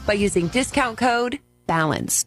by using discount code BALANCE.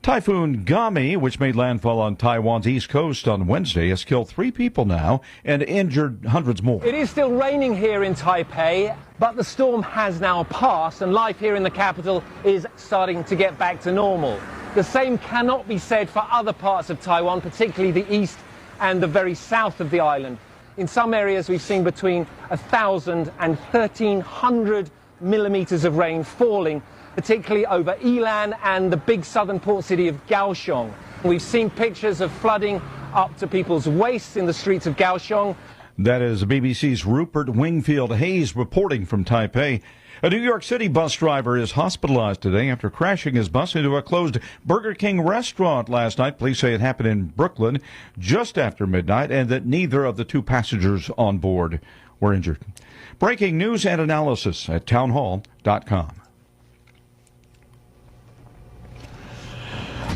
Typhoon Gami, which made landfall on Taiwan's east coast on Wednesday, has killed 3 people now and injured hundreds more. It is still raining here in Taipei, but the storm has now passed and life here in the capital is starting to get back to normal. The same cannot be said for other parts of Taiwan, particularly the east and the very south of the island. In some areas we've seen between 1,000 and 1,300 millimeters of rain falling, particularly over Yilan and the big southern port city of Kaohsiung. We've seen pictures of flooding up to people's waists in the streets of Kaohsiung. That is BBC's Rupert Wingfield Hayes reporting from Taipei. A New York City bus driver is hospitalized today after crashing his bus into a closed Burger King restaurant last night. Police say it happened in Brooklyn just after midnight and that neither of the 2 passengers on board were injured. Breaking news and analysis at townhall.com.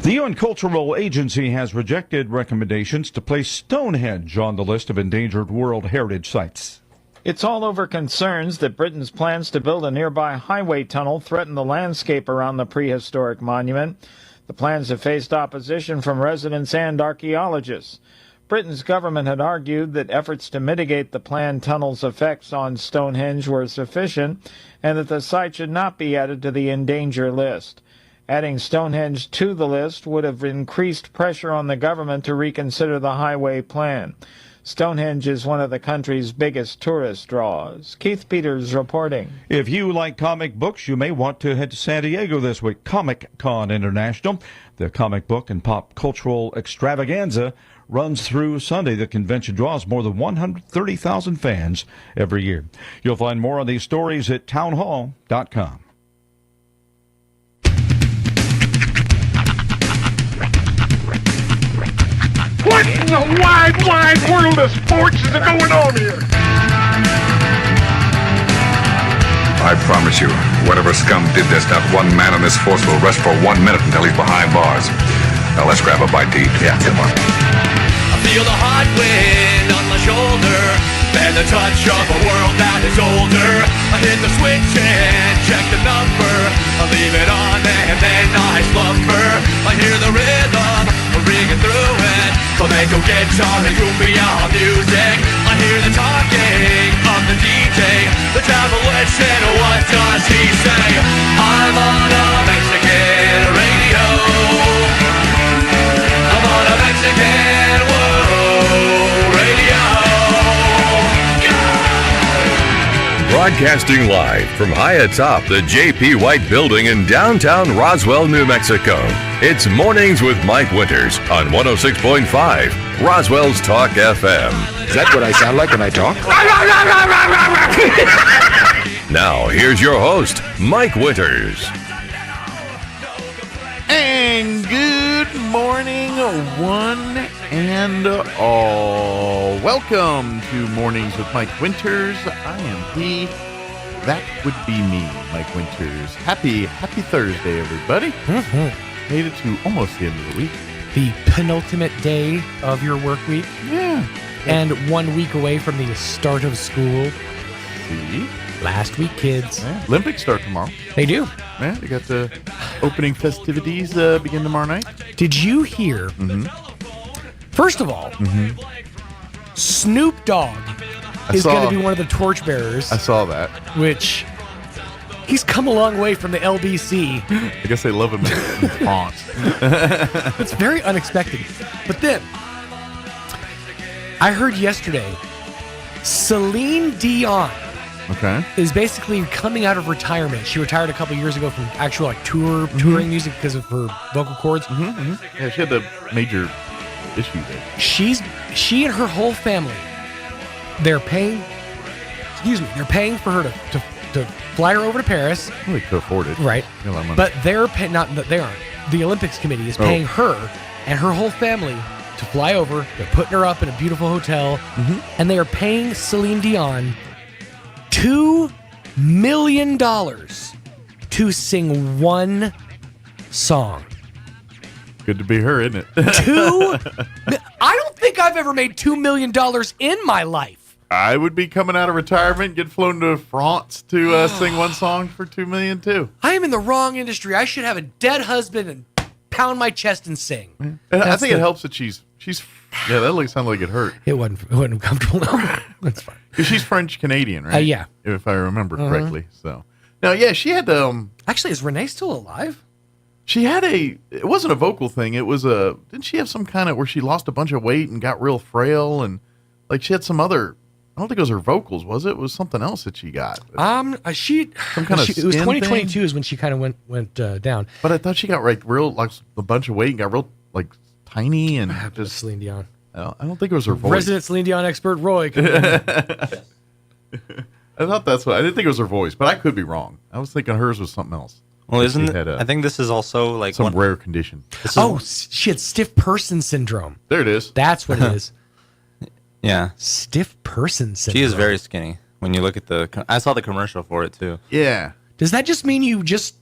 The UN Cultural Agency has rejected recommendations to place Stonehenge on the list of endangered World Heritage Sites. It's all over concerns that Britain's plans to build a nearby highway tunnel threaten the landscape around the prehistoric monument. The plans have faced opposition from residents and archaeologists. Britain's government had argued that efforts to mitigate the planned tunnel's effects on Stonehenge were sufficient and that the site should not be added to the endangered list. Adding Stonehenge to the list would have increased pressure on the government to reconsider the highway plan. Stonehenge is one of the country's biggest tourist draws. Keith Peters reporting. If you like comic books, you may want to head to San Diego this week. Comic-Con International, the comic book and pop cultural extravaganza, runs through Sunday. The convention draws more than 130,000 fans every year. You'll find more on these stories at townhall.com. What in the wide, wide world of sports is going on here? I promise you, whatever scum did this, not one man on this force will rest for 1 minute until he's behind bars. Now let's grab a bite to eat. Yeah, come on. I feel the hot wind on my shoulder and the touch of a world that is older. I hit the switch and check the number. I leave it on and then I slumber. I hear the rhythm ringing through it. Flamenco guitar and cumbia music. I hear the talking of the DJ. The travel and what does he say? I'm on a Mexican radio. I'm on a Mexican world radio. Broadcasting live from high atop the J.P. White Building in downtown Roswell, New Mexico. It's Mornings with Mike Winters on 106.5 Roswell's Talk FM. Is that what I sound like when I talk? Now, here's your host, Mike Winters. And good morning, one and all. Welcome to Mornings with Mike Winters. I am he. That would be me, Mike Winters. Happy Thursday, everybody. Mm-hmm. Made it to almost the end of the week. The penultimate day of your work week. Yeah. And 1 week away from the start of school. See? Last week, kids. Yeah. Olympics start tomorrow. They do. Yeah, they got the opening festivities begin tomorrow night. Did you hear? Mm-hmm. First of all, Snoop Dogg is going to be one of the torchbearers. I saw that. Which, he's come a long way from the LBC. I guess they love him in font. It's very unexpected. But then, I heard yesterday, Celine Dion is basically coming out of retirement. She retired a couple years ago from actual touring music because of her vocal cords. Yeah, she had a major issue there. She and her whole family, they're paying for her to fly her over to Paris. Well, they could afford it. Right. A lot of money. But they aren't. The Olympics committee is paying her and her whole family to fly over. They're putting her up in a beautiful hotel, and they are paying Celine Dion $2 million to sing one song. Good to be her, isn't it? I don't think I've ever made $2 million in my life. I would be coming out of retirement, get flown to France to sing one song for $2 million too. I am in the wrong industry. I should have a dead husband and pound my chest and sing. And I think it helps that she's. Yeah, that sounded like it hurt. It wasn't comfortable. No, that's fine. Because she's French Canadian, right? Yeah, if I remember correctly. So now, yeah, she had Actually, is Renee still alive? She had it wasn't a vocal thing. It was didn't she have some kind of where she lost a bunch of weight and got real frail and like she had some other. I don't think it was her vocals, was it? It was something else that she got. It was 2022 thing? is when she kind of went down. But I thought she got real like a bunch of weight and got real like tiny and just Celine Dion. I don't think it was her voice. Resident Celine Dion expert Roy. I thought that's what I didn't think it was her voice, but I could be wrong. I was thinking hers was something else. Well, I think this is also like some rare condition. She had stiff person syndrome. There it is. That's what it is. Yeah. Stiff person syndrome. She is very skinny. When you look at I saw the commercial for it too. Yeah. Does that just mean you just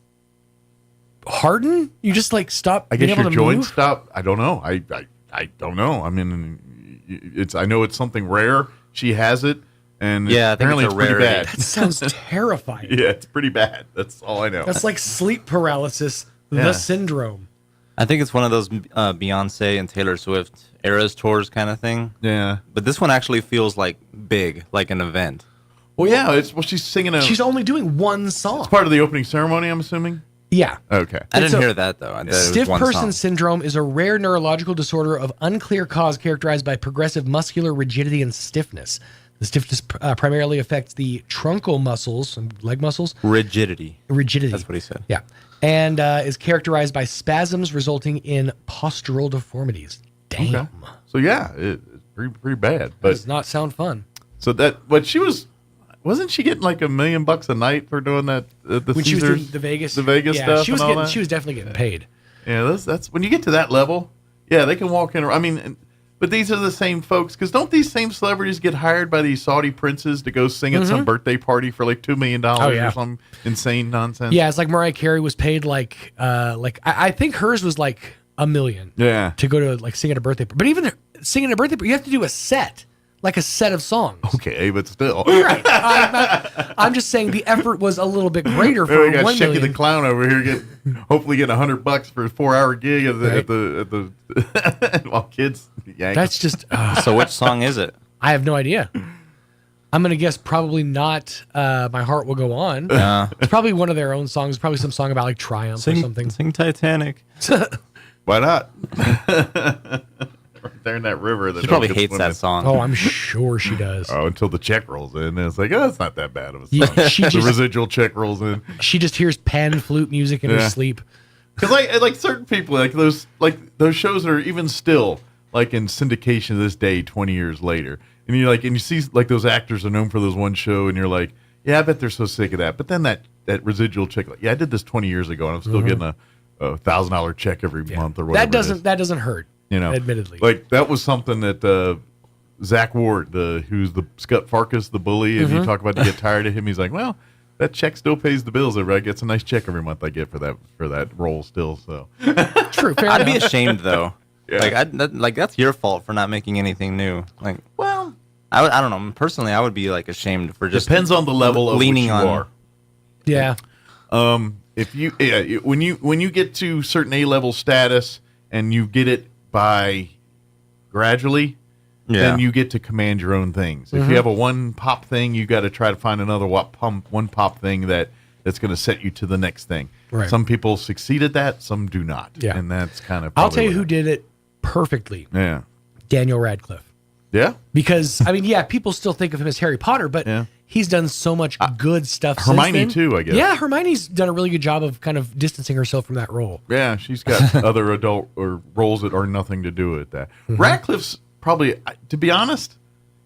harden? You just like stop I being guess able your to joints move? stop. I don't know. I don't know. I mean, I know it's something rare. She has it, and yeah, I think apparently it's pretty bad. That sounds terrifying. Yeah, it's pretty bad. That's all I know. That's like sleep paralysis, the syndrome. I think it's one of those Beyonce and Taylor Swift Eras tours kind of thing. Yeah. But this one actually feels like big, like an event. Well, yeah. She's singing She's only doing one song. It's part of the opening ceremony, I'm assuming? Yeah. Okay. I didn't hear that, though. Stiff person syndrome is a rare neurological disorder of unclear cause characterized by progressive muscular rigidity and stiffness. The stiffness primarily affects the truncal muscles and leg muscles. Rigidity. That's what he said. Yeah. And is characterized by spasms resulting in postural deformities. Damn. Okay. So, yeah, it's pretty bad. But does not sound fun. So wasn't she getting like $1 million a night for doing that? When Caesars, she was doing the Vegas stuff. She was definitely getting paid. Yeah, that's when you get to that level. Yeah, they can walk in. I mean, but these are the same folks because don't these same celebrities get hired by these Saudi princes to go sing at some birthday party for like $2 million or some insane nonsense? Yeah, it's like Mariah Carey was paid like I think hers was like $1 million. Yeah, to go to like sing at a birthday. But even singing at a birthday, you have to do a set. Like a set of songs. Okay, but still. Right. I'm just saying the effort was a little bit greater for we got $1 Shecky million. the Clown over here hopefully getting $100 for a 4-hour gig at the while kids yank. That's just. So which song is it? I have no idea. I'm gonna guess probably not. My Heart Will Go On. It's probably one of their own songs. Probably some song about like triumph or something. Sing Titanic. Why not? Right there in that river. She probably hates that song. Oh, I'm sure she does. Oh, until the check rolls in. And it's like, it's not that bad of a song. The residual check rolls in. She just hears pan flute music in her sleep. Because like certain people, like those shows that are even still like in syndication to this day, 20 years later. And you see like those actors are known for those one show and you're like, yeah, I bet they're so sick of that. But then that residual check, like, yeah, I did this 20 years ago and I'm still getting a $1,000 check every month or whatever. That doesn't hurt. Admittedly, like that was something that Zach Ward, who's the Scott Farkas, the bully, and you talk about you get tired of him. He's like, well, that check still pays the bills. Everybody gets a nice check every month. I get for that role still. So true. Fair I'd be ashamed though. Yeah. Like that's your fault for not making anything new. Like, well, I don't know. Personally, I would be like ashamed for just depends on the level of leaning which you on. are. Yeah. If you when you get to certain A-level status and you get it by gradually, then you get to command your own things. If you have a one pop thing, you got to try to find another one pop thing that's going to set you to the next thing. Right. Some people succeed at that, some do not. Yeah. And that's kind of. I'll tell you who did it perfectly. Yeah. Daniel Radcliffe. Yeah. Because people still think of him as Harry Potter, but he's done so much good stuff. Hermione since then. too, I guess. Yeah, Hermione's done a really good job of kind of distancing herself from that role. Yeah, she's got other adult or roles that are nothing to do with that. Radcliffe's probably, to be honest,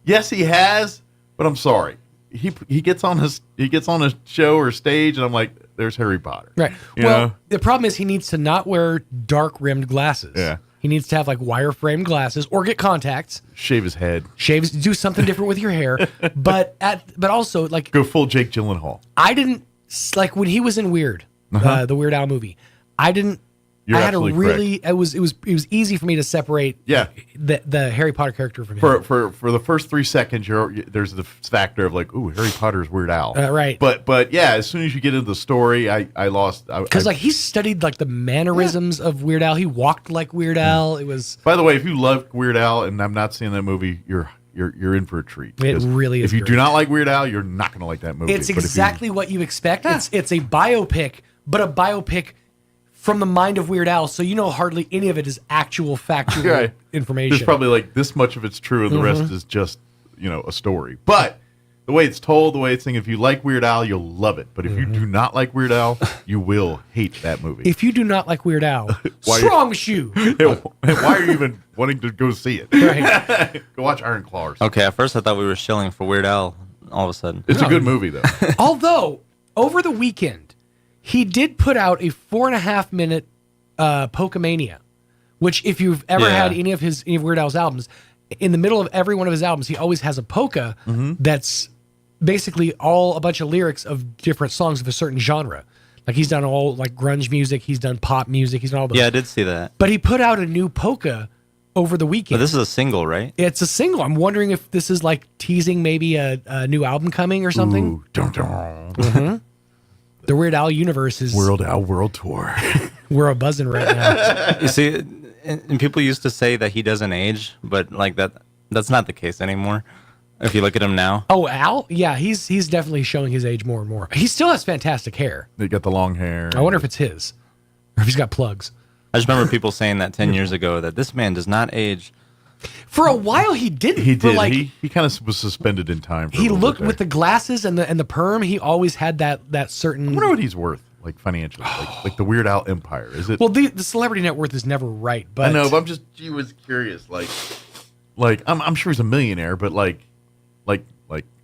yes, he has, but I'm sorry. He gets on a show or stage, and I'm like, there's Harry Potter. Right. You know? The problem is he needs to not wear dark rimmed glasses. Yeah. He needs to have like wire framed glasses or get contacts. Shave his head. Do something different with your hair. But also like go full Jake Gyllenhaal. I didn't like when he was in Weird, the Weird Al movie. I didn't You're I had a absolutely really correct. it was easy for me to separate the Harry Potter character from him. For the first 3 seconds, there's the factor of like, ooh, Harry Potter's Weird Al, right? But yeah, as soon as you get into the story, I lost because like he studied like the mannerisms of Weird Al. He walked like Weird Al. It was. By the way, if you love Weird Al, and I'm not seeing that movie, you're in for a treat. It really is. If you do not like Weird Al, you're not going to like that movie. It's exactly what you expect. It's a biopic, but a biopic from the mind of Weird Al, so you know hardly any of it is actual factual information. There's probably like this much of it's true, and the rest is just a story. But the way it's told, the way it's saying, if you like Weird Al, you'll love it. But if you do not like Weird Al, you will hate that movie. If you do not like Weird Al, strong shoe. Why are you even wanting to go see it? Right. Go watch Iron Claws. Okay, at first I thought we were shilling for Weird Al. All of a sudden, it's a good movie though. Although over the weekend, he did put out a 4.5 minute Pokemania, which if you've ever had any of Weird Al's albums, in the middle of every one of his albums, he always has a polka that's basically all a bunch of lyrics of different songs of a certain genre. Like he's done all like grunge music, he's done pop music, he's done all those. Yeah, I did see that. But he put out a new polka over the weekend. But this is a single, right? It's a single. I'm wondering if this is like teasing maybe a new album coming or something. Ooh, dun-dun. The Weird Al universe is Weird Al World Tour. We're a buzzing right now. You see, and people used to say that he doesn't age, but like that's not the case anymore. If you look at him now. Oh, Al? Yeah, he's definitely showing his age more and more. He still has fantastic hair. They got the long hair. I wonder if it's his, or if he's got plugs. I just remember people saying that 10 years ago that this man does not age. For a while, he didn't. He did. Like, he kind of was suspended in time. He looked with the glasses and the perm. He always had that certain. I wonder what he's worth, like financially, like the Weird Al empire. Is it? Well, the celebrity net worth is never right. But I know, but he was curious. Like I'm sure he's a millionaire, but like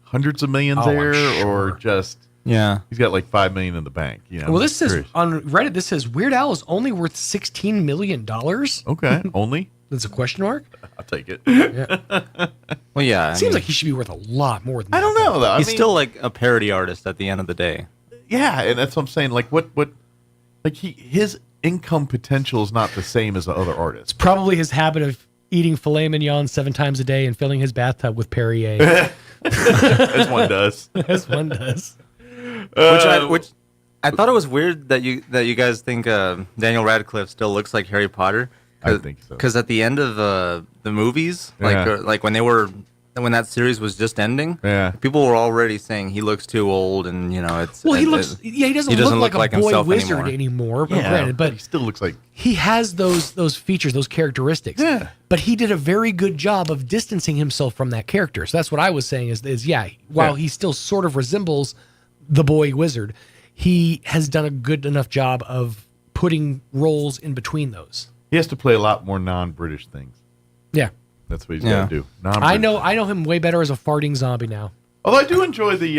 hundreds of millions or just he's got like $5 million in the bank. Well, this says on Reddit. This says Weird Al is only worth $16 million. Okay, only. That's a question mark. I'll take it. Yeah. Well, yeah. It seems like he should be worth a lot more than that. I don't know though. He's still like a parody artist at the end of the day. Yeah, and that's what I'm saying. Like what like his income potential is not the same as the other artists. It's probably his habit of eating filet mignon 7 times a day and filling his bathtub with Perrier. As one does. As one does. Which I thought it was weird that you guys think Daniel Radcliffe still looks like Harry Potter. I think so. Because at the end of the movies, like when that series was just ending, people were already saying he looks too old, and it's. Well, he doesn't look like a boy wizard anymore. Granted, but he still looks like he has those features, those characteristics. Yeah. But he did a very good job of distancing himself from that character. So that's what I was saying is while he still sort of resembles the boy wizard, he has done a good enough job of putting roles in between those. He has to play a lot more non-British things. Yeah. That's what he's got to do. I know him way better as a farting zombie now. Although I do enjoy the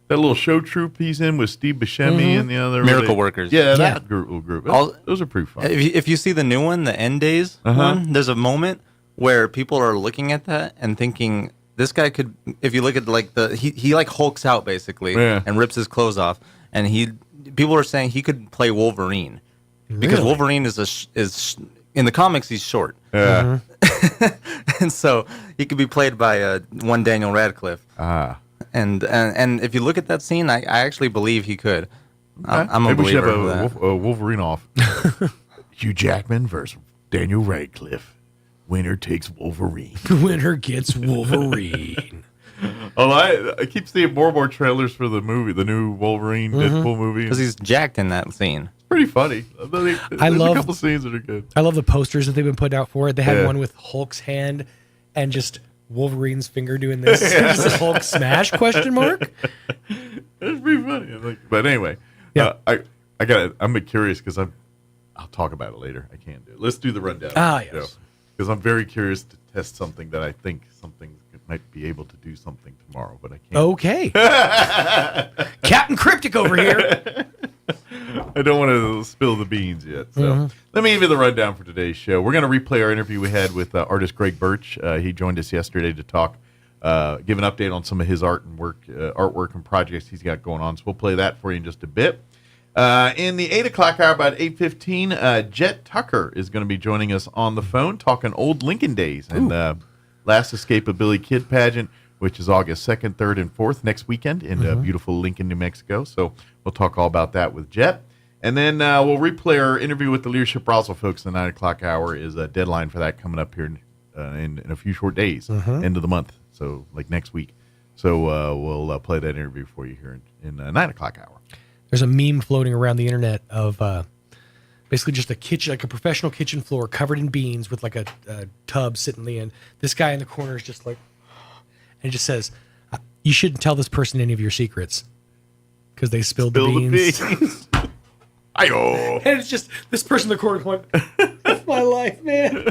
that little show troupe he's in with Steve Buscemi and the other Miracle Workers. Yeah, that group. Those are pretty fun. If you see the new one, the End Days one, there's a moment where people are looking at that and thinking this guy could. If you look at like he like hulks out basically and rips his clothes off, and people are saying he could play Wolverine. Because Wolverine is in the comics he's short, and so he could be played by one Daniel Radcliffe. And if you look at that scene, I actually believe he could. Okay. I'm a believer. Maybe we should have a Wolverine off. Hugh Jackman versus Daniel Radcliffe. Winner takes Wolverine. Winner gets Wolverine. I keep seeing more and more trailers for the movie, the new Wolverine Deadpool movie, because he's jacked in that scene. Pretty funny. There's a couple scenes that are good. I love the posters that they've been putting out for it. They had one with Hulk's hand and just Wolverine's finger doing this. Just a Hulk smash question mark. That's pretty funny. But anyway, I'm curious because I'll talk about it later. I can't do it. Let's do the rundown. Yes. Because I'm very curious to test something that I think something might be able to do something tomorrow, but I can't. Okay. Captain Cryptic over here. I don't want to spill the beans yet. So let me give you the rundown for today's show. We're going to replay our interview we had with artist Greg Birch. He joined us yesterday to talk, give an update on some of his artwork and projects he's got going on. So we'll play that for you in just a bit. In the 8 o'clock hour, about 8:15, Jet Tucker is going to be joining us on the phone, talking old Lincoln days and Last Escape of Billy Kid pageant, which is August 2nd, 3rd, and 4th next weekend in beautiful Lincoln, New Mexico. So we'll talk all about that with Jet. And then we'll replay our interview with the Leadership Roswell folks. The 9 o'clock hour is a deadline for that coming up here in a few short days, end of the month, so like next week. So we'll play that interview for you here in 9 o'clock hour. There's a meme floating around the internet of basically just a kitchen, like a professional kitchen floor covered in beans with like a tub sitting in. This guy in the corner is just like, and it just says, you shouldn't tell this person any of your secrets because they spilled the beans. Ayo. And it's just this person in the corner going, that's my life, man.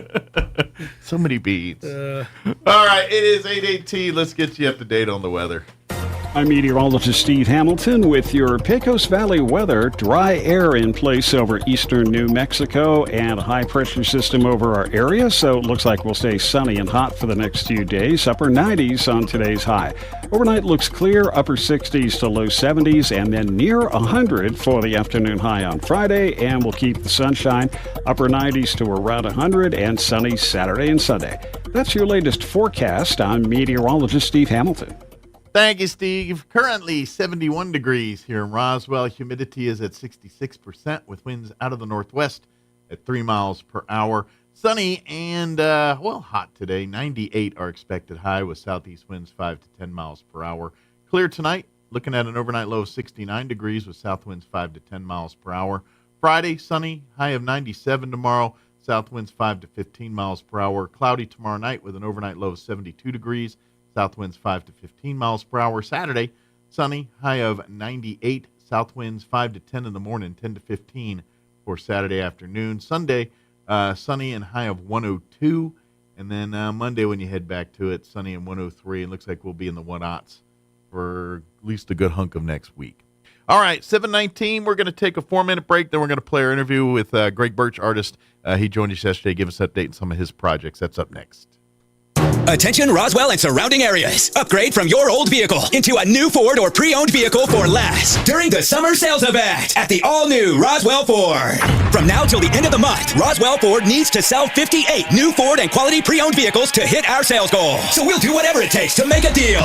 So many beans. All right, it is 8:18. Let's get you up to date on the weather. I'm meteorologist Steve Hamilton with your Pecos Valley weather. Dry air in place over eastern New Mexico and a high-pressure system over our area, so it looks like we'll stay sunny and hot for the next few days. Upper 90s on today's high. Overnight looks clear, upper 60s to low 70s, and then near 100 for the afternoon high on Friday, and we'll keep the sunshine, upper 90s to around 100, and sunny Saturday and Sunday. That's your latest forecast. I'm meteorologist Steve Hamilton. Thank you, Steve. Currently 71 degrees here in Roswell. Humidity is at 66% with winds out of the northwest at 3 miles per hour. Sunny and, hot today. 98 are expected high with southeast winds 5 to 10 miles per hour. Clear tonight. Looking at an overnight low of 69 degrees with south winds 5 to 10 miles per hour. Friday, sunny, high of 97 tomorrow. South winds 5 to 15 miles per hour. Cloudy tomorrow night with an overnight low of 72 degrees. South winds 5 to 15 miles per hour. Saturday, sunny, high of 98. South winds 5 to 10 in the morning, 10 to 15 for Saturday afternoon. Sunday, sunny and high of 102. And then Monday, when you head back to it, sunny and 103. It looks like we'll be in the 1/0s for at least a good hunk of next week. All right, 7:19. We're going to take a 4-minute break. Then we're going to play our interview with Greg Birch, artist. He joined us yesterday, give us an update on some of his projects. That's up next. Attention Roswell and surrounding areas. Upgrade from your old vehicle into a new Ford or pre-owned vehicle for less during the summer sales event at the all-new Roswell Ford. From now till the end of the month, Roswell Ford needs to sell 58 new Ford and quality pre-owned vehicles to hit our sales goal. So we'll do whatever it takes to make a deal.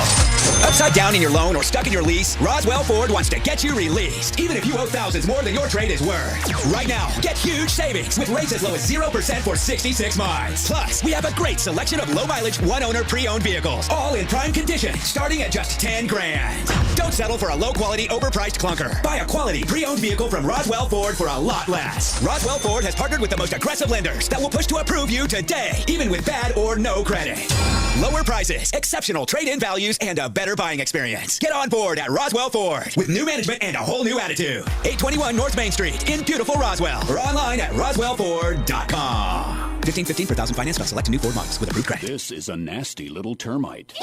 Upside down in your loan or stuck in your lease, Roswell Ford wants to get you released, even if you owe thousands more than your trade is worth. Right now, get huge savings with rates as low as 0% for 66 months. Plus, we have a great selection of low-mileage, one-owner pre-owned vehicles, all in prime condition, starting at just $10,000. Don't settle for a low-quality, overpriced clunker. Buy a quality pre-owned vehicle from Roswell Ford for a lot less. Roswell Ford has partnered with the most aggressive lenders that will push to approve you today, even with bad or no credit. Lower prices, exceptional trade-in values, and a better buying experience. Get on board at Roswell Ford with new management and a whole new attitude. 821 North Main Street in beautiful Roswell, or online at roswellford.com. $15.15 per thousand financed on select new Ford models with approved credit. This is a nasty little termite.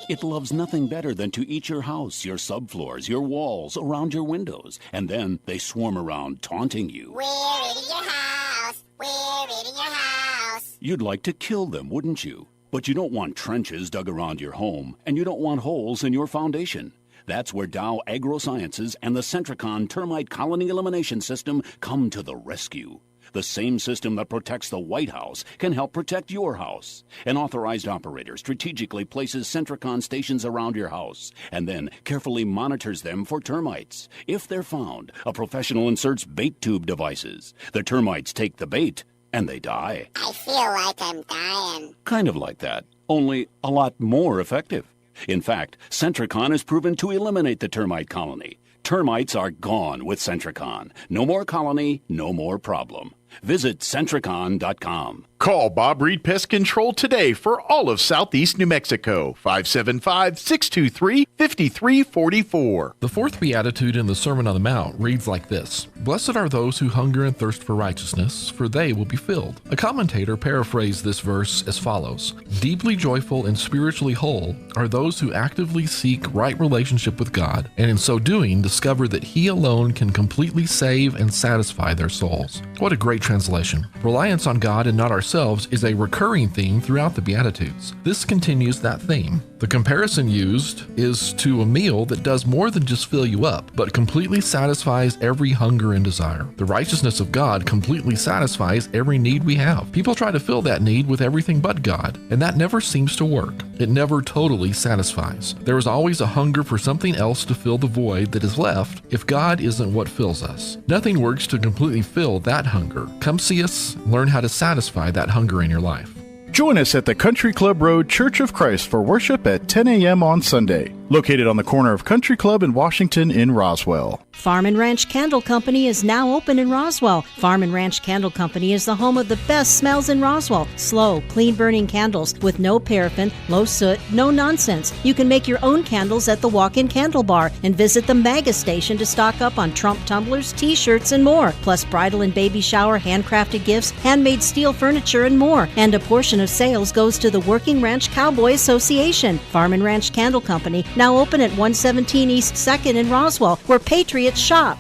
It loves nothing better than to eat your house, your subfloors, your walls, around your windows. And then they swarm around, taunting you. We're eating your house. We're eating your house. You'd like to kill them, wouldn't you? But you don't want trenches dug around your home, and you don't want holes in your foundation. That's where Dow AgroSciences and the Centricon Termite Colony Elimination System come to the rescue. The same system that protects the White House can help protect your house. An authorized operator strategically places Centricon stations around your house and then carefully monitors them for termites. If they're found, a professional inserts bait tube devices. The termites take the bait and they die. I feel like I'm dying. Kind of like that, only a lot more effective. In fact, Centricon is proven to eliminate the termite colony. Termites are gone with Centricon. No more colony, no more problem. Visit Centricon.com. Call Bob Reed Pest Control today for all of Southeast New Mexico. 575-623-5344. The fourth beatitude in the Sermon on the Mount reads like this: Blessed are those who hunger and thirst for righteousness, for they will be filled. A commentator paraphrased this verse as follows: Deeply joyful and spiritually whole are those who actively seek right relationship with God, and in so doing discover that He alone can completely save and satisfy their souls. What a great great translation. Reliance on God and not ourselves is a recurring theme throughout the Beatitudes. This continues that theme. The comparison used is to a meal that does more than just fill you up, but completely satisfies every hunger and desire. The righteousness of God completely satisfies every need we have. People try to fill that need with everything but God, and that never seems to work. It never totally satisfies. There is always a hunger for something else to fill the void that is left if God isn't what fills us. Nothing works to completely fill that hunger. Come see us, learn how to satisfy that hunger in your life. Join us at the Country Club Road Church of Christ for worship at 10 a.m. on Sunday, located on the corner of Country Club and Washington in Roswell. Farm and Ranch Candle Company is now open in Roswell. Farm and Ranch Candle Company is the home of the best smells in Roswell. Slow, clean-burning candles with no paraffin, low soot, no nonsense. You can make your own candles at the walk-in candle bar and visit the Mega Station to stock up on Trump tumblers, t-shirts, and more. Plus bridal and baby shower handcrafted gifts, handmade steel furniture, and more. And a portion of sales goes to the Working Ranch Cowboy Association. Farm and Ranch Candle Company, now open at 117 East 2nd in Roswell, where Patriots shop.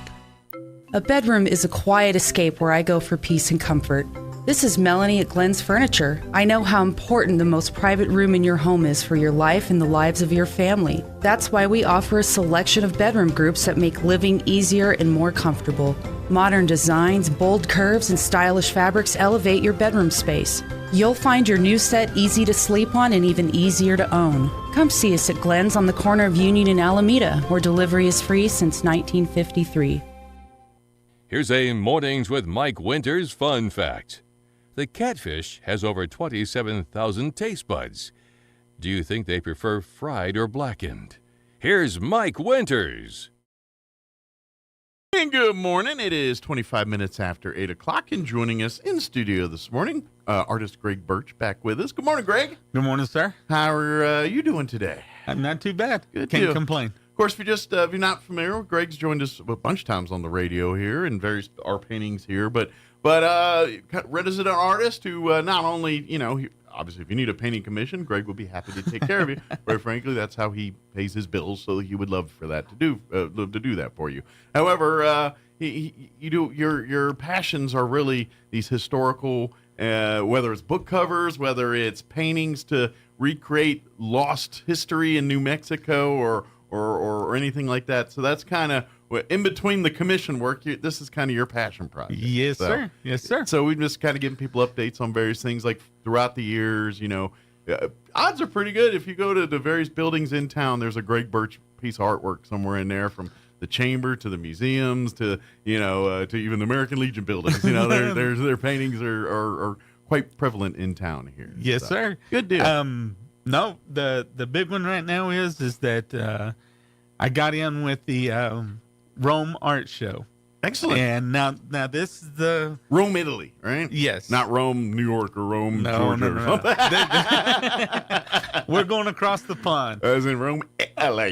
A bedroom is a quiet escape where I go for peace and comfort. This is Melanie at Glenn's Furniture. I know how important the most private room in your home is for your life and the lives of your family. That's why we offer a selection of bedroom groups that make living easier and more comfortable. Modern designs, bold curves, and stylish fabrics elevate your bedroom space. You'll find your new set easy to sleep on and even easier to own. Come see us at Glenn's on the corner of Union and Alameda, where delivery is free since 1953. Here's a Mornings with Mike Winters fun fact. The catfish has over 27,000 taste buds. Do you think they prefer fried or blackened? Here's Mike Winters. And good morning. It is 25 minutes after 8 o'clock, and joining us in studio this morning, artist Greg Birch back with us. Good morning, Greg. Good morning, sir. How are you doing today? I'm not too bad. Good. Can't complain. Of course, if you're not familiar, Greg's joined us a bunch of times on the radio here and various art paintings here, but resident artist who not only, obviously, if you need a painting commission, Greg will be happy to take care of you. Quite frankly, that's how he pays his bills, so he would love for that to do that for you. However, your passions are really these historical, whether it's book covers, whether it's paintings to recreate lost history in New Mexico, or anything like that. So that's kind of in between the commission work. This is kind of your passion project. Yes, sir. Yes, sir. So we've just kind of giving people updates on various things like throughout the years. Odds are pretty good. If you go to the various buildings in town, there's a Greg Birch piece of artwork somewhere in there, from the chamber to the museums to to even the American Legion buildings. Their paintings are quite prevalent in town here. Yes, sir. Good deal. No, the big one right now is that I got in with the Rome Art Show. Excellent. And now this is the Rome, Italy, right? Yes. Not Rome, New York, or Rome, Georgia, or something. We're going across the pond. As in Rome, LA.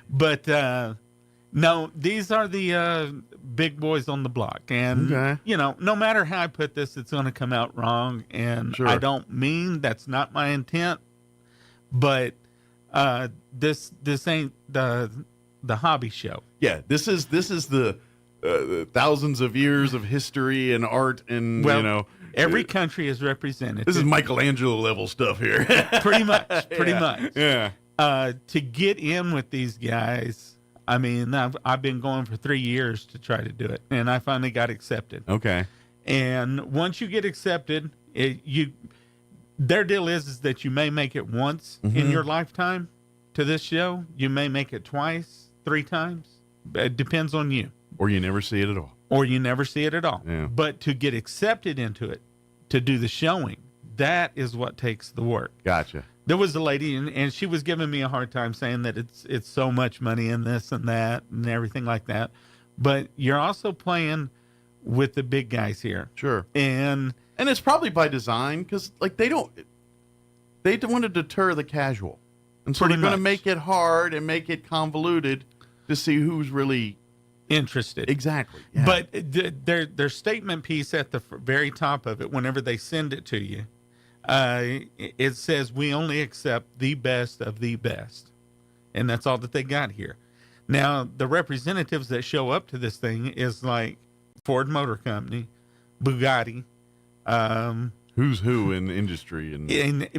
But no, these are the big boys on the block. And, no matter how I put this, it's going to come out wrong. And Sure. I don't mean that's not my intent. But this ain't the hobby show. Yeah, this is the thousands of years of history and art, and every country is represented. This is Michelangelo level stuff here. Pretty much. Yeah. To get in with these guys, I mean, I've been going for 3 years to try to do it, and I finally got accepted. Okay. And once you get accepted, their deal is that you may make it once in your lifetime to this show. You may make it twice, 3 times. It depends on you. Or you never see it at all. Yeah. But to get accepted into it, to do the showing, that is what takes the work. Gotcha. There was a lady, and she was giving me a hard time saying that it's so much money in this and that and everything like that. But you're also playing with the big guys here. Sure. And it's probably by design, because they don't want to deter the casual. And so they're going to make it hard and make it convoluted to see who's really interested. Exactly. Yeah. But their statement piece at the very top of it, whenever they send it to you, it says, "We only accept the best of the best." And that's all that they got here. Now, the representatives that show up to this thing is like Ford Motor Company, Bugatti. Who's who in industry,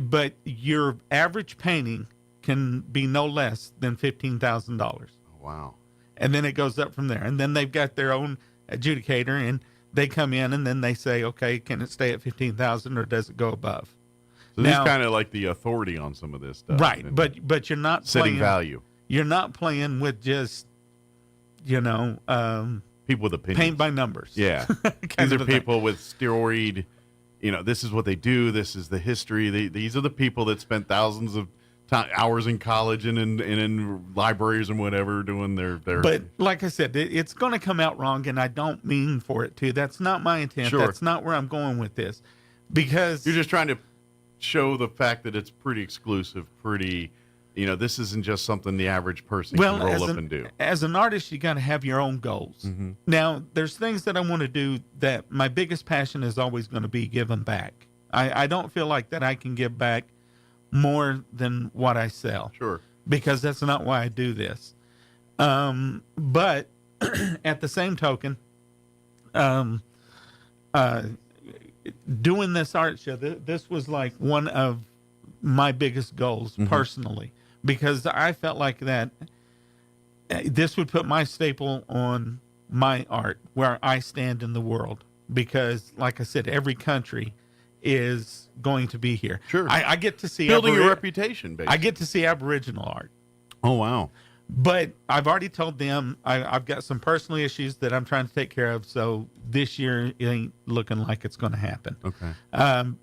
but your average painting can be no less than $15,000. Wow. And then it goes up from there. And then they've got their own adjudicator, and they come in and then they say, okay, can it stay at 15,000 or does it go above? So this is kind of like the authority on some of this stuff. Right, but you're not setting value. You're not playing with just, people with opinions. Paint by numbers. Yeah. These are people with steroid, this is what they do. This is the history. These are the people that spent thousands of hours in college and in libraries and whatever doing their. But like I said, it's going to come out wrong, and I don't mean for it to. That's not my intent. Sure. That's not where I'm going with this, because you're just trying to show the fact that it's pretty exclusive, pretty. This isn't just something the average person can roll up and do. As an artist, you got to have your own goals. Mm-hmm. Now, there's things that I want to do that my biggest passion is always going to be giving back. I don't feel like that I can give back more than what I sell. Sure. Because that's not why I do this. But at the same token, doing this art show, this was like one of my biggest goals personally, because I felt like that this would put my staple on my art, where I stand in the world. Because, like I said, every country is going to be here. Sure. I get to see building your reputation, basically. I get to see Aboriginal art. Oh, wow. But I've already told them I've got some personal issues that I'm trying to take care of, so this year it ain't looking like it's going to happen. Okay.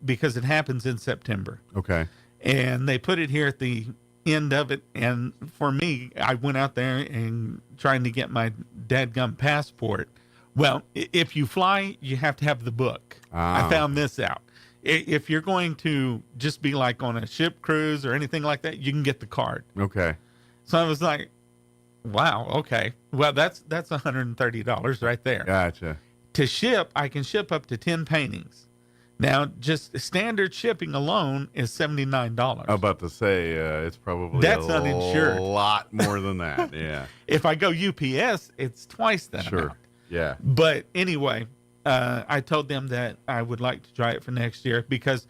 Because it happens in September. Okay. And they put it here at the end of it, and for me, I went out there and trying to get my dadgum passport. Well, if you fly, you have to have the book. I found this out. If you're going to just be like on a ship cruise or anything like that, you can get the card. Okay. So I was like, wow, okay. Well, that's $130 right there. Gotcha. To ship, I can ship up to 10 paintings. Now, just standard shipping alone is $79. I'm about to say it's probably uninsured. A lot more than that. Yeah. If I go UPS, it's twice that amount. Yeah. But anyway, I told them that I would like to try it for next year, because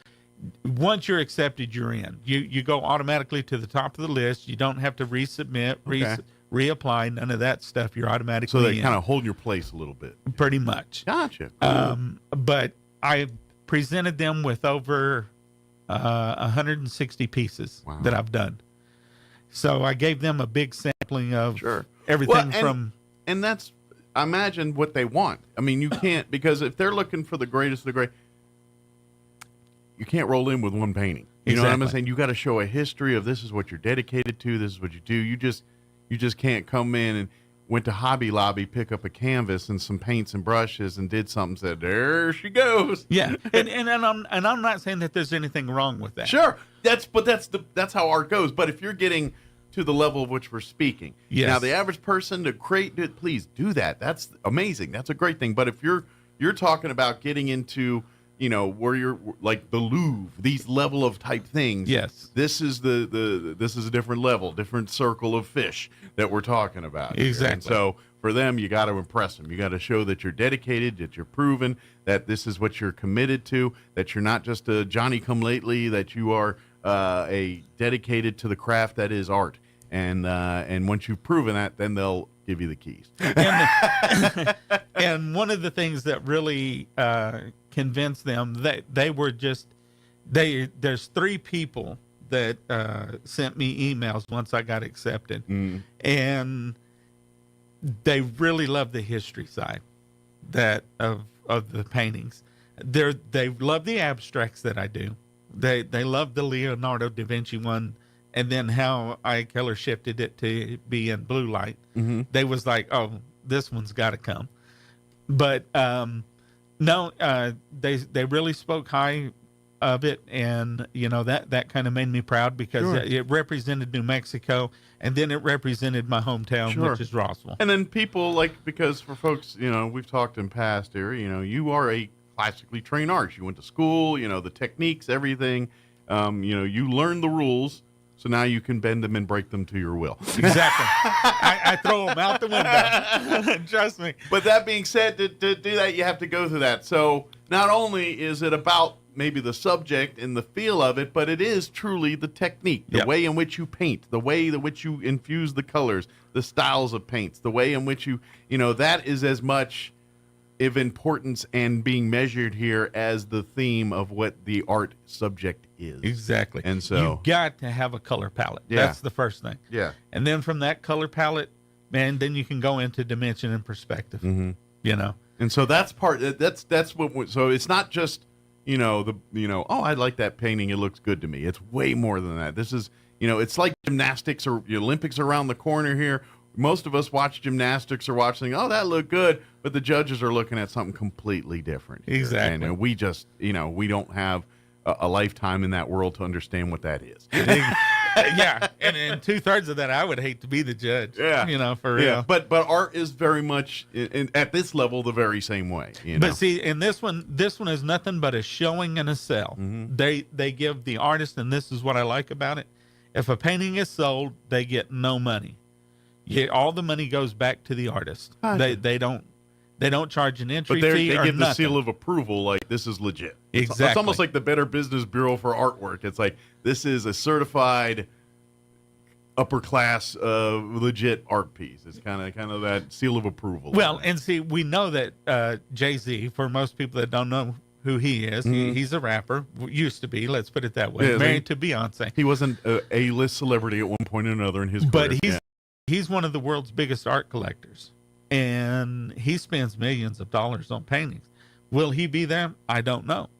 once you're accepted, you're in. You go automatically to the top of the list. You don't have to resubmit, reapply, none of that stuff. You're automatically in. So they in. kind of hold your place a little bit. Pretty much. Gotcha. Cool. But I presented them with over 160 pieces that I've done. So I gave them a big sampling of everything from... And that's, I imagine, what they want. I mean, you can't, because if they're looking for the greatest of the great, you can't roll in with one painting. You know what I'm saying? You got to show a history of this is what you're dedicated to, this is what you do. You just can't come in and went to Hobby Lobby, pick up a canvas and some paints and brushes and did something, said, there she goes. Yeah. and I'm not saying that there's anything wrong with that. Sure. That's how art goes. But if you're getting to the level of which we're speaking. Yes. Now, the average person to create it, please do that. That's amazing. That's a great thing. But if you're talking about getting into, where you're like the Louvre, these level of type things. Yes. This is this is a different level, different circle of fish that we're talking about. Exactly. And so for them, you got to impress them. You got to show that you're dedicated, that you're proven, that this is what you're committed to, that you're not just a Johnny-come-lately, that you are a dedicated to the craft that is art. And once you've proven that, then they'll give you the keys. And one of the things that really convinced them that they were there's 3 people that sent me emails once I got accepted, and they really love the history side of the paintings. They love the abstracts that I do. They love the Leonardo da Vinci one, and then how I color shifted it to be in blue light. Mm-hmm. They was like, oh, this one's got to come. But no, they really spoke high of it, and that kind of made me proud because it represented New Mexico, and then it represented my hometown, which is Roswell. And then people because for folks, we've talked in past here, you are a classically trained artist. You went to school, the techniques, everything. You learn the rules, so now you can bend them and break them to your will. Exactly. I throw them out the window. Trust me. But that being said, to do that, you have to go through that. So not only is it about maybe the subject and the feel of it, but it is truly the technique, the way in which you paint, the way in which you infuse the colors, the styles of paints, the way in which you that is as much of importance and being measured here as the theme of what the art subject is. Exactly. And so you got to have a color palette. Yeah. That's the first thing. Yeah. And then from that color palette, man, then you can go into dimension and perspective. Mm-hmm. And so that's what. So it's not just oh, I like that painting. It looks good to me. It's way more than that. This is it's like gymnastics or the Olympics around the corner here. Most of us watch gymnastics or watching, oh, that looked good, but the judges are looking at something completely different here. Exactly. And we just, we don't have a lifetime in that world to understand what that is. Yeah, and 2/3 of that, I would hate to be the judge. Yeah, for real. Yeah. But art is very much at this level the very same way. But see, in this one is nothing but a showing and a sell. Mm-hmm. They give the artist, and this is what I like about it. If a painting is sold, they get no money. Yeah, all the money goes back to the artist. They don't charge an entry fee or they give nothing. the seal of approval, like this is legit. Exactly. It's almost like the Better Business Bureau for artwork. It's like this is a certified upper class legit art piece. It's kind of that seal of approval. Well, and see, we know that Jay-Z, for most people that don't know who he is, he's a rapper. Used to be, let's put it that way. Married to Beyonce. He wasn't a A-list celebrity at one point or another in his career. But he's one of the world's biggest art collectors. And he spends millions of dollars on paintings. Will he be there? I don't know.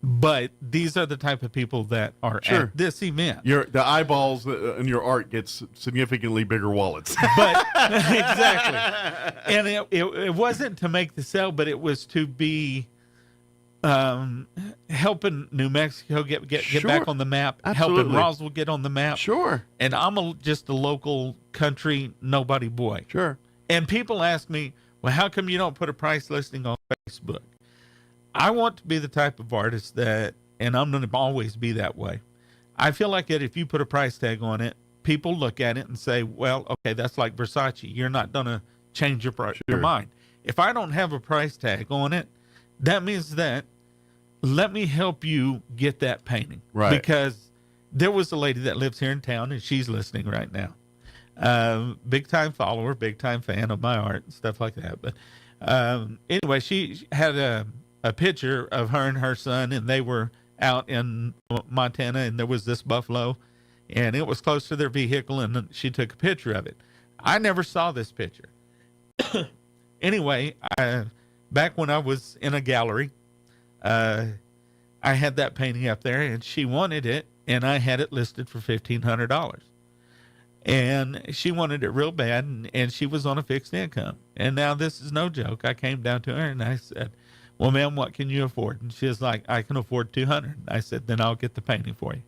But these are the type of people that are at this event. The eyeballs in your art gets significantly bigger wallets. But exactly. And it wasn't to make the sale, but it was to be helping New Mexico get back on the map, Absolutely. helping Roswell get on the map. Sure. And I'm just a local country nobody boy. Sure. And people ask me, well, how come you don't put a price listing on Facebook? I want to be the type of artist that, and I'm going to always be that way. I feel like that if you put a price tag on it, people look at it and say, well, okay, that's like Versace. You're not going to change your mind. If I don't have a price tag on it, that means that let me help you get that painting. Right. Because there was a lady that lives here in town, and she's listening right now. Big time follower, big time fan of my art and stuff like that. But anyway, she had a picture of her and her son, and they were out in Montana, and there was this buffalo, and it was close to their vehicle, and she took a picture of it. I never saw this picture. Anyway, back when I was in a gallery, I had that painting up there, and she wanted it, and I had it listed for $1,500. And she wanted it real bad, and she was on a fixed income. And now this is no joke. I came down to her and I said, well, ma'am, what can you afford? And she was like, I can afford $200. I said, then I'll get the painting for you.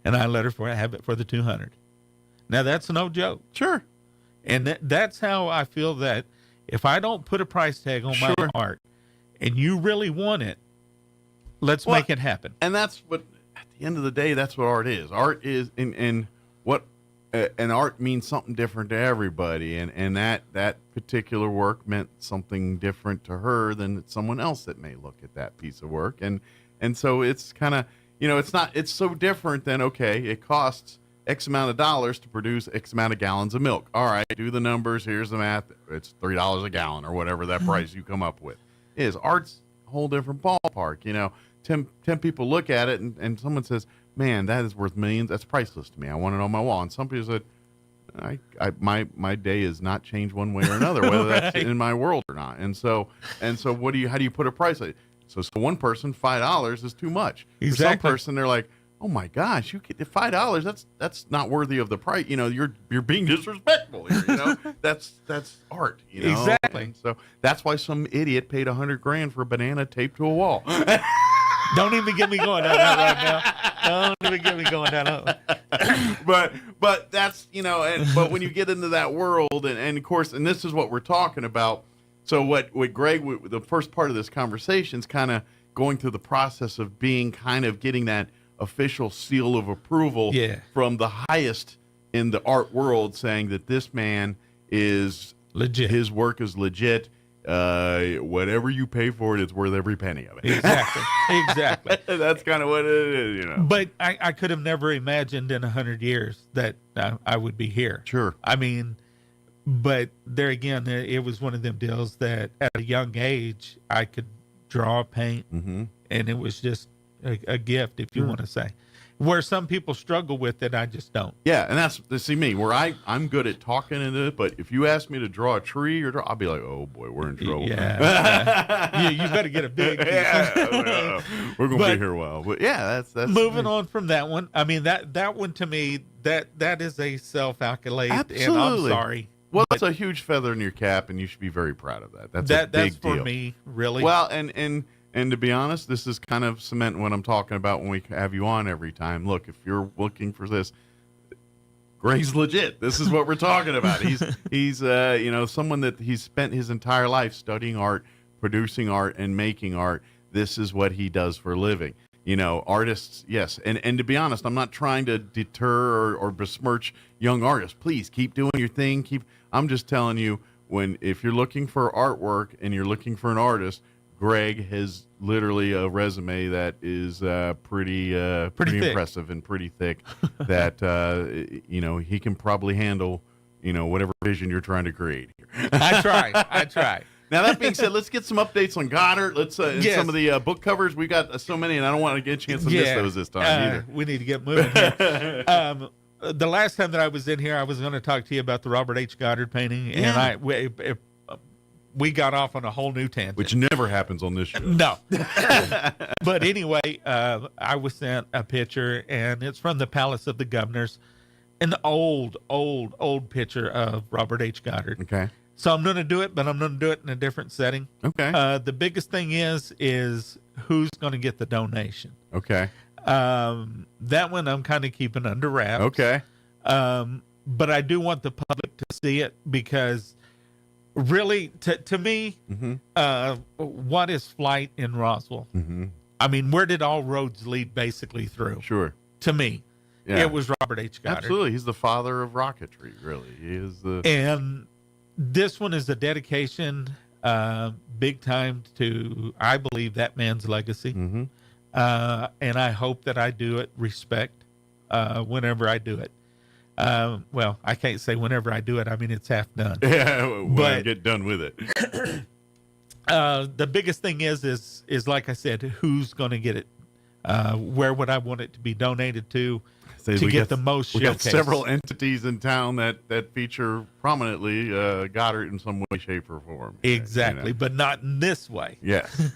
And I let her have it for the $200. Now that's no joke. Sure. And that's how I feel that if I don't put a price tag on my art and you really want it, let's make it happen. And that's what, at the end of the day, that's what art is. Art is, and what, and art means something different to everybody, and that particular work meant something different to her than someone else that may look at that piece of work, and so it's kind of it's so different than, okay, it costs X amount of dollars to produce X amount of gallons of milk. All right, do the numbers. Here's the math. It's $3 a gallon or whatever that price you come up with is. Art's a whole different ballpark. 10 people look at it and someone says, man, that is worth millions. That's priceless to me. I want it on my wall. And some people said, my day is not changed one way or another, whether that's in my world or not. And so how do you put a price on it? So one person, $5 is too much. Exactly. For some person, they're like, oh my gosh, you get $5. That's not worthy of the price. You're being disrespectful here. That's art. Exactly. And so that's why some idiot paid $100,000 for a banana taped to a wall. Don't even get me going down that right now. Don't even get me going down that. But that's but when you get into that world and of course, and this is what we're talking about. So what Greg, the first part of this conversation is kind of going through the process of getting that official seal of approval from the highest in the art world, saying that this man is legit. His work is legit. whatever you pay for it, it's worth every penny of it. Exactly. That's kind of what it is, But I could have never imagined in 100 years that I would be here. Sure. I mean, but there again, it was one of them deals that at a young age I could draw, paint, and it was just a gift, if you want to say. Where some people struggle with it, I just don't. Yeah, and that's see me where I'm good at talking into it, but if you ask me to draw a tree I'll be like, oh boy, we're in trouble. Yeah, you better get a big. We're gonna be here a while. But yeah, that's moving on from that one. I mean that one to me that is a self-accolade. Absolutely. And I'm sorry. Well, that's a huge feather in your cap, and you should be very proud of that. That's a big for deal. Me, really. Well, and to be honest, this is kind of cementing what I'm talking about when we have you on every time. Look, if you're looking for this, Greg's legit. This is what we're talking about. He's someone that he's spent his entire life studying art, producing art, and making art. This is what he does for a living. Artists, yes. And to be honest, I'm not trying to deter or besmirch young artists. Please keep doing your thing. I'm just telling you, if you're looking for artwork and you're looking for an artist, Greg has literally a resume that is pretty impressive and pretty thick. That he can probably handle whatever vision you're trying to create. I try. Now that being said, let's get some updates on Goddard. Let's some of the book covers. We got so many, and I don't want to get a chance to miss those this time either. We need to get moving here. The last time that I was in here, I was going to talk to you about the Robert H. Goddard painting, and we got off on a whole new tangent. Which never happens on this show. No. But anyway, I was sent a picture, and it's from the Palace of the Governors, an old picture of Robert H. Goddard. Okay. So I'm going to do it, but I'm going to do it in a different setting. Okay. The biggest thing is who's going to get the donation. Okay. That one I'm kind of keeping under wraps. Okay. But I do want the public to see it because really, to me, what is flight in Roswell? I mean, where did all roads lead basically through? Sure. To me, it was Robert H. Goddard. Absolutely. He's the father of rocketry, really. He is the... And this one is a dedication big time to, I believe, that man's legacy. And I hope that I do it respect whenever I do it. Well, I can't say whenever I do it. I mean, it's half done. Yeah, when I get done with it. The biggest thing is like I said, who's going to get it? Where would I want it to be donated to get the most showcase? We got several entities in town that feature prominently Goddard in some way, shape, or form. Exactly, but not in this way. Yes.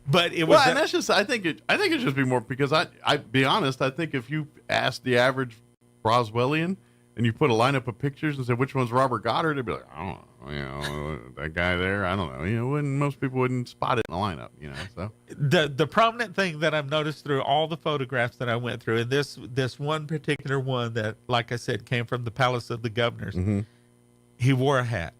But it was. Well, and that's just. I think it should be more because I be honest. I think if you ask the average Roswellian and you put a lineup of pictures and said which one's Robert Goddard, they'd be like, I don't know, that guy there. I don't know. Most people wouldn't spot it in the lineup. So the prominent thing that I've noticed through all the photographs that I went through, and this one particular one that, like I said, came from the Palace of the Governors. He wore a hat.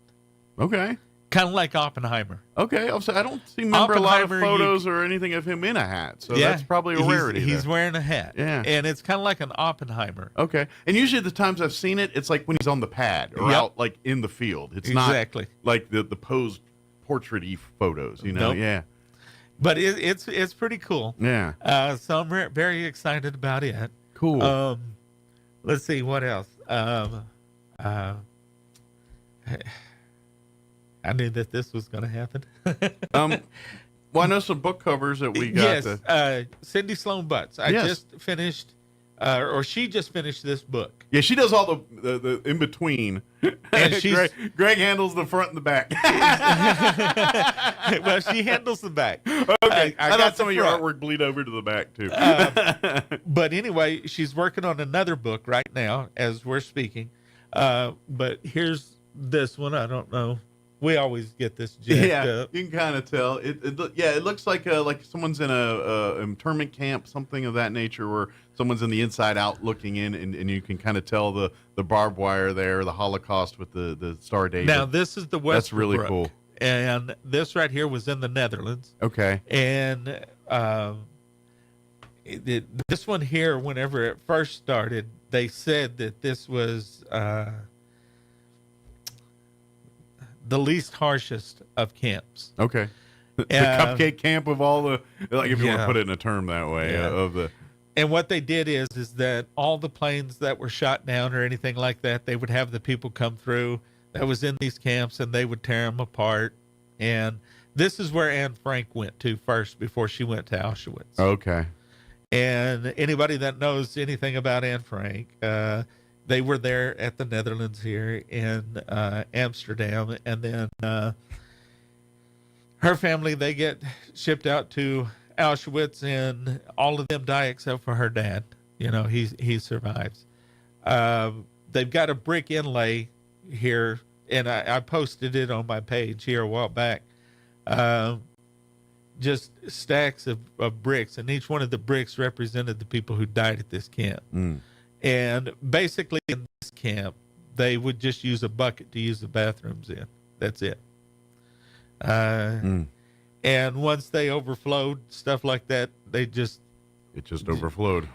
Okay. Kind of like Oppenheimer. Okay, I don't remember a lot of photos or anything of him in a hat, so that's probably a rarity. He's wearing a hat, and it's kind of like an Oppenheimer. Okay, and usually the times I've seen it, it's like when he's on the pad or out like in the field. It's not like the posed portrait-y photos, Nope. Yeah. But it's pretty cool. Yeah. So I'm very excited about it. Cool. Let's see what else. I knew that this was going to happen. Well, I know some book covers that we got. Yes, Cindy Sloan Butts. I just finished, or she just finished this book. Yeah, she does all the in between. And Greg handles the front and the back. Well, she handles the back. Okay, I got some of your artwork bleed over to the back too. But anyway, she's working on another book right now as we're speaking. But here's this one. I don't know. We always get this jacked up. You can kind of tell. It looks like someone's in a internment camp, something of that nature, where someone's in the inside out looking in, and you can kind of tell the barbed wire there, the Holocaust with the Star Data. Now, this is the West. That's really cool. And this right here was in the Netherlands. Okay. And this one here, whenever it first started, they said that this was the least harshest of camps. Okay. The cupcake camp of all the, like, if you want to put it in a term that way, of the. And what they did is that all the planes that were shot down or anything like that, they would have the people come through that was in these camps, and they would tear them apart. And this is where Anne Frank went to first before she went to Auschwitz. Okay. And anybody that knows anything about Anne Frank, they were there at the Netherlands here in Amsterdam. And then her family, they get shipped out to Auschwitz, and all of them die except for her dad. You know, he survives. They've got a brick inlay here, and I posted it on my page here a while back. Just stacks of bricks, and each one of the bricks represented the people who died at this camp. And basically in this camp, they would just use a bucket to use the bathrooms in. That's it. And once they overflowed, stuff like that, it just overflowed.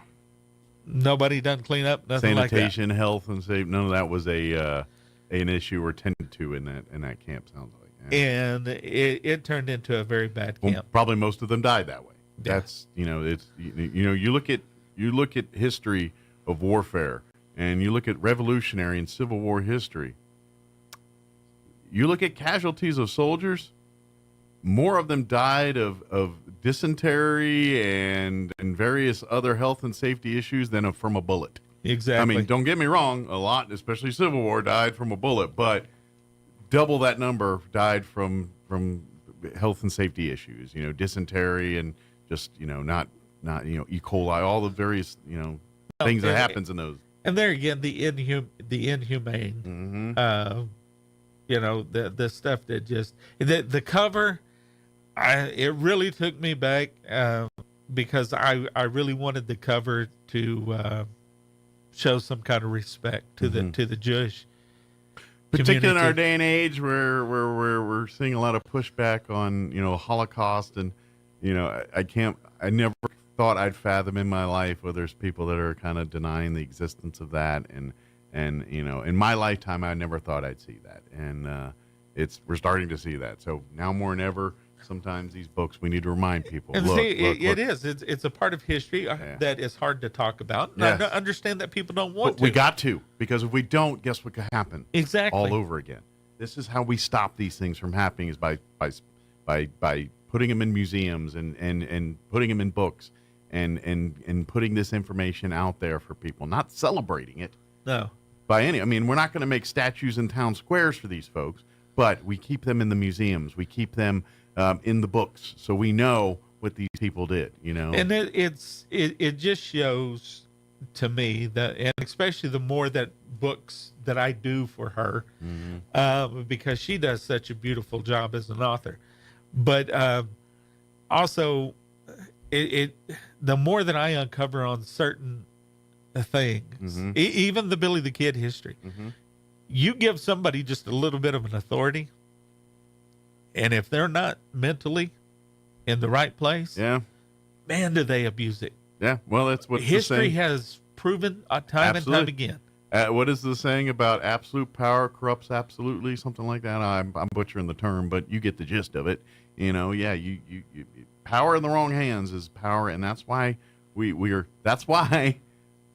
Nobody done clean up, nothing like that. Sanitation, health, and safety, none of that was an issue or tended to in that camp. Sounds like, and it turned into a very bad camp. Well, probably most of them died that way. Yeah. That's it's you look at history of warfare, and you look at Revolutionary and Civil War history. You look at casualties of soldiers. More of them died of dysentery and various other health and safety issues than from a bullet. Exactly. I mean, don't get me wrong, a lot, especially Civil War, died from a bullet, but double that number died from health and safety issues, dysentery and just, not E. coli, all the various, things that happens in those. And there again, the inhumane, the stuff that just, the cover, it really took me back because I really wanted the cover to show some kind of respect to the Jewish particularly community. in our day and age where we're seeing a lot of pushback on Holocaust, and I never thought I'd fathom in my life where there's people that are kind of denying the existence of that, and in my lifetime I never thought I'd see that, and we're starting to see that. So now more than ever, sometimes these books, we need to remind people. And look, it's a part of history that is hard to talk about. Yes. I understand that people don't want to. We got to, because if we don't, guess what could happen? Exactly. All over again. This is how we stop these things from happening, is by putting them in museums and putting them in books and putting this information out there for people, not celebrating it. No. We're not going to make statues in town squares for these folks, but we keep them in the museums. We keep them in the books, so we know what these people did, And it just shows to me that, and especially the more that books that I do for her, because she does such a beautiful job as an author, but also the more that I uncover on certain things, even the Billy the Kid history, you give somebody just a little bit of an authority, and if they're not mentally in the right place, man, do they abuse it. Yeah, well, that's what history has proven time and time again. What is the saying about absolute power corrupts absolutely? Something like that. I'm butchering the term, but you get the gist of it. You power in the wrong hands is power, and that's why that's why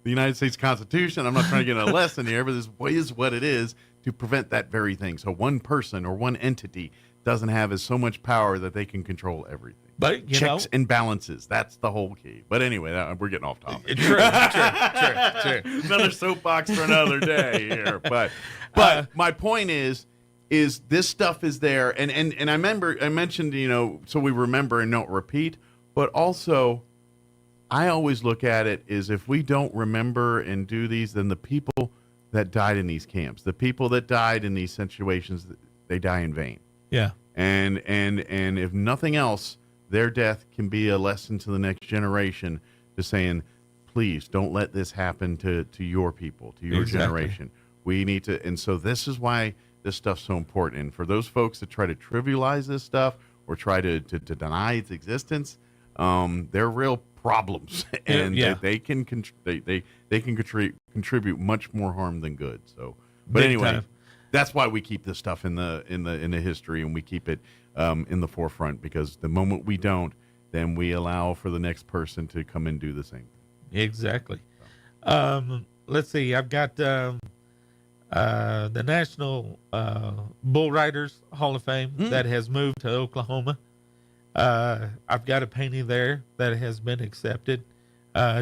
the United States Constitution, I'm not trying to get a lesson here, but this is what it is, to prevent that very thing. So one person or one entity doesn't have so much power that they can control everything. But checks and balances, that's the whole key. But anyway, we're getting off topic. True. Another soapbox for another day here. But my point is this stuff is there, and I mentioned, so we remember and don't repeat, but also I always look at it is, if we don't remember and do these, then the people that died in these camps, the people that died in these situations, they die in vain. Yeah. And if nothing else, their death can be a lesson to the next generation, to saying, please don't let this happen to your people, to your generation. We need to, and so this is why this stuff's so important. And for those folks that try to trivialize this stuff or try to deny its existence, they're real problems, and they can contribute much more harm than good. So, but Big anyway, time. That's why we keep this stuff in the history, and we keep it in the forefront, because the moment we don't, then we allow for the next person to come and do the same thing. Exactly. Let's see. I've got the National Bull Riders Hall of Fame that has moved to Oklahoma. I've got a painting there that has been accepted.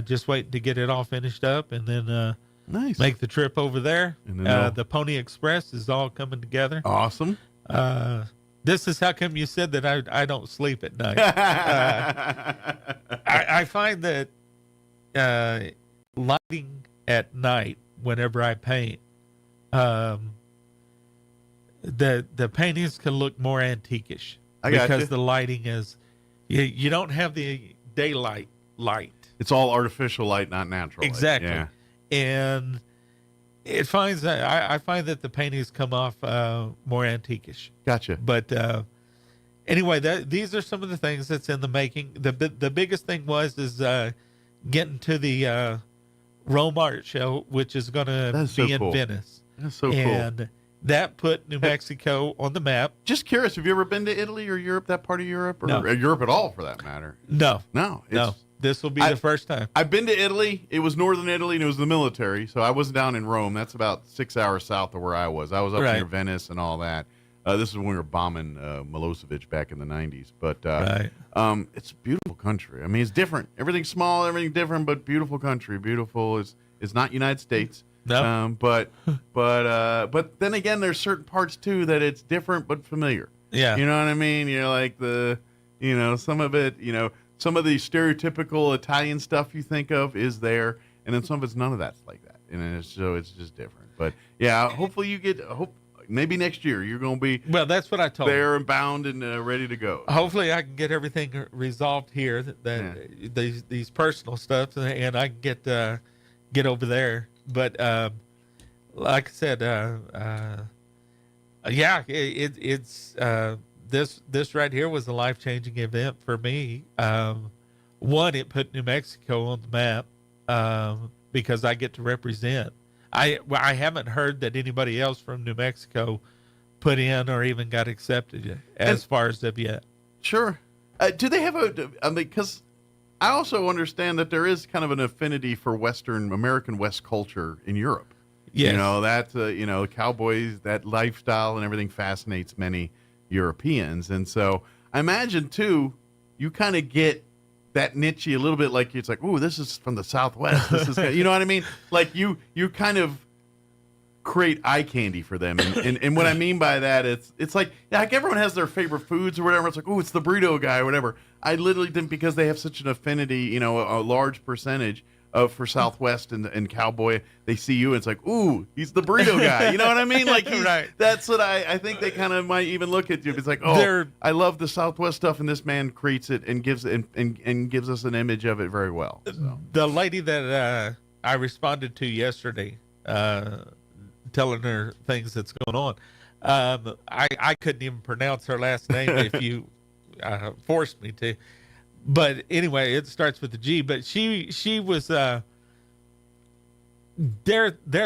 Just waiting to get it all finished up, and then make the trip over there. And then the Pony Express is all coming together. Awesome. This is how come you said that I don't sleep at night. I find that lighting at night, whenever I paint, the paintings can look more antiquish because the lighting is, you don't have the daylight light. It's all artificial light, not natural. Exactly. Yeah. And it finds that I find that the paintings come off more antiquish. Gotcha. But anyway, these are some of the things that's in the making. The biggest thing is getting to the Rome Art Show, which is going to be in Venice. That's so and cool. That put New Mexico on the map. Just curious, have you ever been to Italy or Europe, that part of Europe, or No. Europe at all, for that matter? No. No. This will be the first time. I've been to Italy. It was northern Italy, and it was the military, so I wasn't down in Rome. That's about 6 hours south of where I was. I was up near Venice and all that. This is when we were bombing Milosevic back in the 90s. But it's a beautiful country. I mean, it's different. Everything's small, everything different, but beautiful country. Beautiful. It's not United States. No. But then again, there's certain parts too that it's different but familiar. Yeah. You know what I mean? You're like some of it, some of the stereotypical Italian stuff you think of is there, and then some of it's none of that's like that. And so it's just different. But yeah, hopefully maybe next year you're going to be that's what I told there and bound and ready to go. Hopefully I can get everything resolved here, these personal stuff, and I can get over there. But like I said, it's this right here was a life-changing event for me. One, it put New Mexico on the map because I get to represent. I haven't heard that anybody else from New Mexico put in or even got accepted as far as of yet. Sure. Do they have because I also understand that there is kind of an affinity for Western American West culture in Europe. Yes. That cowboys, that lifestyle and everything fascinates many Europeans. And so I imagine too, you kind of get that niche a little bit, like it's like, ooh, this is from the Southwest. This is, you know what I mean? Like you kind of create eye candy for them. And what I mean by that, it's like everyone has their favorite foods or whatever. It's like, ooh, it's the burrito guy or whatever. I literally didn't, because they have such an affinity, a large percentage for Southwest and cowboy. They see you and it's like, ooh, he's the burrito guy. You know what I mean? Like, right. That's what I think they kind of might even look at you. It's like, oh, I love the Southwest stuff, and this man creates it and gives us an image of it very well. So. The lady that I responded to yesterday, telling her things that's going on, I couldn't even pronounce her last name if you forced me to. But anyway, it starts with a G. But she was their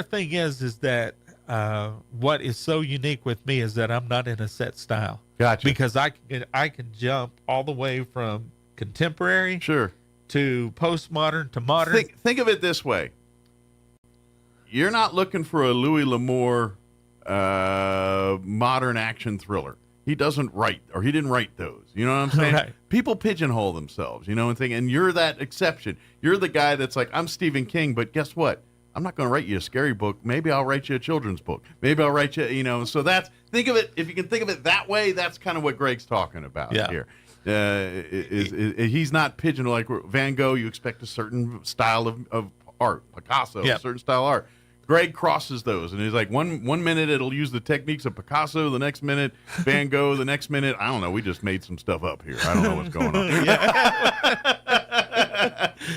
thing is that what is so unique with me is that I'm not in a set style. Gotcha. Because I can jump all the way from contemporary, sure, to postmodern to modern. Think of it this way: you're not looking for a Louis L'Amour modern action thriller. He doesn't write, or he didn't write those. You know what I'm saying? Right. People pigeonhole themselves, and you're that exception. You're the guy that's like, I'm Stephen King, but guess what? I'm not going to write you a scary book. Maybe I'll write you a children's book. Maybe I'll write you, so think of it, if you can think of it that way, that's kind of what Greg's talking about here. He's not pigeonholed like Van Gogh. You expect a certain style of art. Picasso, a certain style of art. Greg crosses those, and he's like, one minute it'll use the techniques of Picasso, the next minute Van Gogh, the next minute, I don't know, we just made some stuff up here. I don't know what's going on.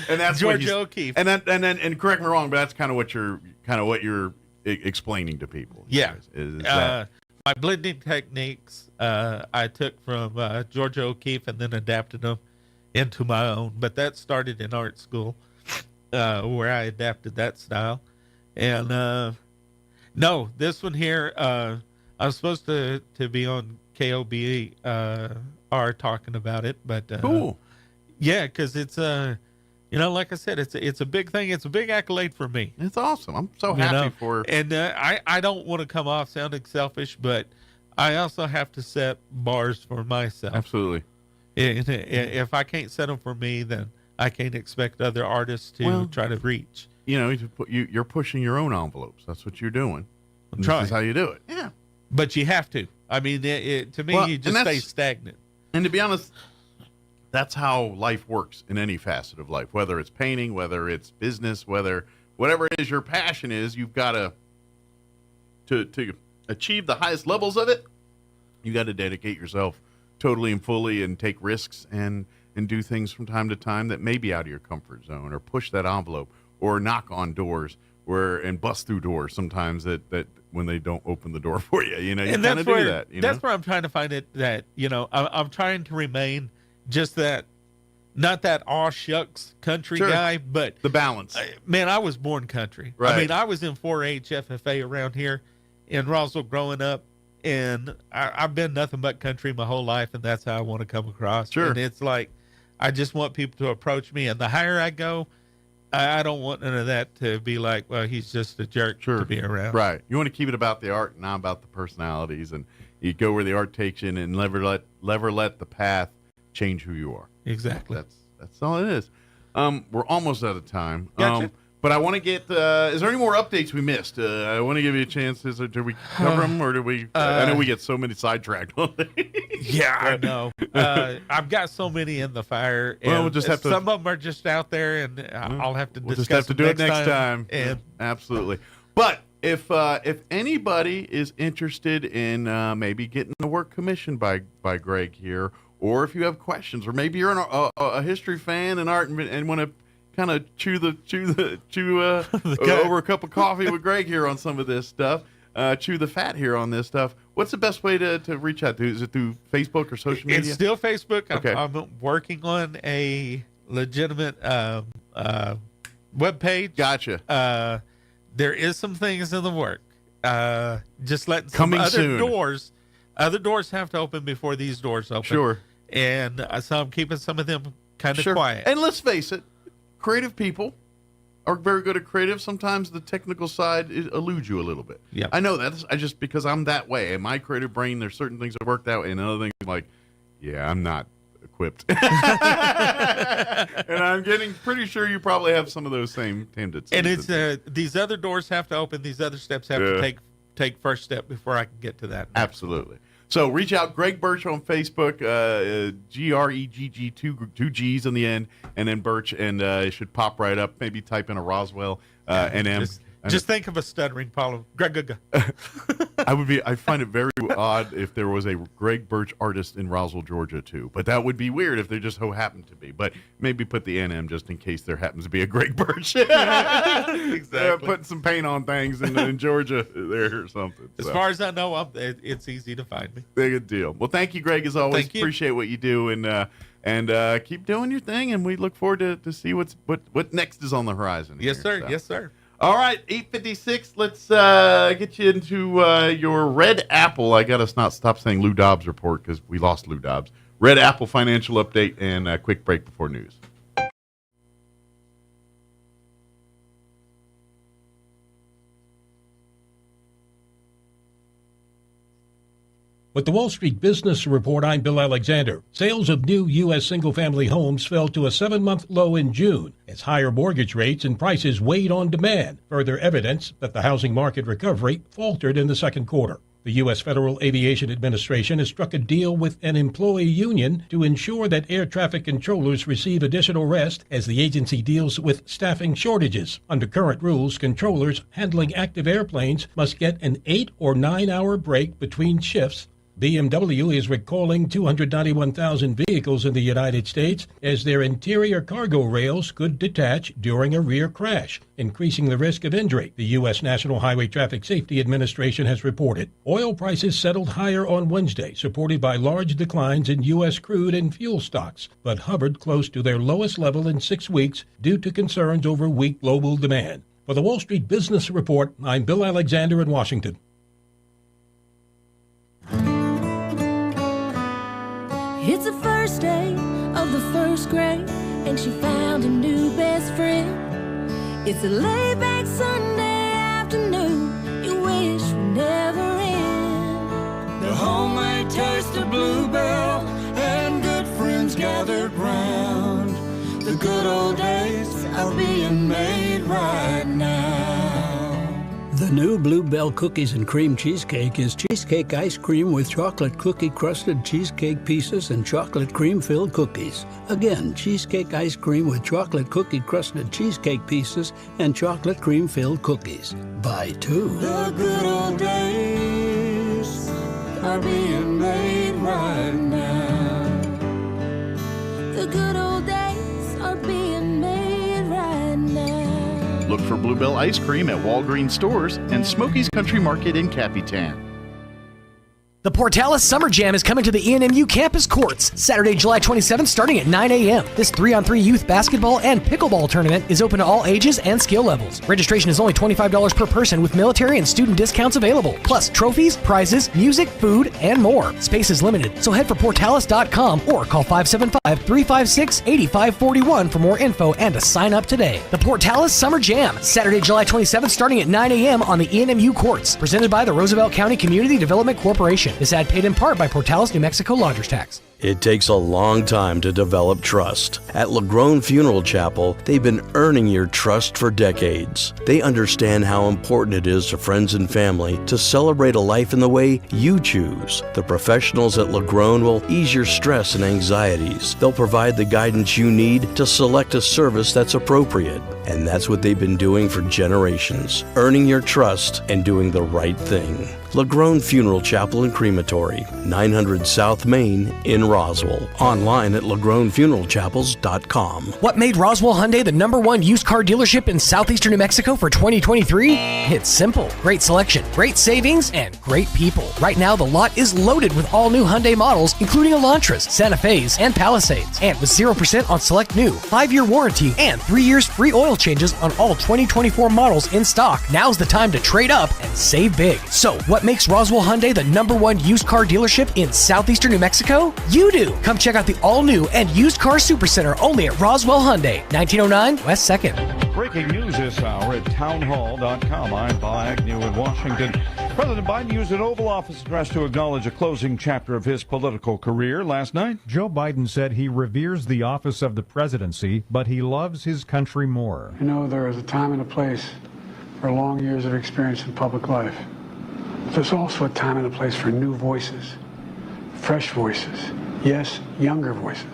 And that's George O'Keeffe. And correct me wrong, but that's kind of what you're explaining to people. Yeah. Is that. My blending techniques I took from George O'Keeffe and then adapted them into my own. But that started in art school, where I adapted that style. And No, this one here, I was supposed to be on KOBR talking about it, but cool. Yeah, because it's like I said, it's a big thing. It's a big accolade for me. It's awesome. I'm so happy for. And I don't want to come off sounding selfish, but I also have to set bars for myself. Absolutely. If I can't set them for me, then I can't expect other artists to try to reach. You're pushing your own envelopes. That's what you're doing. This is how you do it. Yeah. But you have to. I mean, to me, you just stay stagnant. And to be honest, that's how life works in any facet of life, whether it's painting, whether it's business, whatever it is your passion is, you've got to achieve the highest levels of it. You got to dedicate yourself totally and fully and take risks and do things from time to time that may be out of your comfort zone, or push that envelope, or knock on doors and bust through doors sometimes that when they don't open the door for you, you kind of do that. That's where I'm trying to find it, that, I'm trying to remain just that, not that aw shucks country guy, but the balance. Man, I was born country. Right. I mean, I was in 4-H FFA around here in Roswell growing up, and I've been nothing but country my whole life, and that's how I want to come across. Sure. And it's like, I just want people to approach me, and the higher I go, I don't want none of that to be like, well, he's just a jerk to be around. Right. You want to keep it about the art and not about the personalities, and you go where the art takes you, and never let the path change who you are. Exactly. That's all it is. We're almost out of time. Gotcha. But I want to get, is there any more updates we missed? I want to give you a chance. Did we cover them, or did we? I know we get so many sidetracked on Yeah, I know. I've got so many in the fire. And we'll just have to. Some of them are just out there, and I'll have to We'll discuss just have to do it next time. And absolutely. But if anybody is interested in maybe getting the work commissioned by Greg here, or if you have questions, or maybe you're a history fan and art and want to kind of chew over a cup of coffee with Greg here on some of this stuff, chew the fat here on this stuff. What's the best way to reach out to? Is it through Facebook or social media? It's still Facebook. Okay. I'm working on a legitimate web page. Gotcha. There is some things in the work. Just letting Coming some soon. Other doors have to open before these doors open. Sure. And so I'm keeping some of them kind of quiet. And let's face it, creative people are very good at creative. Sometimes the technical side eludes you a little bit. Yeah, I know that. Because I'm that way. In my creative brain, there's certain things that worked out, and other things like, yeah, I'm not equipped. And I'm getting pretty sure you probably have some of those same tendencies. And it's these other doors have to open. These other steps have to take first step before I can get to that. Absolutely. So reach out, Greg Birch on Facebook, GREGG, two G's on the end, and then Birch, and it should pop right up. Maybe type in a Roswell NM. Just think of a stuttering problem. Greg. I find it very odd if there was a Greg Birch artist in Roswell, Georgia, too. But that would be weird if there just so happened to be. But maybe put the NM just in case there happens to be a Greg Birch. Exactly. Putting some paint on things in Georgia there or something. As far as I know, it's easy to find me. Good deal. Well, thank you, Greg, as always. Thank you. Appreciate what you do, and keep doing your thing. And we look forward to see what next is on the horizon. Yes, sir. So. Yes, sir. All right, 8:56. Let's get you into your Red Apple. I got to stop saying Lou Dobbs report because we lost Lou Dobbs. Red Apple financial update and a quick break before news. With the Wall Street Business Report, I'm Bill Alexander. Sales of new U.S. single-family homes fell to a 7-month low in June as higher mortgage rates and prices weighed on demand, further evidence that the housing market recovery faltered in the second quarter. The U.S. Federal Aviation Administration has struck a deal with an employee union to ensure that air traffic controllers receive additional rest as the agency deals with staffing shortages. Under current rules, controllers handling active airplanes must get an 8 or 9 hour break between shifts. BMW is recalling 291,000 vehicles in the United States as their interior cargo rails could detach during a rear crash, increasing the risk of injury, the U.S. National Highway Traffic Safety Administration has reported. Oil prices settled higher on Wednesday, supported by large declines in U.S. crude and fuel stocks, but hovered close to their lowest level in 6 weeks due to concerns over weak global demand. For the Wall Street Business Report, I'm Bill Alexander in Washington. It's the first day of the first grade, and she found a new best friend. It's a laid-back Sunday afternoon you wish would never end. The homemade taste of Bluebell and good friends gathered round. The good old days are being made right now. The new Bluebell Cookies and Cream Cheesecake is cheesecake ice cream with chocolate cookie-crusted cheesecake pieces and chocolate cream-filled cookies. Again, cheesecake ice cream with chocolate cookie-crusted cheesecake pieces and chocolate cream-filled cookies. Buy two. The good old days are being made right now. The good old days are being made right now. Look for Bluebell ice cream at Walgreens stores and Smokey's Country Market in Capitan. The Portales Summer Jam is coming to the ENMU campus courts Saturday, July 27th, starting at 9 a.m. This 3-on-3 youth basketball and pickleball tournament is open to all ages and skill levels. Registration is only $25 per person with military and student discounts available, plus trophies, prizes, music, food, and more. Space is limited, so head for Portales.com or call 575-356-8541 for more info and to sign up today. The Portales Summer Jam, Saturday, July 27th, starting at 9 a.m. on the ENMU courts, presented by the Roosevelt County Community Development Corporation. This ad paid in part by Portales New Mexico Lodgers Tax. It takes a long time to develop trust. At LaGrone Funeral Chapel, they've been earning your trust for decades. They understand how important it is to friends and family to celebrate a life in the way you choose. The professionals at LaGrone will ease your stress and anxieties. They'll provide the guidance you need to select a service that's appropriate. And that's what they've been doing for generations, earning your trust and doing the right thing. LaGrone Funeral Chapel and Crematory, 900 South Main in Roswell. Online at LaGroneFuneralChapels.com. What made Roswell Hyundai the #1 used car dealership in southeastern New Mexico for 2023? It's simple. Great selection, great savings, and great people. Right now, the lot is loaded with all new Hyundai models, including Elantras, Santa Fe's, and Palisades. And with 0% on select new, 5-year warranty, and 3 years free oil changes on all 2024 models in stock. Now's the time to trade up and save big. So, what makes Roswell Hyundai the #1 used car dealership in southeastern New Mexico? You do. Come check out the all-new and used car supercenter only at Roswell Hyundai, 1909 West 2nd. Breaking news this hour at townhall.com. I'm Bob Agnew in Washington. President Biden used an Oval Office address to acknowledge a closing chapter of his political career last night. Joe Biden said he reveres the office of the presidency, but he loves his country more. You know, there is a time and a place for long years of experience in public life. There's also a time and a place for new voices, fresh voices, yes, younger voices.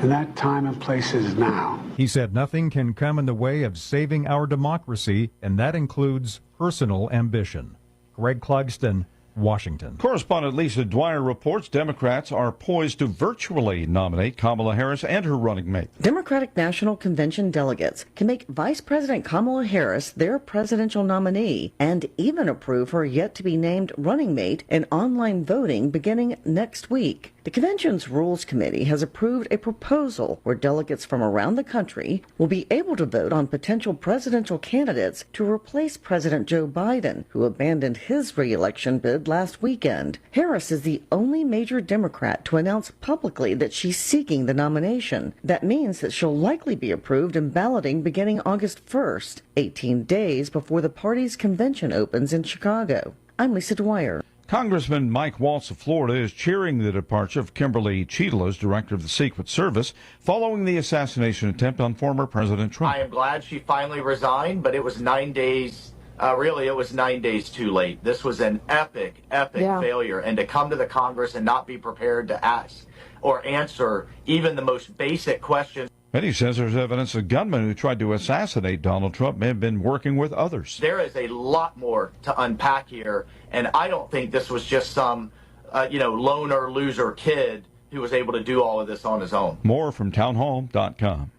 And that time and place is now. He said nothing can come in the way of saving our democracy, and that includes personal ambition. Greg Clugston, Washington. Correspondent Lisa Dwyer reports Democrats are poised to virtually nominate Kamala Harris and her running mate. Democratic National Convention delegates can make Vice President Kamala Harris their presidential nominee and even approve her yet-to-be-named running mate in online voting beginning next week. The convention's Rules Committee has approved a proposal where delegates from around the country will be able to vote on potential presidential candidates to replace President Joe Biden, who abandoned his re-election bid last weekend. Harris is the only major Democrat to announce publicly that she's seeking the nomination. That means that she'll likely be approved in balloting beginning August 1st, 18 days before the party's convention opens in Chicago. I'm Lisa Dwyer. Congressman Mike Waltz of Florida is cheering the departure of Kimberly Cheadle as director of the Secret Service following the assassination attempt on former President Trump. I am glad she finally resigned, but it was 9 days. It was 9 days too late. This was an epic failure. And to come to the Congress and not be prepared to ask or answer even the most basic questions. And he says there's evidence the gunman who tried to assassinate Donald Trump may have been working with others. There is a lot more to unpack here, and I don't think this was just some, loner loser kid who was able to do all of this on his own. More from townhall.com.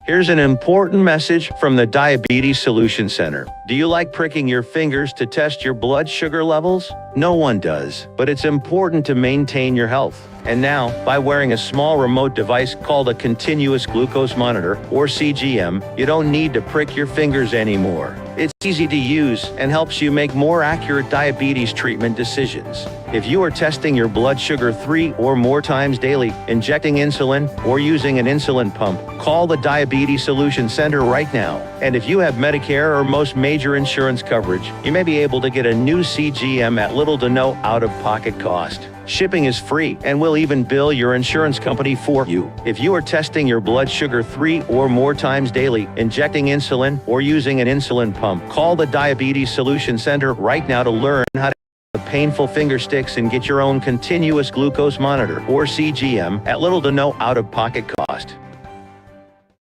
Here's an important message from the Diabetes Solution Center. Do you like pricking your fingers to test your blood sugar levels? No one does, but it's important to maintain your health. And now, by wearing a small remote device called a continuous glucose monitor, or CGM, you don't need to prick your fingers anymore. It's easy to use and helps you make more accurate diabetes treatment decisions. If you are testing your blood sugar 3 or more times daily, injecting insulin, or using an insulin pump, call the Diabetes Solution Center right now. And if you have Medicare or most major insurance coverage, you may be able to get a new CGM at little to no out-of-pocket cost. Shipping is free, and we'll even bill your insurance company for you. If you are testing your blood sugar 3 or more times daily, injecting insulin, or using an insulin pump, call the Diabetes Solution Center right now to learn how to painful finger sticks and get your own continuous glucose monitor, or CGM, at little to no out-of-pocket cost.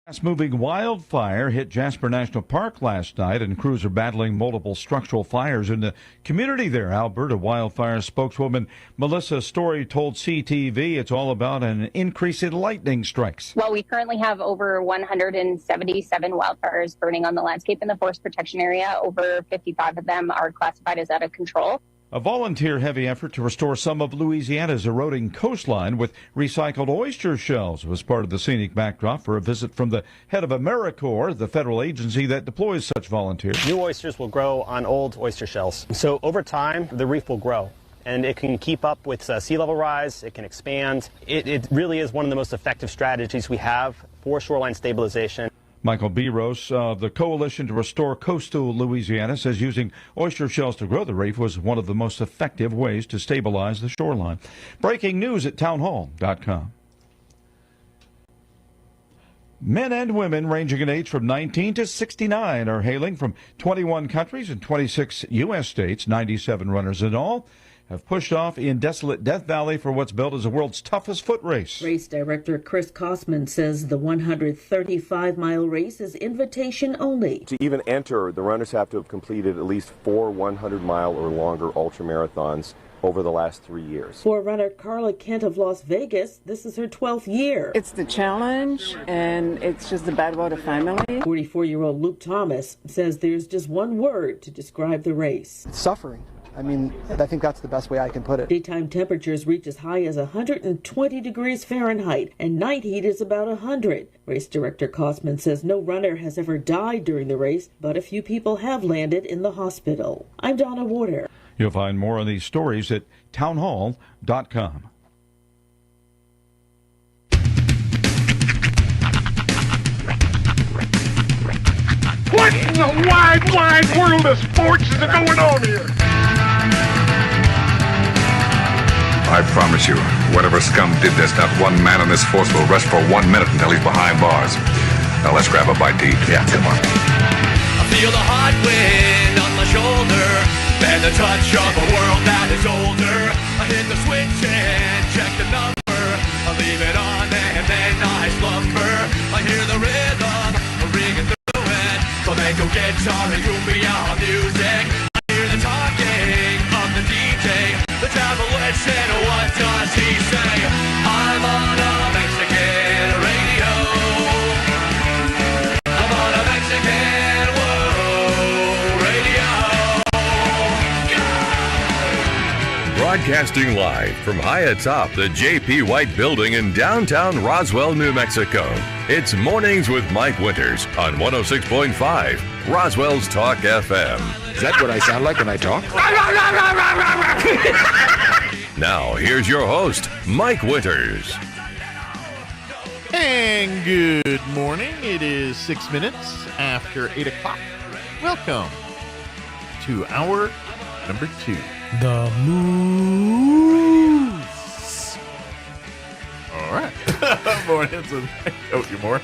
Fast-moving wildfire hit Jasper National Park last night, and crews are battling multiple structural fires in the community there. Alberta wildfire spokeswoman Melissa Story told CTV it's all about an increase in lightning strikes. Well, we currently have over 177 wildfires burning on the landscape in the forest protection area. Over 55 of them are classified as out of control. A volunteer-heavy effort to restore some of Louisiana's eroding coastline with recycled oyster shells was part of the scenic backdrop for a visit from the head of AmeriCorps, the federal agency that deploys such volunteers. New oysters will grow on old oyster shells. So over time, the reef will grow, and it can keep up with sea level rise. It can expand. It really is one of the most effective strategies we have for shoreline stabilization. Michael Biros of the Coalition to Restore Coastal Louisiana says using oyster shells to grow the reef was one of the most effective ways to stabilize the shoreline. Breaking news at townhall.com. Men and women ranging in age from 19 to 69 are hailing from 21 countries and 26 U.S. states. 97 runners in all have pushed off in desolate Death Valley for what's billed as the world's toughest foot race. Race director Chris Kosman says the 135-mile race is invitation only. To even enter, the runners have to have completed at least 4 100-mile or longer ultramarathons over the last 3 years. For runner Carla Kent of Las Vegas, this is her 12th year. It's the challenge, and it's just the Badwater family. 44-year-old Luke Thomas says there's just one word to describe the race. It's suffering. I mean, I think that's the best way I can put it. Daytime temperatures reach as high as 120 degrees Fahrenheit, and night heat is about 100. Race director Kosman says no runner has ever died during the race, but a few people have landed in the hospital. I'm Donna Warder. You'll find more on these stories at townhall.com. What in the wide, wide world of sports is going on here? I promise you, whatever scum did this, not one man in this force will rest for 1 minute until he's behind bars. Now let's grab a bite to eat. Yeah, come on. I feel the hot wind on my shoulder and the touch of a world that is older. I hit the switch and check the number. I leave it on and then I slumber. I hear the rhythm ringing through it. Flamenco guitar and cumbia music. I hear the talking of the DJ. The travel listen, what does he say? I'm on a Mexican radio. I'm on a Mexican radio. Broadcasting live from high atop the J.P. White Building in downtown Roswell, New Mexico. It's Mornings with Mike Winters on 106.5 Roswell's Talk FM. Is that what I sound like when I talk? Now, here's your host, Mike Winters. And good morning. It is 6 minutes after 8 o'clock. Welcome to hour number 2. The Moose. All right. Morning. Oh, you more?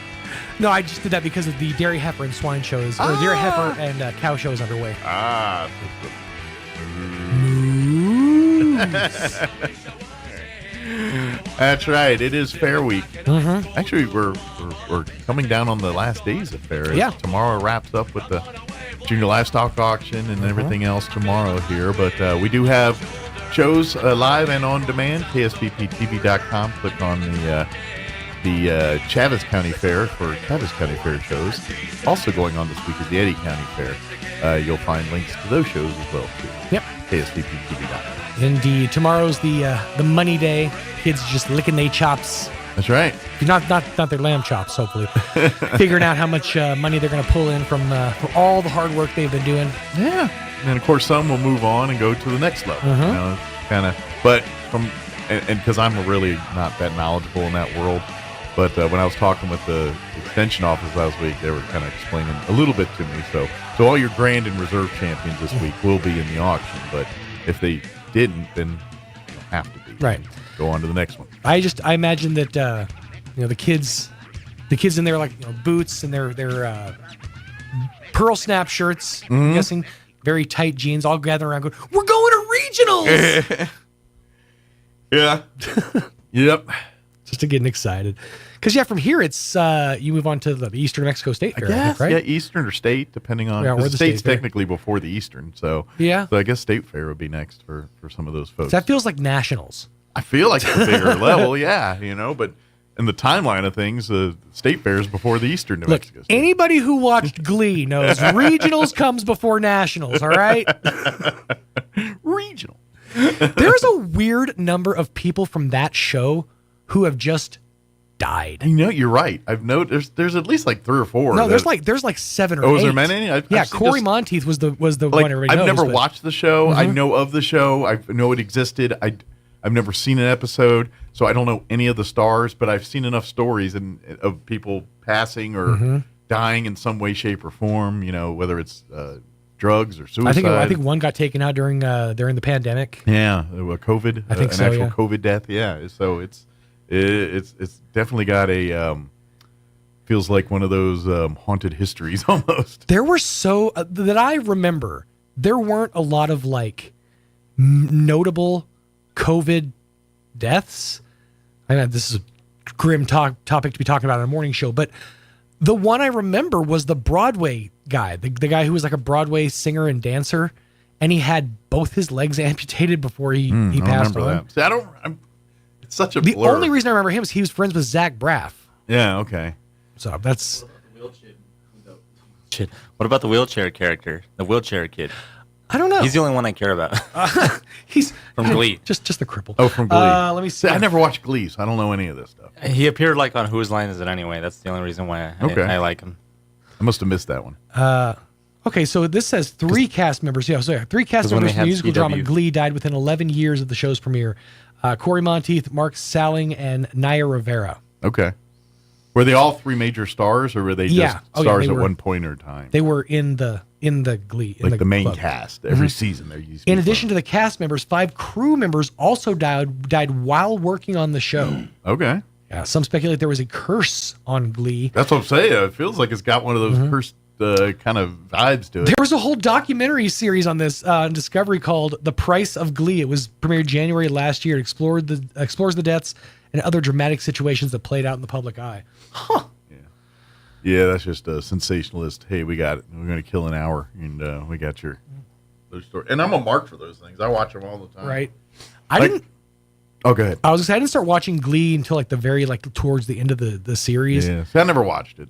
No, I just did that because of the dairy heifer and swine shows, or dairy heifer and cow shows underway. Ah. That's right. It is Fair Week. Mm-hmm. Actually, we're coming down on the last days of Fair. Yeah. Tomorrow wraps up with the Junior Livestock Auction and everything else tomorrow here. But we do have shows live and on demand. KSPPTV.com. Click on the Chaves County Fair for Chaves County Fair shows. Also going on this week is the Eddy County Fair. You'll find links to those shows as well, too. Yep. KSPPTV.com. Indeed. Tomorrow's the money day. Kids just licking their chops. That's right. Not their lamb chops, hopefully. Figuring out how much money they're going to pull in from for all the hard work they've been doing. Yeah. And, of course, some will move on and go to the next level. You know, kind of. But and because I'm really not that knowledgeable in that world, but when I was talking with the extension office last week, they were kind of explaining a little bit to me. So all your grand and reserve champions this week will be in the auction. But if they didn't, then you don't have to be. Right. Go on to the next one. I imagine that the kids in there, like, boots and their pearl snap shirts. I'm guessing very tight jeans, all gathering around going, "We're going to regionals." Yeah. Yep. Just to getting excited, because from here it's you move on to the Eastern Mexico State Fair, I guess, right? Yeah, Eastern or State, depending on where the the state's state fair. technically before the Eastern. So Yeah. So I guess State Fair would be next for some of those folks. So that feels like nationals. I feel like it's a bigger level, yeah, but in the timeline of things, the State Fair is before the Eastern New Mexico State. Anybody who watched Glee knows regionals comes before nationals, all right? Regional. There's a weird number of people from that show who have just died. You're right. I've noticed there's at least like 3 or 4. No, there's like 7 or 8. Oh, is there many? Corey Monteith was the one everybody I've knows. never watched the show. I know of the show. I know it existed. I've never seen an episode, so I don't know any of the stars, but I've seen enough stories of people passing or dying in some way, shape, or form, whether it's drugs or suicide. I think one got taken out during the pandemic. Yeah, COVID. I think an so, actual yeah. COVID death. Yeah, so it's definitely got a feels like one of those haunted histories almost. There were that I remember. There weren't a lot of notable COVID deaths. I know this is a grim topic to be talking about on a morning show, but the one I remember was the Broadway guy, the guy who was like a Broadway singer and dancer, and he had both his legs amputated before he passed on. See, it's such a The blur. only reason I remember him is he was friends with Zach Braff. Yeah, okay. So that's... What about the wheelchair character? The wheelchair kid? I don't know. He's the only one I care about. He's from Glee. Just the cripple. Oh, from Glee. Let me see. I never watched Glee, so I don't know any of this stuff. He appeared on Whose Line Is It Anyway? That's the only reason why I like him. I must have missed that one. Okay, so this says 3 cast members. Yeah, so 3 cast members from the musical drama Glee died within 11 years of the show's premiere. Corey Monteith, Mark Salling, and Naya Rivera. Okay. Were they all 3 major stars, or were they just stars at one point or time? They were in the Glee. Like the main club. cast. Every season there used to be In addition to the cast members, 5 crew members also died while working on the show. Okay. Yeah, some speculate there was a curse on Glee. That's what I'm saying. It feels like it's got one of those cursed kind of vibes to it. There was a whole documentary series on this on Discovery called "The Price of Glee." It was premiered January last year. It explores the deaths and other dramatic situations that played out in the public eye. Huh. Yeah, that's just a sensationalist. Hey, we got it. We're going to kill an hour, and we got those stories. And I'm a mark for those things. I watch them all the time. Right. I didn't. Oh, go ahead. I was gonna say I didn't start watching Glee until the very towards the end of the series. Yeah, see, I never watched it.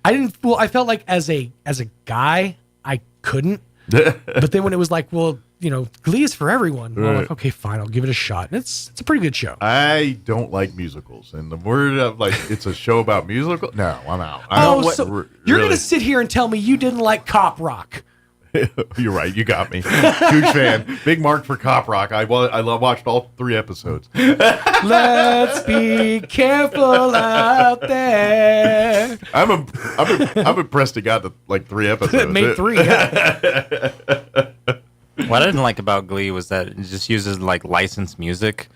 I didn't. Well, I felt like as a guy, I couldn't. But then when it was Glee is for everyone. Right. I'm like, okay, fine, I'll give it a shot. And it's a pretty good show. I don't like musicals, and the word of it's a show about musical. No, I'm out. You're gonna sit here and tell me you didn't like Cop Rock? You're right. You got me. Huge fan. Big mark for Cop Rock. I watched all 3 episodes. Let's be careful out there. I'm impressed it got to 3 episodes. It made 3. Yeah. What I didn't like about Glee was that it just uses licensed music.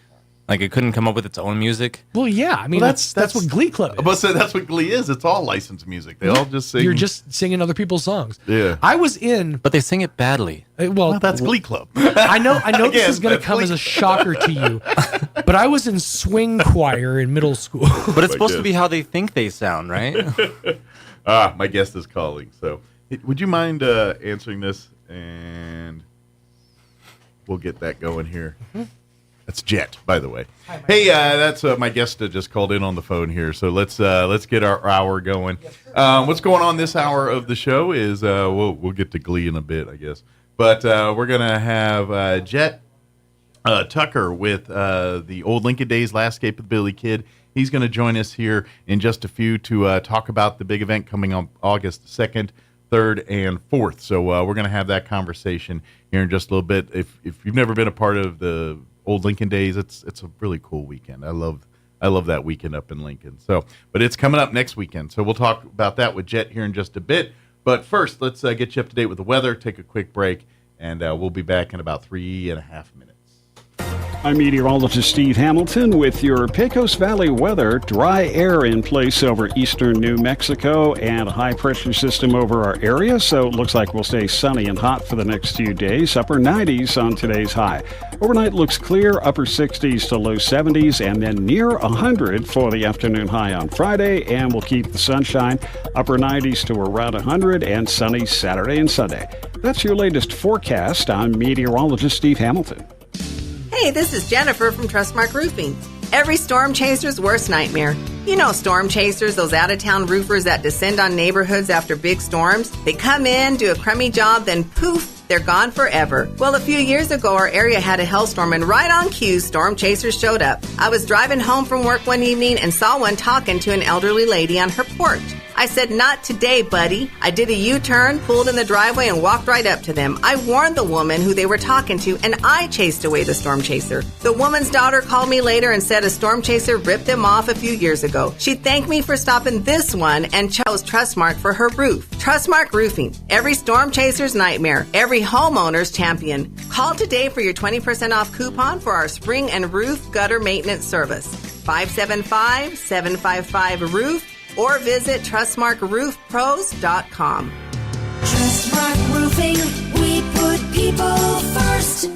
It couldn't come up with its own music. Well, yeah. I mean, that's what Glee Club is. But that's what Glee is. It's all licensed music. They all just sing. You're just singing other people's songs. Yeah. I was in. But they sing it badly. Well, that's Glee Club. I know this is going to come as a shocker to you, but I was in swing choir in middle school. But it's supposed to be how they think they sound, right? My guest is calling. So, would you mind answering this? And we'll get that going here. Mm-hmm. That's Jet, by the way. Hi, hey, that's my guest just called in on the phone here. So let's get our hour going. What's going on this hour of the show is we'll get to Glee in a bit, I guess. But we're gonna have Jet Tucker with the Old Lincoln Days Landscape with Billy Kid. He's going to join us here in just a few to talk about the big event coming on August 2nd, 3rd, and 4th. So we're going to have that conversation here in just a little bit. If you've never been a part of the Old Lincoln Days, it's a really cool weekend. I love that weekend up in Lincoln. So, but it's coming up next weekend. So we'll talk about that with Jet here in just a bit. But first, let's get you up to date with the weather, take a quick break, and we'll be back in about 3.5 minutes. I'm meteorologist Steve Hamilton with your Pecos Valley weather. Dry air in place over eastern New Mexico and a high-pressure system over our area, so it looks like we'll stay sunny and hot for the next few days. Upper 90s on today's high. Overnight looks clear, upper 60s to low 70s, and then near 100 for the afternoon high on Friday, and we'll keep the sunshine. Upper 90s to around 100 and sunny Saturday and Sunday. That's your latest forecast. I'm meteorologist Steve Hamilton. Hey, this is Jennifer from Trustmark Roofing. Every storm chaser's worst nightmare. You know storm chasers, those out-of-town roofers that descend on neighborhoods after big storms. They come in, do a crummy job, then poof, they're gone forever. Well, a few years ago, our area had a hailstorm, and right on cue, storm chasers showed up. I was driving home from work one evening and saw one talking to an elderly lady on her porch. I said, "Not today, buddy." I did a U-turn, pulled in the driveway, and walked right up to them. I warned the woman who they were talking to, and I chased away the storm chaser. The woman's daughter called me later and said a storm chaser ripped them off a few years ago. She thanked me for stopping this one and chose Trustmark for her roof. Trustmark Roofing. Every storm chaser's nightmare. Every homeowner's champion. Call today for your 20% off coupon for our spring and roof gutter maintenance service. 575-755-ROOF. Or visit TrustmarkRoofPros.com. Trustmark Roofing, we put people first.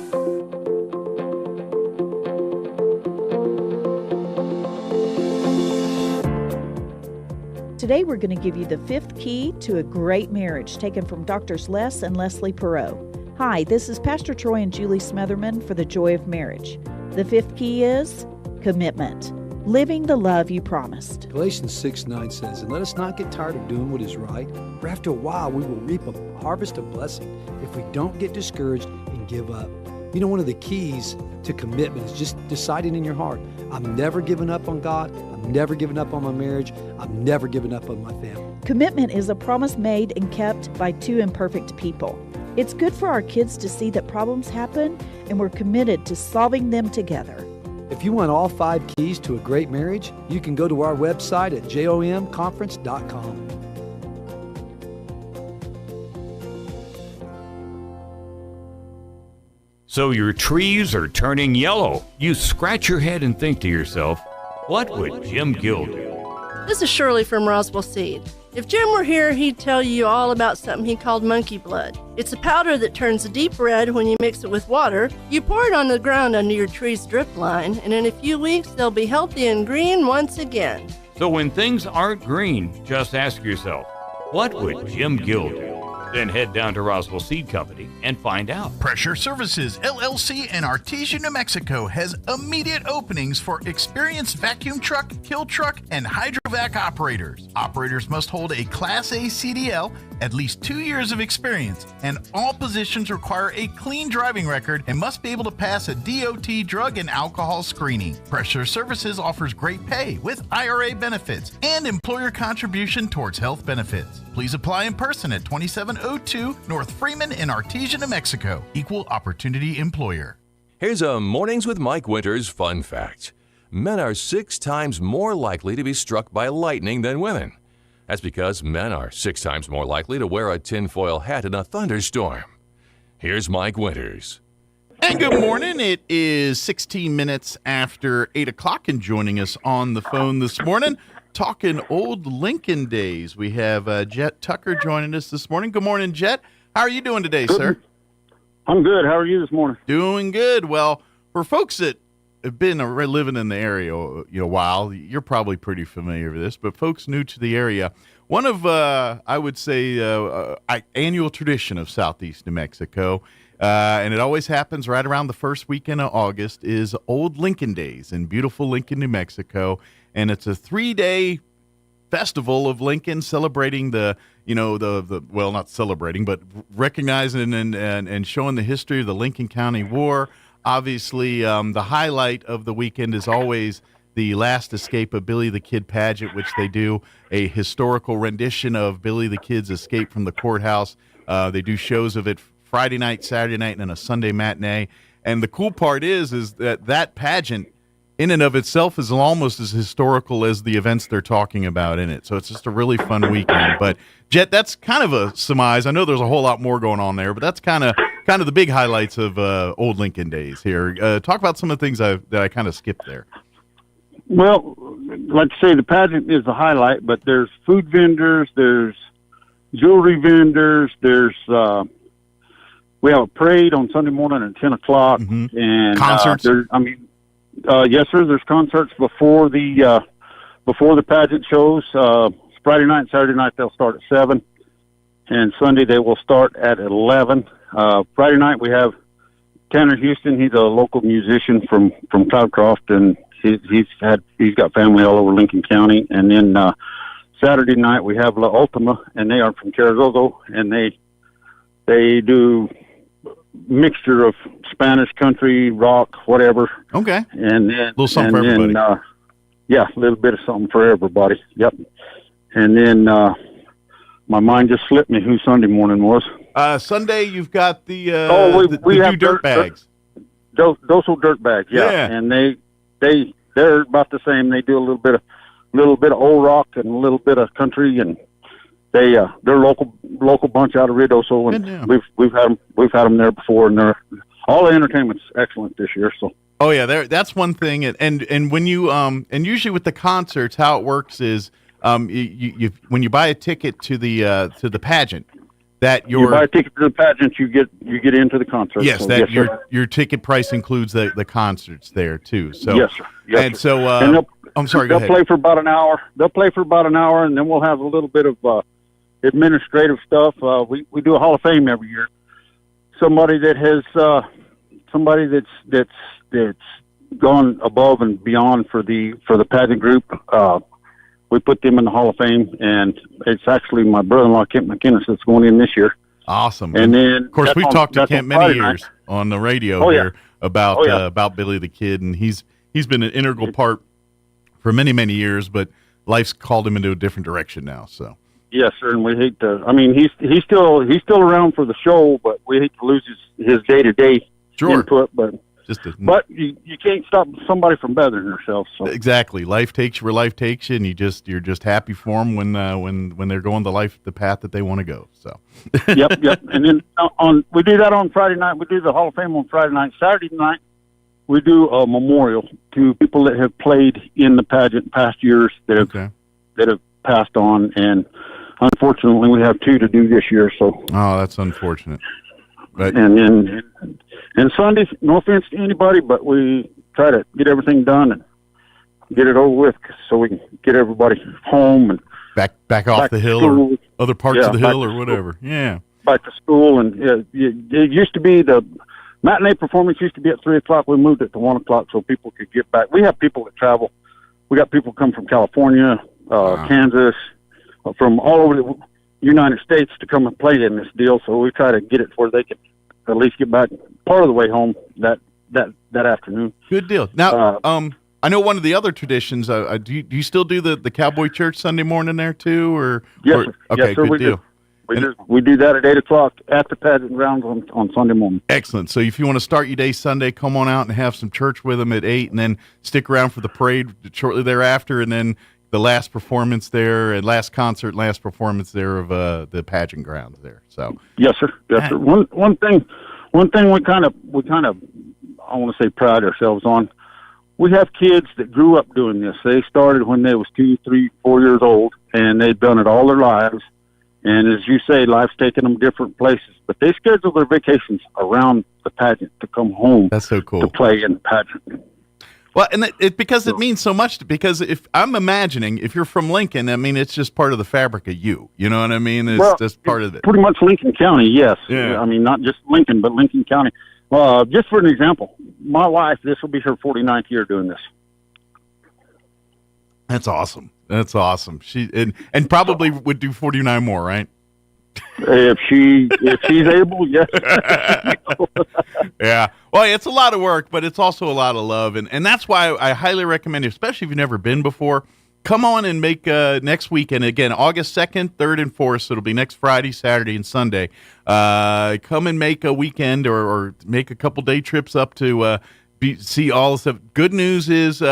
Today we're going to give you the 5th key to a great marriage, taken from Drs. Les and Leslie Perot. Hi, this is Pastor Troy and Julie Smotherman for The Joy of Marriage. The 5th key is commitment. Living the love you promised. Galatians 6:9 says, "And let us not get tired of doing what is right, for after a while we will reap a harvest of blessing if we don't get discouraged and give up." You know, one of the keys to commitment is just deciding in your heart, I'm never giving up on God, I'm never giving up on my marriage, I'm never giving up on my family. Commitment is a promise made and kept by two imperfect people. It's good for our kids to see that problems happen and we're committed to solving them together. If you want all 5 keys to a great marriage, you can go to our website at jomconference.com. So your trees are turning yellow. You scratch your head and think to yourself, what would Jim Gill do? This is Shirley from Roswell Seed. If Jim were here, he'd tell you all about something he called monkey blood. It's a powder that turns a deep red when you mix it with water. You pour it on the ground under your tree's drip line, and in a few weeks, they'll be healthy and green once again. So when things aren't green, just ask yourself, what would Jim Gill do? Then head down to Roswell Seed Company and find out. Pressure Services, LLC in Artesia, New Mexico has immediate openings for experienced vacuum truck, kill truck, and hydrovac operators. Operators must hold a Class A CDL, at least 2 years of experience, and all positions require a clean driving record and must be able to pass a DOT drug and alcohol screening. Pressure Services offers great pay with IRA benefits and employer contribution towards health benefits. Please apply in person at 2702 North Freeman in Artesia, New Mexico. Equal opportunity employer. Here's a Mornings with Mike Winters fun fact. Men are 6 times more likely to be struck by lightning than women. That's because men are 6 times more likely to wear a tinfoil hat in a thunderstorm. Here's Mike Winters. And good morning. It is 16 minutes after 8 o'clock, and joining us on the phone this morning, talking old Lincoln days, we have Jet Tucker joining us this morning. Good morning, Jet. How are you doing today, sir? I'm good. How are you this morning? Doing good. Well, for folks that have been living in the area a while, you're probably pretty familiar with this, but folks new to the area, one of, I would say, annual tradition of Southeast New Mexico, and it always happens right around the first weekend of August, is Old Lincoln Days in beautiful Lincoln, New Mexico, and it's a 3-day festival of Lincoln, celebrating well, not celebrating, but recognizing and showing the history of the Lincoln County War, obviously, the highlight of the weekend is always the last escape of Billy the Kid pageant, which they do a historical rendition of Billy the Kid's escape from the courthouse. They do shows of it Friday night, Saturday night, and a Sunday matinee. And the cool part is that pageant in and of itself is almost as historical as the events they're talking about in it. So it's just a really fun weekend. But Jet, that's kind of a surmise. I know there's a whole lot more going on there, but that's kind of the big highlights of old Lincoln days here. Talk about some of the things that I kind of skipped there. Well, like I say, the pageant is the highlight, but there's food vendors, there's jewelry vendors, there's we have a parade on Sunday morning at 10 o'clock, and concerts. Yes, sir. There's concerts before the pageant shows. Friday night and Saturday night they'll start at 7, and Sunday they will start at 11. Friday night we have Tanner Houston. He's a local musician from Cloudcroft, and he's got family all over Lincoln County. And then Saturday night we have La Ultima, and they are from Carazogo, and they do mixture of Spanish, country, rock, whatever. Okay. And then a little something for everybody. A little bit of something for everybody. Yep. And then my mind just slipped me who Sunday morning was. Sunday you've got the we have dirt bags. Those are dirt bags, yeah. And they're about the same. They do a little bit of old rock and a little bit of country, and they're local bunch out of Ruidoso, and we've had them there before, and all the entertainment's excellent this year. So. Oh yeah, that's one thing, and when you and usually with the concerts, how it works is you when you buy a ticket to the pageant, that you buy a ticket to the pageant, you get into the concert. Yes, so, your ticket price includes the concerts there too. So yes, sir. Yes, and sir. so and I'm sorry. They'll play for about an hour. And then we'll have a little bit of administrative stuff. We do a Hall of Fame every year. Somebody that's gone above and beyond for the pageant group. We put them in the Hall of Fame, and it's actually my brother-in-law Kent McInnes that's going in this year. Awesome. And then, of course, we've talked to Kent many years on the radio here about Billy the Kid, and he's been an integral part for many, many years, but life's called him into a different direction now. So yes, sir, and we hate to. I mean, he's still around for the show, but we hate to lose his day-to-day input. But you can't stop somebody from bettering themselves. So. Exactly, life takes you where life takes you, and you're just happy for them when they're going the path that they want to go. So. Yep. And then we do that on Friday night. We do the Hall of Fame on Friday night. Saturday night we do a memorial to people that have played in the pageant past years that have passed on, and unfortunately we have 2 to do this year. So. Oh, that's unfortunate. But and Sundays, no offense to anybody, but we try to get everything done and get it over with so we can get everybody home and back off the hill or other parts of the hill or whatever. Yeah. Back to school. And it used to be the matinee performance used to be at 3 o'clock. We moved it to 1 o'clock so people could get back. We have people that travel. We got people come from California, Kansas, from all over the United States to come and play in this deal. So we try to get it where they can at least get back part of the way home that afternoon. Good deal. Now, I know one of the other traditions. Do you still do the Cowboy Church Sunday morning there too, or yes, sir. Okay, yes, sir, good deal. We do that at 8 o'clock at the pageant grounds on Sunday morning. Excellent. So if you want to start your day Sunday, come on out and have some church with them at 8, and then stick around for the parade shortly thereafter, and then the last performance there, and last performance there of the pageant grounds there. So yes, sir. Yes, sir. One thing we kind of I want to say pride ourselves on. We have kids that grew up doing this. They started when they was 2, 3, 4 years old, and they've done it all their lives. And as you say, life's taking them different places, but they schedule their vacations around the pageant to come home. That's so cool. To play in the pageant. Well, and it means so much, because if I'm imagining, if you're from Lincoln, I mean, it's just part of the fabric of you. You know what I mean? It's just part of it. Pretty much Lincoln County, yes. Yeah. I mean, not just Lincoln, but Lincoln County. Just for an example, my wife, this will be her 49th year doing this. That's awesome. That's awesome. She and probably would do 49 more, right? If she's able, yes. Yeah. Well, it's a lot of work, but it's also a lot of love, and that's why I highly recommend it, especially if you've never been before. Come on and make next weekend, again, August 2nd, 3rd, and 4th, so it'll be next Friday, Saturday, and Sunday. Come and make a weekend or make a couple day trips up to see all the stuff. Good news is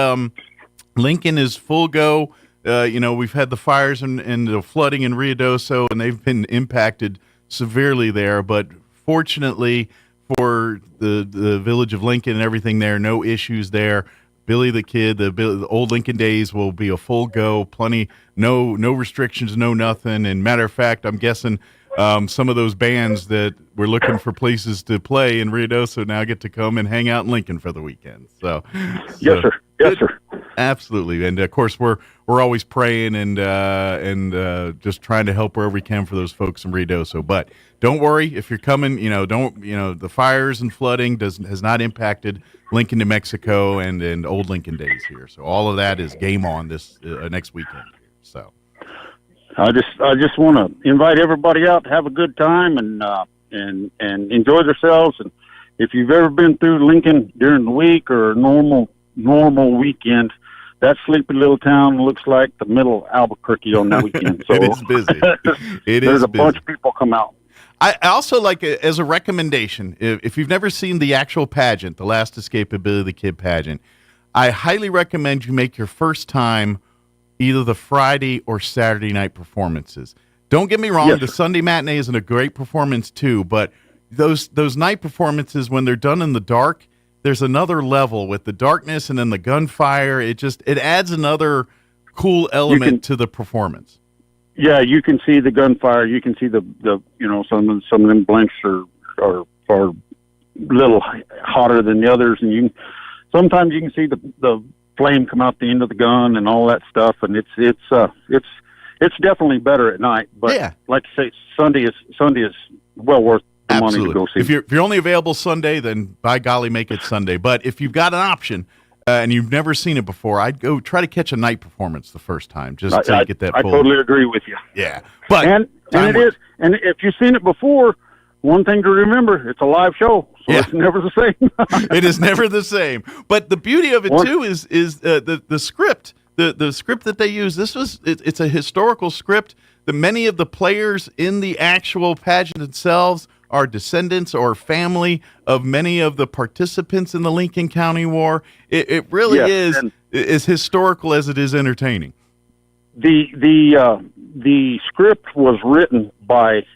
Lincoln is full go. We've had the fires and the flooding in Ruidoso, and they've been impacted severely there, but fortunately for the village of Lincoln and everything there, no issues there. Billy the Kid, the old Lincoln days will be a full go, plenty, no restrictions, no nothing. And matter of fact, I'm guessing some of those bands that were looking for places to play in Ruidoso now get to come and hang out in Lincoln for the weekend. So yes, sir. Yes, sir. Absolutely. And of course, we're always praying and just trying to help wherever we can for those folks in Ruidoso. But don't worry if you're coming. The fires and flooding has not impacted Lincoln, New Mexico, and old Lincoln days here. So all of that is game on this next weekend. So I just want to invite everybody out to have a good time and enjoy themselves. And if you've ever been through Lincoln during the week or a normal weekend, that sleepy little town looks like the middle of Albuquerque on that weekend. So it is busy. There's a bunch of people come out. I also like, as a recommendation, if you've never seen the actual pageant, the Last Escape of Billy the Kid pageant, I highly recommend you make your first time either the Friday or Saturday night performances. Don't get me wrong, yes, the Sunday matinee is a great performance too, but those night performances, when they're done in the dark, there's another level with the darkness and then the gunfire. It adds another cool element to the performance. Yeah, you can see the gunfire. You can see the some of them blanks are a little hotter than the others, and sometimes you can see the flame come out the end of the gun and all that stuff. And it's definitely better at night. But yeah, like I say, Sunday is well worth the money to go see. If you're only available Sunday, then by golly, make it Sunday. But if you've got an option and you've never seen it before, I'd go try to catch a night performance the first time, just to get that. I totally agree with you. Yeah, but and if you've seen it before, one thing to remember: it's a live show, so it's never the same. It is never the same. But the beauty of it too is the script, the script that they use. It's a historical script. That many of the players in the actual pageant themselves are descendants or family of many of the participants in the Lincoln County War. It really is as historical as it is entertaining. The script was written by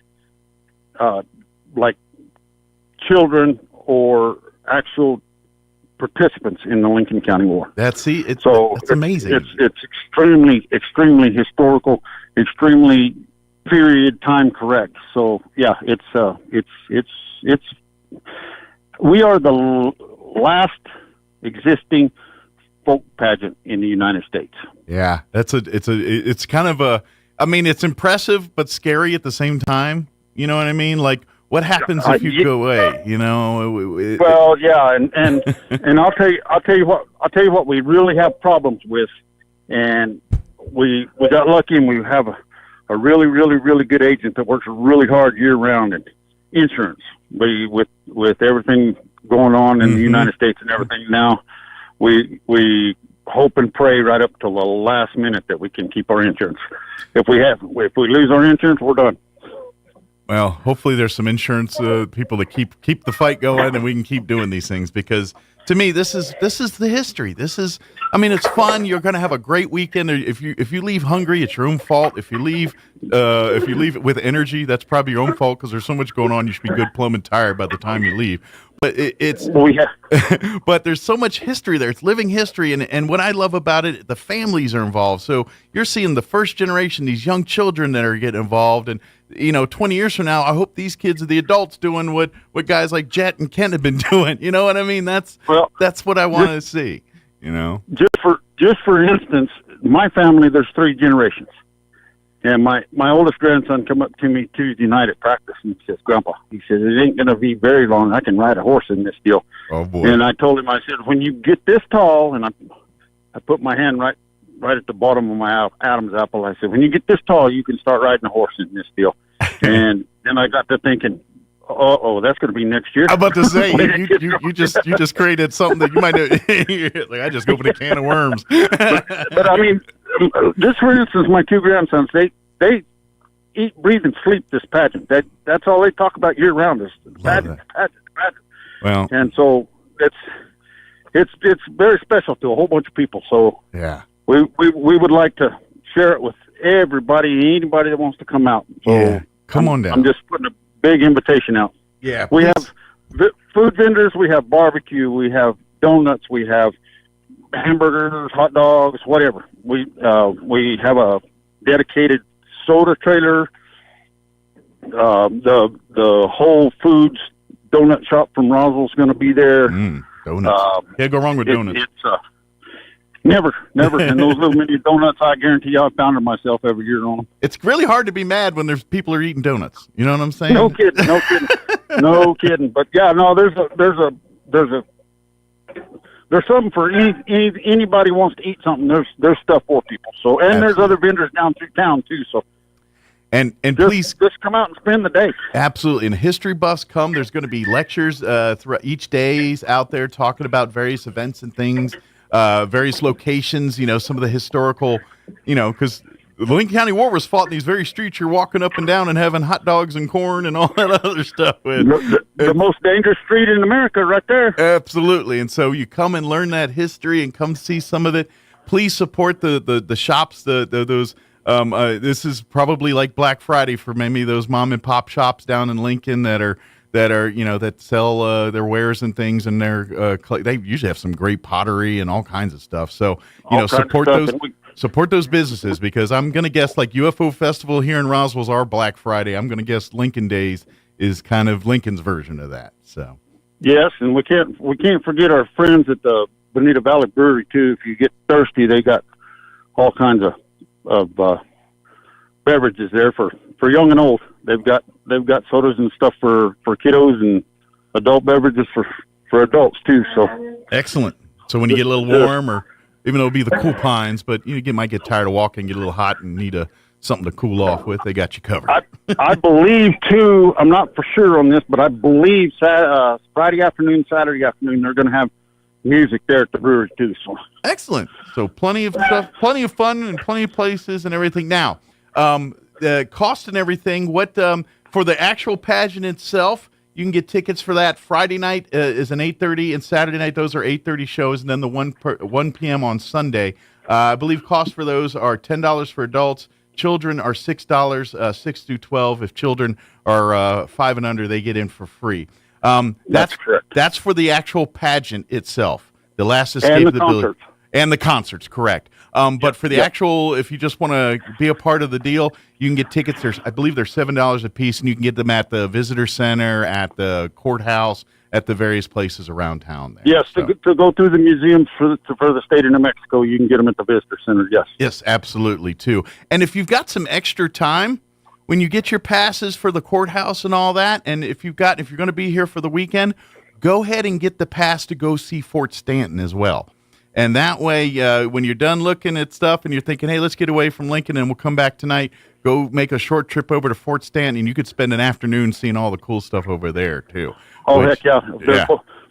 like children or actual participants in the Lincoln County War. That's amazing. It's extremely historical, extremely period time correct. So yeah, it's we are the last existing folk pageant in the United States. Yeah, it's kind of it's impressive but scary at the same time. You know what I mean? Like, what happens if you go away? You know. Well, yeah, and I'll tell you what we really have problems with, and we got lucky, and we have a really, really, really good agent that works really hard year round in insurance. With everything going on in the United States and everything now, we hope and pray right up till the last minute that we can keep our insurance. If we lose our insurance, we're done. Well, hopefully there's some insurance people that keep the fight going, and we can keep doing these things, because to me this is the history. It's fun. You're going to have a great weekend. If you leave hungry, it's your own fault. If you leave with energy, that's probably your own fault, because there's so much going on. You should be good, plumb, and tired by the time you leave. But but there's so much history there. It's living history, and what I love about it, the families are involved. So you're seeing the first generation, these young children that are getting involved, and 20 years from now, I hope these kids are the adults doing what guys like Jet and Kent have been doing. You know what I mean? That's what I want to see. Just for instance, my family, there's 3 generations. And my oldest grandson come up to me Tuesday night at practice and says, "Grandpa," he says, "it ain't going to be very long. I can ride a horse in this deal." Oh boy! And I told him, I said, "When you get this tall," and I put my hand right at the bottom of my Adam's apple. I said, "When you get this tall, you can start riding a horse in this deal." And then I got to thinking, that's going to be next year. I'm about to say you just created something that you might know. Like, I just opened a can of worms. but I mean, just for instance, my two grandsons, they eat, breathe, and sleep this pageant. That's all they talk about year round is pageant. Well, and so it's very special to a whole bunch of people. So yeah, we would like to share it with anybody that wants to come out. So yeah, come on down. I'm just putting a big invitation out. Yeah, we have food vendors, we have barbecue, we have donuts, we have hamburgers, hot dogs, whatever. We have a dedicated soda trailer. The Whole Foods donut shop from Roswell is going to be there. Donuts. Can't go wrong with donuts. It's never. And those little mini donuts, I guarantee you, I've found myself every year on them. It's really hard to be mad when there's people are eating donuts. You know what I'm saying? No kidding. No kidding. But yeah, no, there's something for anybody wants to eat something. There's stuff for people. So, and Absolutely. there's other vendors down through town too. So, and please just come out and spend the day. Absolutely. And history buffs come. There's going to be lectures throughout each days out there talking about various events and things, various locations. You know, some of the historical. You know, because the Lincoln County War was fought in these very streets you're walking up and down and having hot dogs and corn and all that other stuff with. The most dangerous street in America right there. Absolutely. And so you come and learn that history and come see some of it. Please support the shops, those this is probably like Black Friday for maybe those mom and pop shops down in Lincoln that are that sell their wares and things, and they usually have some great pottery and all kinds of stuff. So support those businesses, because I'm going to guess like UFO Festival here in Roswell's our Black Friday. I'm going to guess Lincoln Days is kind of Lincoln's version of that. So yes, and we can't forget our friends at the Bonita Valley Brewery too. If you get thirsty, they got all kinds of beverages there for young and old. They've got sodas and stuff for kiddos, and adult beverages for adults too. So excellent. So when you get a little warm, or even though it'll be the cool pines, but you might get tired of walking, get a little hot, and need something to cool off with, they got you covered. I believe too. I'm not for sure on this, but I believe Friday afternoon, Saturday afternoon, they're going to have music there at the brewery too. So excellent. So plenty of stuff, plenty of fun, and plenty of places and everything. Now, the cost and everything. What for the actual pageant itself? You can get tickets for that. Friday night is an 8:30, and Saturday night those are 8:30 shows, and then the 1 p.m. on Sunday. I believe costs for those are $10 for adults. Children are $6, 6 through 12. If children are 5 and under, they get in for free. That's correct. That's for the actual pageant itself. The Last Escape of the Billy. And the concerts, correct. But for the actual, if you just want to be a part of the deal, you can get tickets. I believe they're $7 a piece, and you can get them at the visitor center, at the courthouse, at the various places around town there. Yes, so. to go through the museums for the state of New Mexico, you can get them at the visitor center, yes. Yes, absolutely, too. And if you've got some extra time, when you get your passes for the courthouse and all that, and if you're going to be here for the weekend, go ahead and get the pass to go see Fort Stanton as well. And that way, when you're done looking at stuff and you're thinking, hey, let's get away from Lincoln and we'll come back tonight, go make a short trip over to Fort Stanton, and you could spend an afternoon seeing all the cool stuff over there, too. Oh, heck yeah.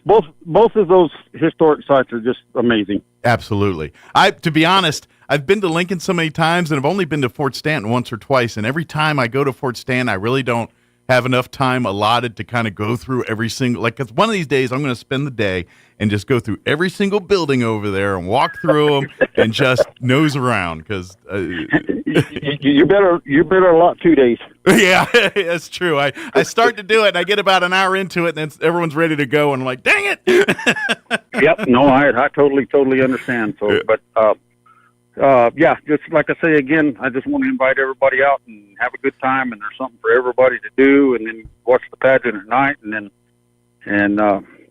Both of those historic sites are just amazing. Absolutely. To be honest, I've been to Lincoln so many times, and I've only been to Fort Stanton once or twice, and every time I go to Fort Stanton, I really don't have enough time allotted to kind of go through every single, like, because one of these days I'm going to spend the day and just go through every single building over there and walk through them and just nose around, because you better allot 2 days. Yeah, that's true. I start to do it, and I get about an hour into it, and then everyone's ready to go, and I'm like, dang it. Yep, no, I totally understand. So, but yeah, just like I say again, I just want to invite everybody out and have a good time, and there's something for everybody to do, and then watch the pageant at night, and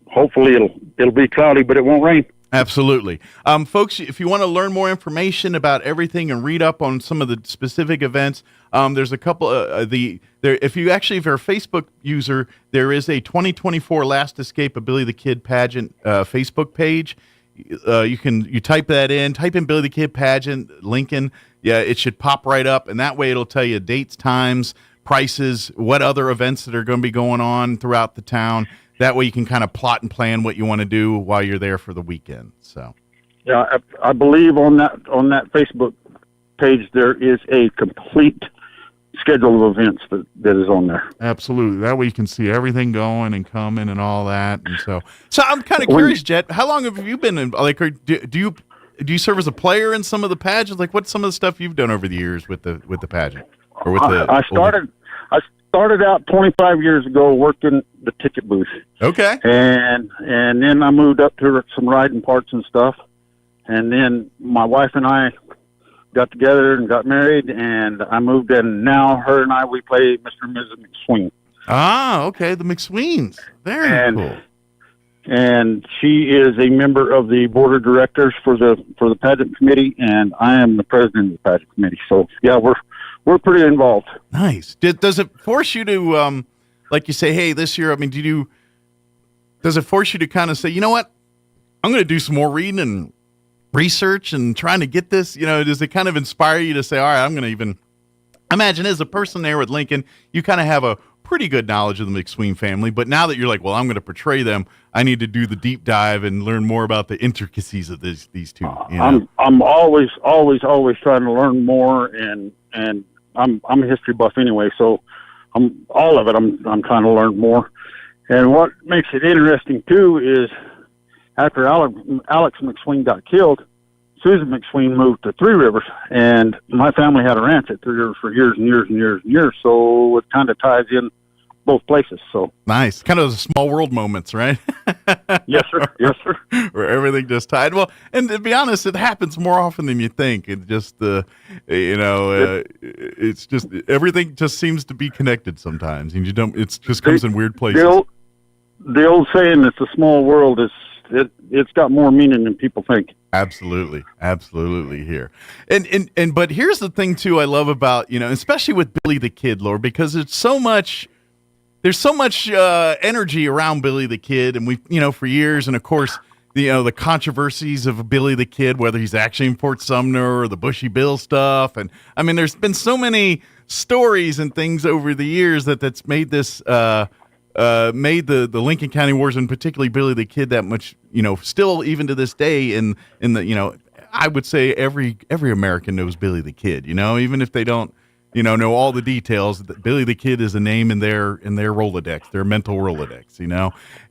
hopefully it'll be cloudy, but it won't rain. Absolutely. Folks, if you want to learn more information about everything and read up on some of the specific events, there's a couple if you're a Facebook user, there is a 2024 Last Escape of Billy the Kid pageant Facebook page. You type that in, type in Billy the Kid pageant, Lincoln. Yeah, it should pop right up, and that way it'll tell you dates, times, prices, what other events that are going to be going on throughout the town. That way you can kind of plot and plan what you want to do while you're there for the weekend. So, yeah, I believe on that Facebook page there is a complete schedule of events that is on there. Absolutely. That way you can see everything going and coming and all that. And so I'm kind of curious, Jet, how long have you been in, like, do you serve as a player in some of the pageants? Like, what's some of the stuff you've done over the years with the pageant? Or with I started out 25 years ago working the ticket booth. Okay. And then I moved up to some riding parts and stuff. And then my wife and I got together and got married, and I moved in. Now her and I, we play Mr. and Mrs. McSween. Ah, okay, the McSweens. Very cool. And she is a member of the board of directors for the pageant committee, and I am the president of the pageant committee. So yeah, we're pretty involved. Nice. Does it force you to, like you say, hey, this year? I mean, does it force you to kind of say, you know what, I'm going to do some more reading and research and trying to get this? You know, does it kind of inspire you to say, all right, I'm going to even imagine as a person there with Lincoln, you kind of have a pretty good knowledge of the McSween family, but now that you're like, well, I'm going to portray them, I need to do the deep dive and learn more about the intricacies of these two. You know? I'm always trying to learn more, and I'm a history buff anyway, so I'm trying to learn more. And what makes it interesting too is after Alex McSween got killed, Susan McSween moved to Three Rivers, and my family had a ranch at Three Rivers for years and years and years and years, so it kind of ties in both places. So nice, kind of small world moments, right? Yes, sir. Yes, sir. Where everything just tied. Well, and to be honest, it happens more often than you think. It just, it's just everything just seems to be connected sometimes, and you don't. It just comes in weird places. The old saying, "It's a small world," it's got more meaning than people think. Absolutely here. And but here's the thing too I love about, especially with Billy the Kid, Lord, because there's so much energy around Billy the Kid, and we, for years, and of course, the controversies of Billy the Kid, whether he's actually in Fort Sumner or the Bushy Bill stuff. And I mean, there's been so many stories and things over the years that's made this, made the Lincoln County Wars, and particularly Billy the Kid, that much, still even to this day in the, I would say every American knows Billy the Kid, even if they don't, know all the details. Billy the Kid is a name in their Rolodex, their mental Rolodex,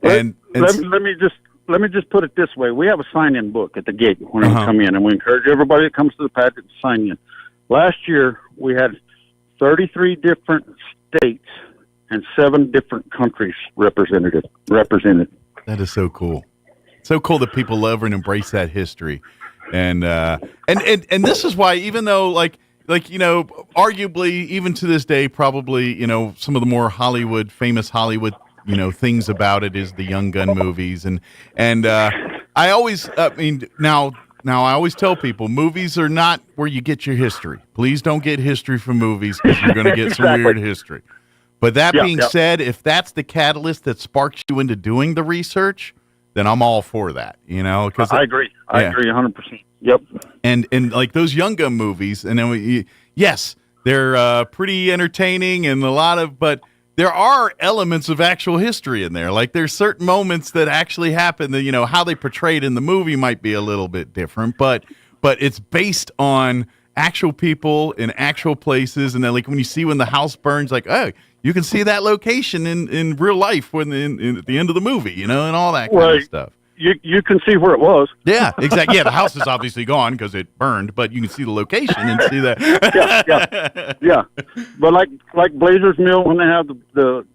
Let me just put it this way. We have a sign-in book at the gate when we come in, and we encourage everybody that comes to the pageant to sign in. Last year, we had 33 different states and 7 different countries represented. That is so cool. So cool that people love and embrace that history. And this is why, even though arguably even to this day, probably, some of the more famous Hollywood, things about it is the Young Gun movies. And I always, now I always tell people, movies are not where you get your history. Please don't get history from movies, because you're going to get some weird history. But that being said, if that's the catalyst that sparks you into doing the research, then I'm all for that, Cause I agree. I agree 100%. Yep. And like those Young Gun movies, and then yes, they're pretty entertaining and but there are elements of actual history in there. Like there's certain moments that actually happen that, how they portrayed in the movie might be a little bit different, but it's based on actual people in actual places. And then like when the house burns, like, oh, you can see that location in real life at the end of the movie, and all that kind of stuff. You can see where it was. Yeah, exactly. Yeah, the house is obviously gone because it burned, but you can see the location and see that. yeah. But like Blazer's Mill, when they have the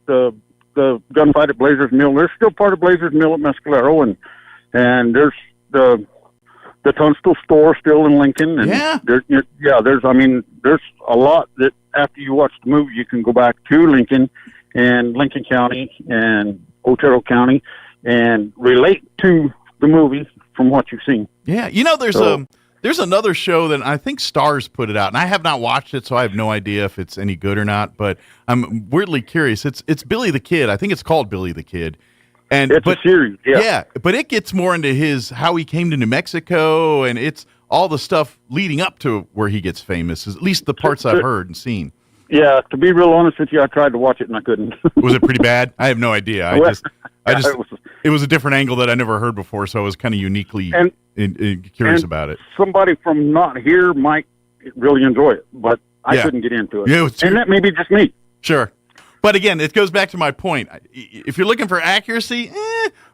gunfight at Blazer's Mill, there's still part of Blazer's Mill at Mescalero, and there's the Tunstall store still in Lincoln. And there's a lot that after you watch the movie, you can go back to Lincoln and Lincoln County and Otero County and relate to the movie from what you've seen. Yeah, there's another show that I think Starz put it out, and I have not watched it, so I have no idea if it's any good or not. But I'm weirdly curious. It's Billy the Kid. I think it's called Billy the Kid. And it's a series. Yeah, but it gets more into how he came to New Mexico, and it's all the stuff leading up to where he gets famous. At least the parts I've heard and seen. Yeah, to be real honest with you, I tried to watch it and I couldn't. Was it pretty bad? I have no idea. It was a different angle that I never heard before, so I was kind of uniquely curious about it. Somebody from not here might really enjoy it, but I couldn't get into it. Yeah, and that may be just me. Sure. But again, it goes back to my point. If you're looking for accuracy,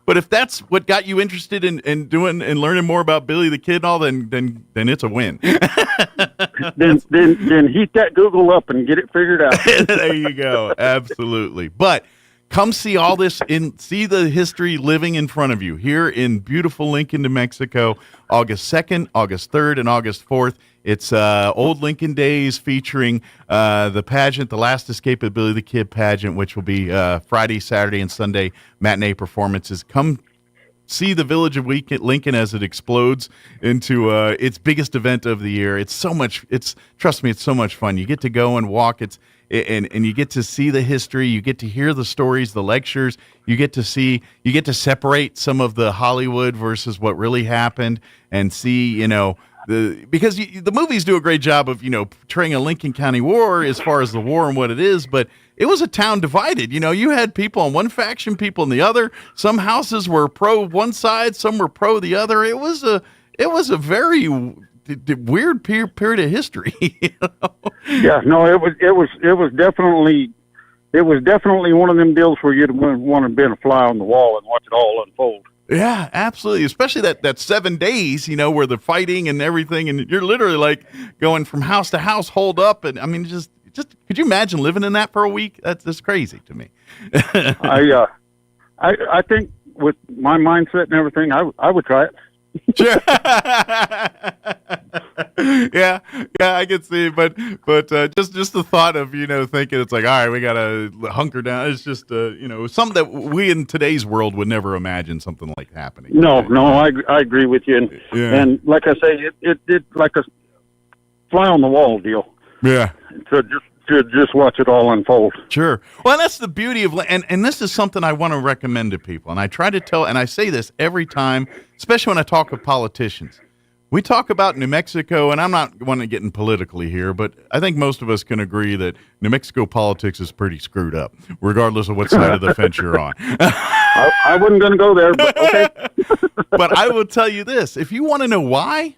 but if that's what got you interested in doing and learning more about Billy the Kid and all, then it's a win. then heat that Google up and get it figured out. There you go. Absolutely. But come see all this see the history living in front of you here in beautiful Lincoln, New Mexico, August 2nd, August 3rd, and August 4th. It's Old Lincoln Days featuring the pageant, The Last Escape of Billy the Kid pageant, which will be Friday, Saturday, and Sunday matinee performances. Come see the village of Lincoln as it explodes into its biggest event of the year. It's so much. Trust me, it's so much fun. You get to go and walk. And you get to see the history. You get to hear the stories, the lectures. You get to separate some of the Hollywood versus what really happened, and see, because the movies do a great job of, portraying a Lincoln County war as far as the war and what it is, but it was a town divided. You had people on one faction, people on the other. Some houses were pro one side, some were pro the other. It was a very weird period of history. Yeah, no, it was definitely one of them deals where you'd want to be a fly on the wall and watch it all unfold. Yeah, absolutely. Especially that 7 days, where the fighting and everything, and you're literally like going from house to house, holed up, and I mean, just could you imagine living in that for a week? That's just crazy to me. I think with my mindset and everything, I would try it. Sure. yeah, I can see, but just the thought of thinking it's like, all right, we gotta hunker down. It's just something that we in today's world would never imagine something like happening. No, I agree with you, and like I say, it like a fly on the wall deal. Yeah, to just watch it all unfold. Sure. Well, that's the beauty of, and this is something I want to recommend to people, and I try to tell, and I say this every time, especially when I talk with politicians. We talk about New Mexico, and I'm not wanting to get in politically here, but I think most of us can agree that New Mexico politics is pretty screwed up, regardless of what side of the fence you're on. I wasn't going to go there, but okay. But I will tell you this. If you want to know why,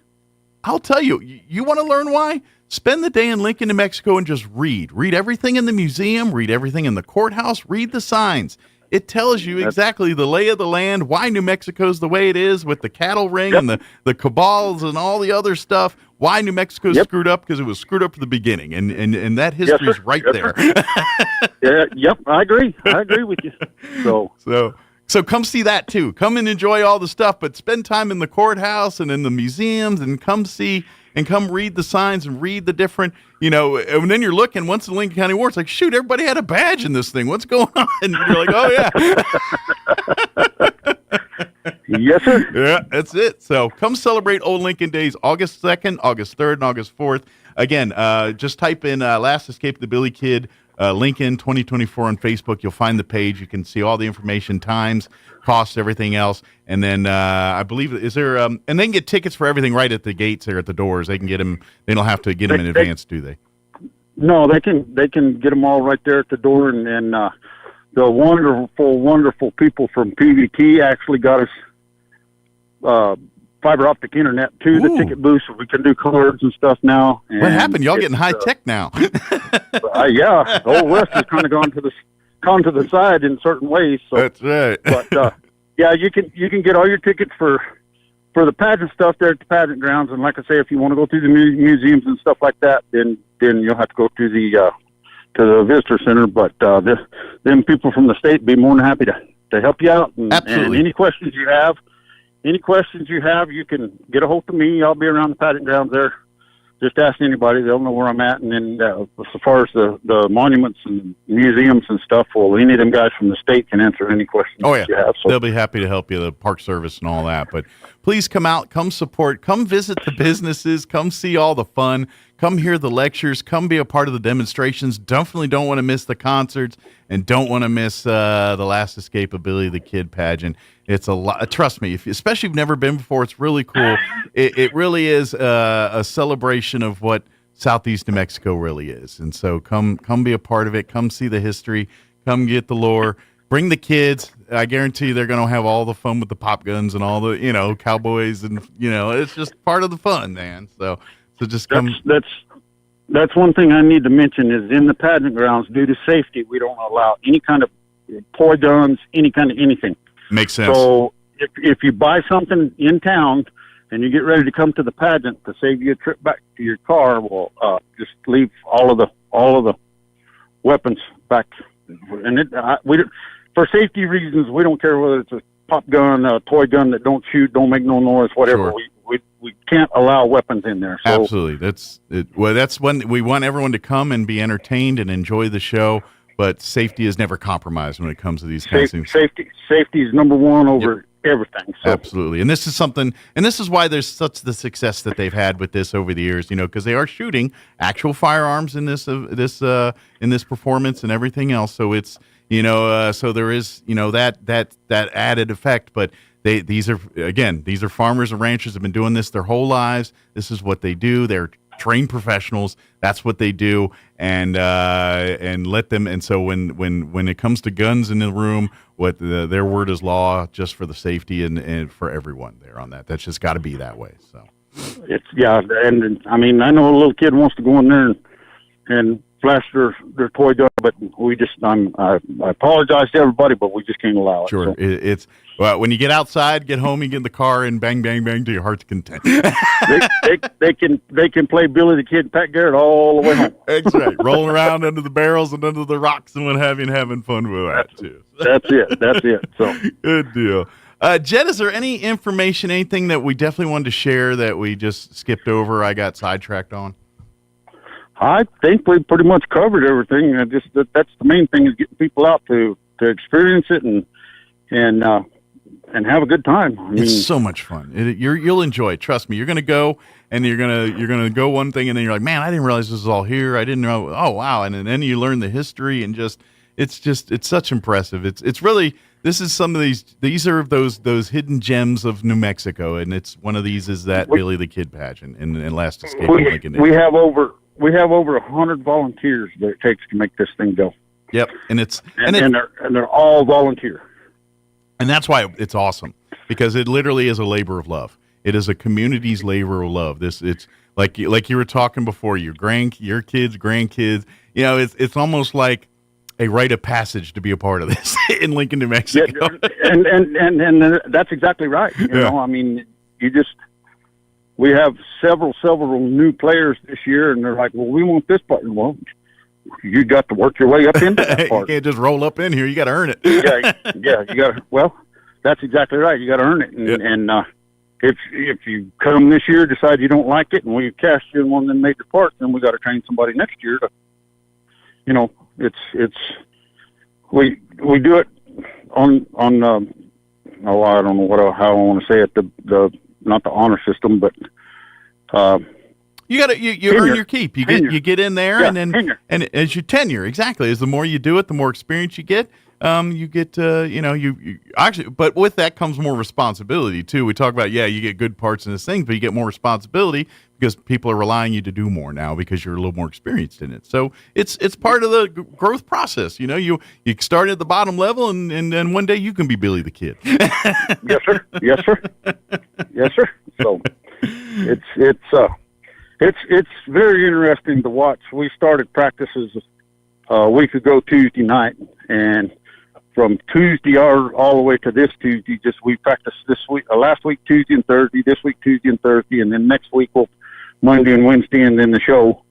I'll tell you. You want to learn why? Spend the day in Lincoln, New Mexico, and just read. Read everything in the museum. Read everything in the courthouse. Read the signs. It tells you exactly the lay of the land, why New Mexico's the way it is with the cattle ring and the cabals and all the other stuff, why New Mexico's screwed up, because it was screwed up from the beginning, and that history is right there. I agree with you. So come see that too. Come and enjoy all the stuff, but spend time in the courthouse and in the museums, and come see and come read the signs and read the different, and then you're looking, once the Lincoln County War, it's like, shoot, everybody had a badge in this thing. What's going on? And you're like, oh, yeah. Yes, sir. Yeah, that's it. So come celebrate Old Lincoln Days, August 2nd, August 3rd, and August 4th. Again, just type in Last Escape of the Billy Kid, Lincoln 2024 on Facebook. You'll find the page. You can see all the information, times, costs, everything else. And then I believe, is there, and they can get tickets for everything right at the gates there at the doors. They can get them, they don't have to get them in advance, do they? No, they can get them all right there at the door. And the wonderful people from PVT actually got us fiber optic internet to the ticket booth, so we can do cards and stuff now. And what happened? Y'all getting high tech now? Yeah, Old West has kind of gone to the side in certain ways. So. That's right. But yeah, you can get all your tickets for the pageant stuff there at the pageant grounds. And like I say, if you want to go through the museums and stuff like that, then you'll have to go to the visitor center. But them people from the state be more than happy to help you out. And any questions you have. You can get a hold of me. I'll be around the pageant grounds there. Just ask anybody. They'll know where I'm at. And then as far as the monuments and museums and stuff, well, any of them guys from the state can answer any questions that you have. So. They'll be happy to help you, the Park Service and all that. But please come out, come support, come visit the businesses, come see all the fun, come hear the lectures, come be a part of the demonstrations. Definitely don't want to miss the concerts, and don't want to miss the Last Escape of Billy the Kid pageant. It's a lot. Trust me, especially if you've never been before, it's really cool. It really is a celebration of what Southeast New Mexico really is. And so come be a part of it. Come see the history. Come get the lore. Bring the kids. I guarantee they're going to have all the fun with the pop guns and all the, cowboys and, it's just part of the fun, man. So just come. That's one thing I need to mention is in the pageant grounds, due to safety, we don't allow any kind of toy guns, any kind of anything. Makes sense. So if you buy something in town and you get ready to come to the pageant to save you a trip back to your car, well, just leave all of the weapons back. And for safety reasons, we don't care whether it's a pop gun, a toy gun that don't shoot, don't make no noise, whatever. Sure. We can't allow weapons in there. So. Absolutely. That's when we want everyone to come and be entertained and enjoy the show. But safety is never compromised when it comes to these kinds of things. Safety is number one over everything. So. Absolutely. And this is something, and this is why there's such the success that they've had with this over the years, because they are shooting actual firearms in this performance and everything else. So it's, so there is, that added effect, but these are farmers and ranchers have been doing this their whole lives. This is what they do. They're trained professionals. That's what they do. And let them. And so when it comes to guns in the room, their word is law, just for the safety and for everyone there on that. That's just got to be that way. So and I mean, I know a little kid wants to go in there and flash their toy gun, but I apologize to everybody, but we just can't allow it. Sure, so. It's when you get outside, get home, you get in the car, and bang, bang, bang to your heart's content. they can play Billy the Kid, Pat Garrett all the way home. That's right, rolling around under the barrels and under the rocks and what have you, and having fun with that too. That's it. So good deal. Jen, is there any information, anything that we definitely wanted to share that we just skipped over? I got sidetracked on. I think we pretty much covered everything. That's the main thing is getting people out to experience it and have a good time. I mean, it's so much fun. You'll enjoy it. Trust me. You're going to go and you're gonna go one thing and then you're like, man, I didn't realize this was all here. I didn't know. Oh wow! And then you learn the history and it's such impressive. It's really. This is some of these are those hidden gems of New Mexico, and it's one of these is that Billy the Kid pageant and Last Escape of Lincoln. We have over 100 volunteers that it takes to make this thing go. Yep, and they're all volunteer. And that's why it's awesome, because it literally is a labor of love. It is a community's labor of love. It's like you were talking before, your kids, grandkids. It's almost like a rite of passage to be a part of this in Lincoln, New Mexico. Yeah, and that's exactly right. You know, I mean, we have several new players this year, and they're like, well, we want this part. Well, you got to work your way up into that part. You can't just roll up in here. You got to earn it. yeah, you got to. Well, that's exactly right. You got to earn it. And if you come this year, decide you don't like it, and we cast you in one of the major parts, then we got to train somebody next year to, we do it on I don't know how I want to say it, the not the honor system, but you earn your keep. You get in there, and then tenure. And as your tenure, exactly, as the more you do it, the more experience you get. You get you actually, but with that comes more responsibility too. We talk about you get good parts in this thing, but you get more responsibility because people are relying on you to do more now because you're a little more experienced in it. So it's part of the growth process. You start at the bottom level, and then one day you can be Billy the Kid. Yes, sir. So it's very interesting to watch. We started practices a week ago Tuesday night, and from Tuesday all the way to this Tuesday, we practiced this week, last week Tuesday and Thursday, this week Tuesday and Thursday, and then next week Monday and Wednesday, and then the show.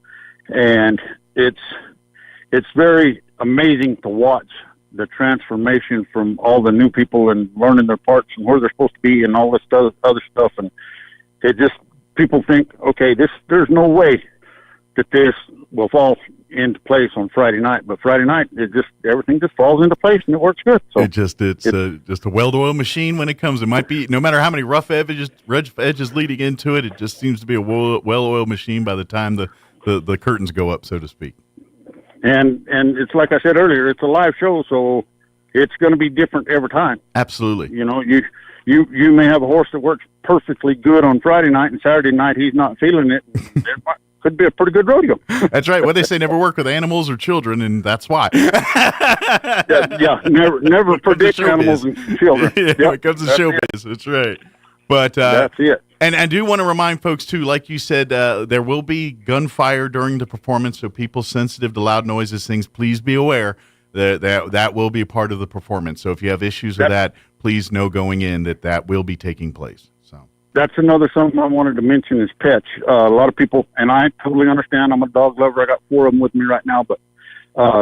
And it's very amazing to watch the transformation from all the new people and learning their parts and where they're supposed to be and all this other stuff. And it just, people think, okay, there's no way that this will fall into place on Friday night, but Friday night everything just falls into place and it works good. So it's just a well-oiled machine when it comes. It might be no matter how many rough edges leading into it. It just seems to be a well-oiled machine by the time the curtains go up, so to speak. And it's like I said earlier, it's a live show, so it's going to be different every time. Absolutely. You may have a horse that works perfectly good on Friday night, and Saturday night he's not feeling it. could be a pretty good rodeo. That's right. What they say, never work with animals or children, and that's why. Never predict animals and children. When it comes to showbiz, that's right. But that's it. And I do want to remind folks, too, like you said, there will be gunfire during the performance, so people sensitive to loud noises, things, please be aware that will be a part of the performance. So if you have issues with that, please know going in that will be taking place. So that's another something I wanted to mention is pets. A lot of people, and I totally understand, I'm a dog lover. I got 4 of them with me right now, but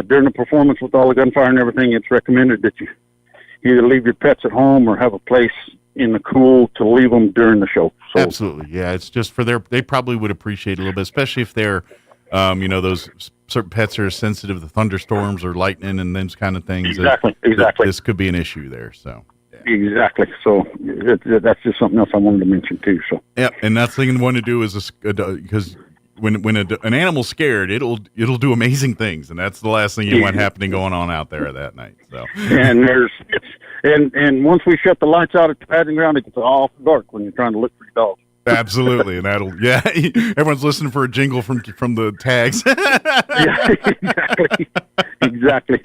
during the performance with all the gunfire and everything, it's recommended that you either leave your pets at home or have a place in the cool to leave them during the show. So, absolutely. Yeah, it's just for they probably would appreciate it a little bit, especially if they're, those certain pets are sensitive to thunderstorms or lightning and those kind of things. Exactly. This could be an issue there. So. Yeah. Exactly. So that's just something else I wanted to mention too. So. Yeah, and that's the thing I want to do is because when an animal's scared, it'll do amazing things, and that's the last thing you want happening going on out there that night. So. And once we shut the lights out at the padding ground, it gets all dark when you're trying to look for your dog. Absolutely, and everyone's listening for a jingle from the tags. Exactly.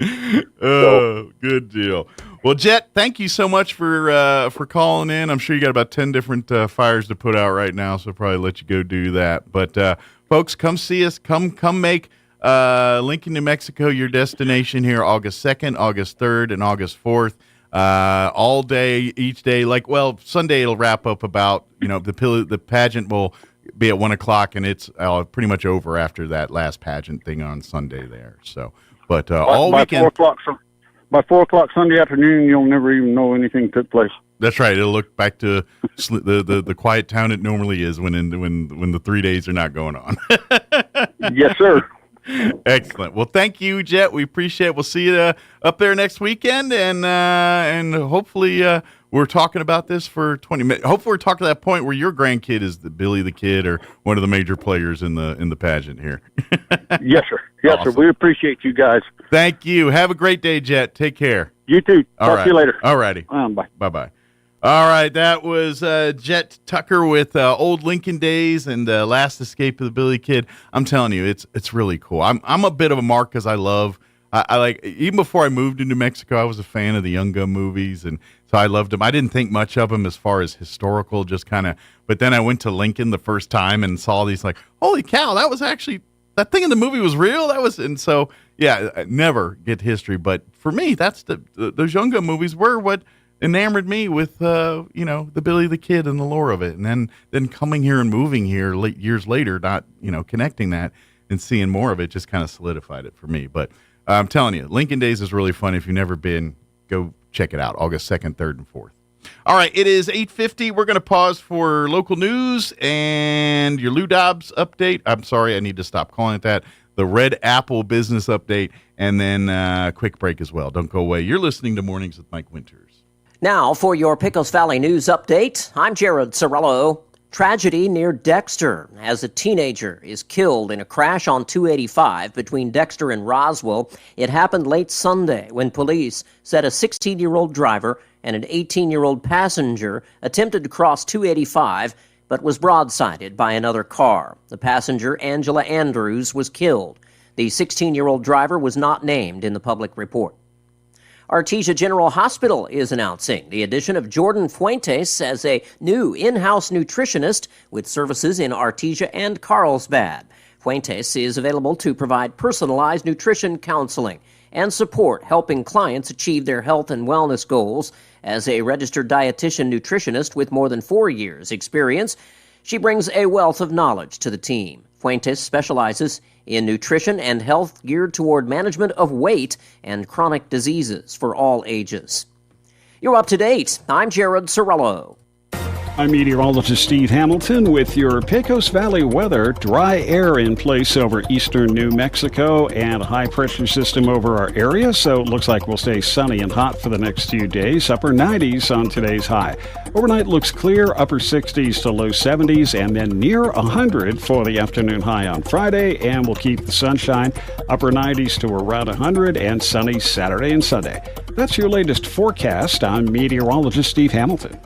Oh, good deal. Well, Jet, thank you so much for calling in. I'm sure you got about 10 different fires to put out right now, so I'll probably let you go do that. But folks, come see us. Come make Lincoln, New Mexico your destination here August 2nd, August 3rd, and August 4th. All day, each day. Sunday it'll wrap up about, the pageant will be at 1 o'clock, and it's pretty much over after that last pageant thing on Sunday there. So, but all weekend. By 4 o'clock Sunday afternoon, you'll never even know anything took place. That's right. It'll look back to the quiet town it normally is when the 3 days are not going on. Yes, sir. Excellent. Well, thank you, Jet. We appreciate it. We'll see you up there next weekend, and hopefully we're talking about this for 20 minutes. Hopefully we're talking to that point where your grandkid is Billy the Kid or one of the major players in the pageant here. Yes, sir. Yes, awesome. Sir. We appreciate you guys. Thank you. Have a great day, Jet. Take care. You too. Talk to you later. All righty. Bye. Bye-bye. All right, that was Jet Tucker with Old Lincoln Days and Last Escape of the Billy Kid. I'm telling you, it's really cool. I'm a bit of a mark because I like, even before I moved to New Mexico, I was a fan of the Young Gun movies, and so I loved them. I didn't think much of them as far as historical, just kind of, but then I went to Lincoln the first time and saw these like, holy cow, that was actually, that thing in the movie was real. And so, yeah, I never get history, but for me, that's those Young Gun movies were what enamored me with, the Billy the Kid and the lore of it. And then coming here and moving here years later, not, connecting that and seeing more of it just kind of solidified it for me. But I'm telling you, Lincoln Days is really fun. If you've never been, go check it out. August 2nd, 3rd, and 4th. All right, it is 8:50. We're going to pause for local news and your Lou Dobbs update. I'm sorry, I need to stop calling it that. The Red Apple business update, and then a quick break as well. Don't go away. You're listening to Mornings with Mike Winters. Now for your Pecos Valley news update. I'm Jared Sorello. Tragedy near Dexter as a teenager is killed in a crash on 285 between Dexter and Roswell. It happened late Sunday when police said a 16-year-old driver and an 18-year-old passenger attempted to cross 285 but was broadsided by another car. The passenger, Angela Andrews, was killed. The 16-year-old driver was not named in the public report. Artesia General Hospital is announcing the addition of Jordan Fuentes as a new in-house nutritionist with services in Artesia and Carlsbad. Fuentes is available to provide personalized nutrition counseling and support helping clients achieve their health and wellness goals. As a registered dietitian nutritionist with more than 4 years' experience, she brings a wealth of knowledge to the team. Fuentes specializes in nutrition and health geared toward management of weight and chronic diseases for all ages. You're up to date. I'm Jared Sorello. I'm meteorologist Steve Hamilton with your Pecos Valley weather. Dry air in place over eastern New Mexico and a high-pressure system over our area, so it looks like we'll stay sunny and hot for the next few days. Upper 90s on today's high. Overnight looks clear, upper 60s to low 70s, and then near 100 for the afternoon high on Friday, and we'll keep the sunshine. Upper 90s to around 100 and sunny Saturday and Sunday. That's your latest forecast. I'm meteorologist Steve Hamilton.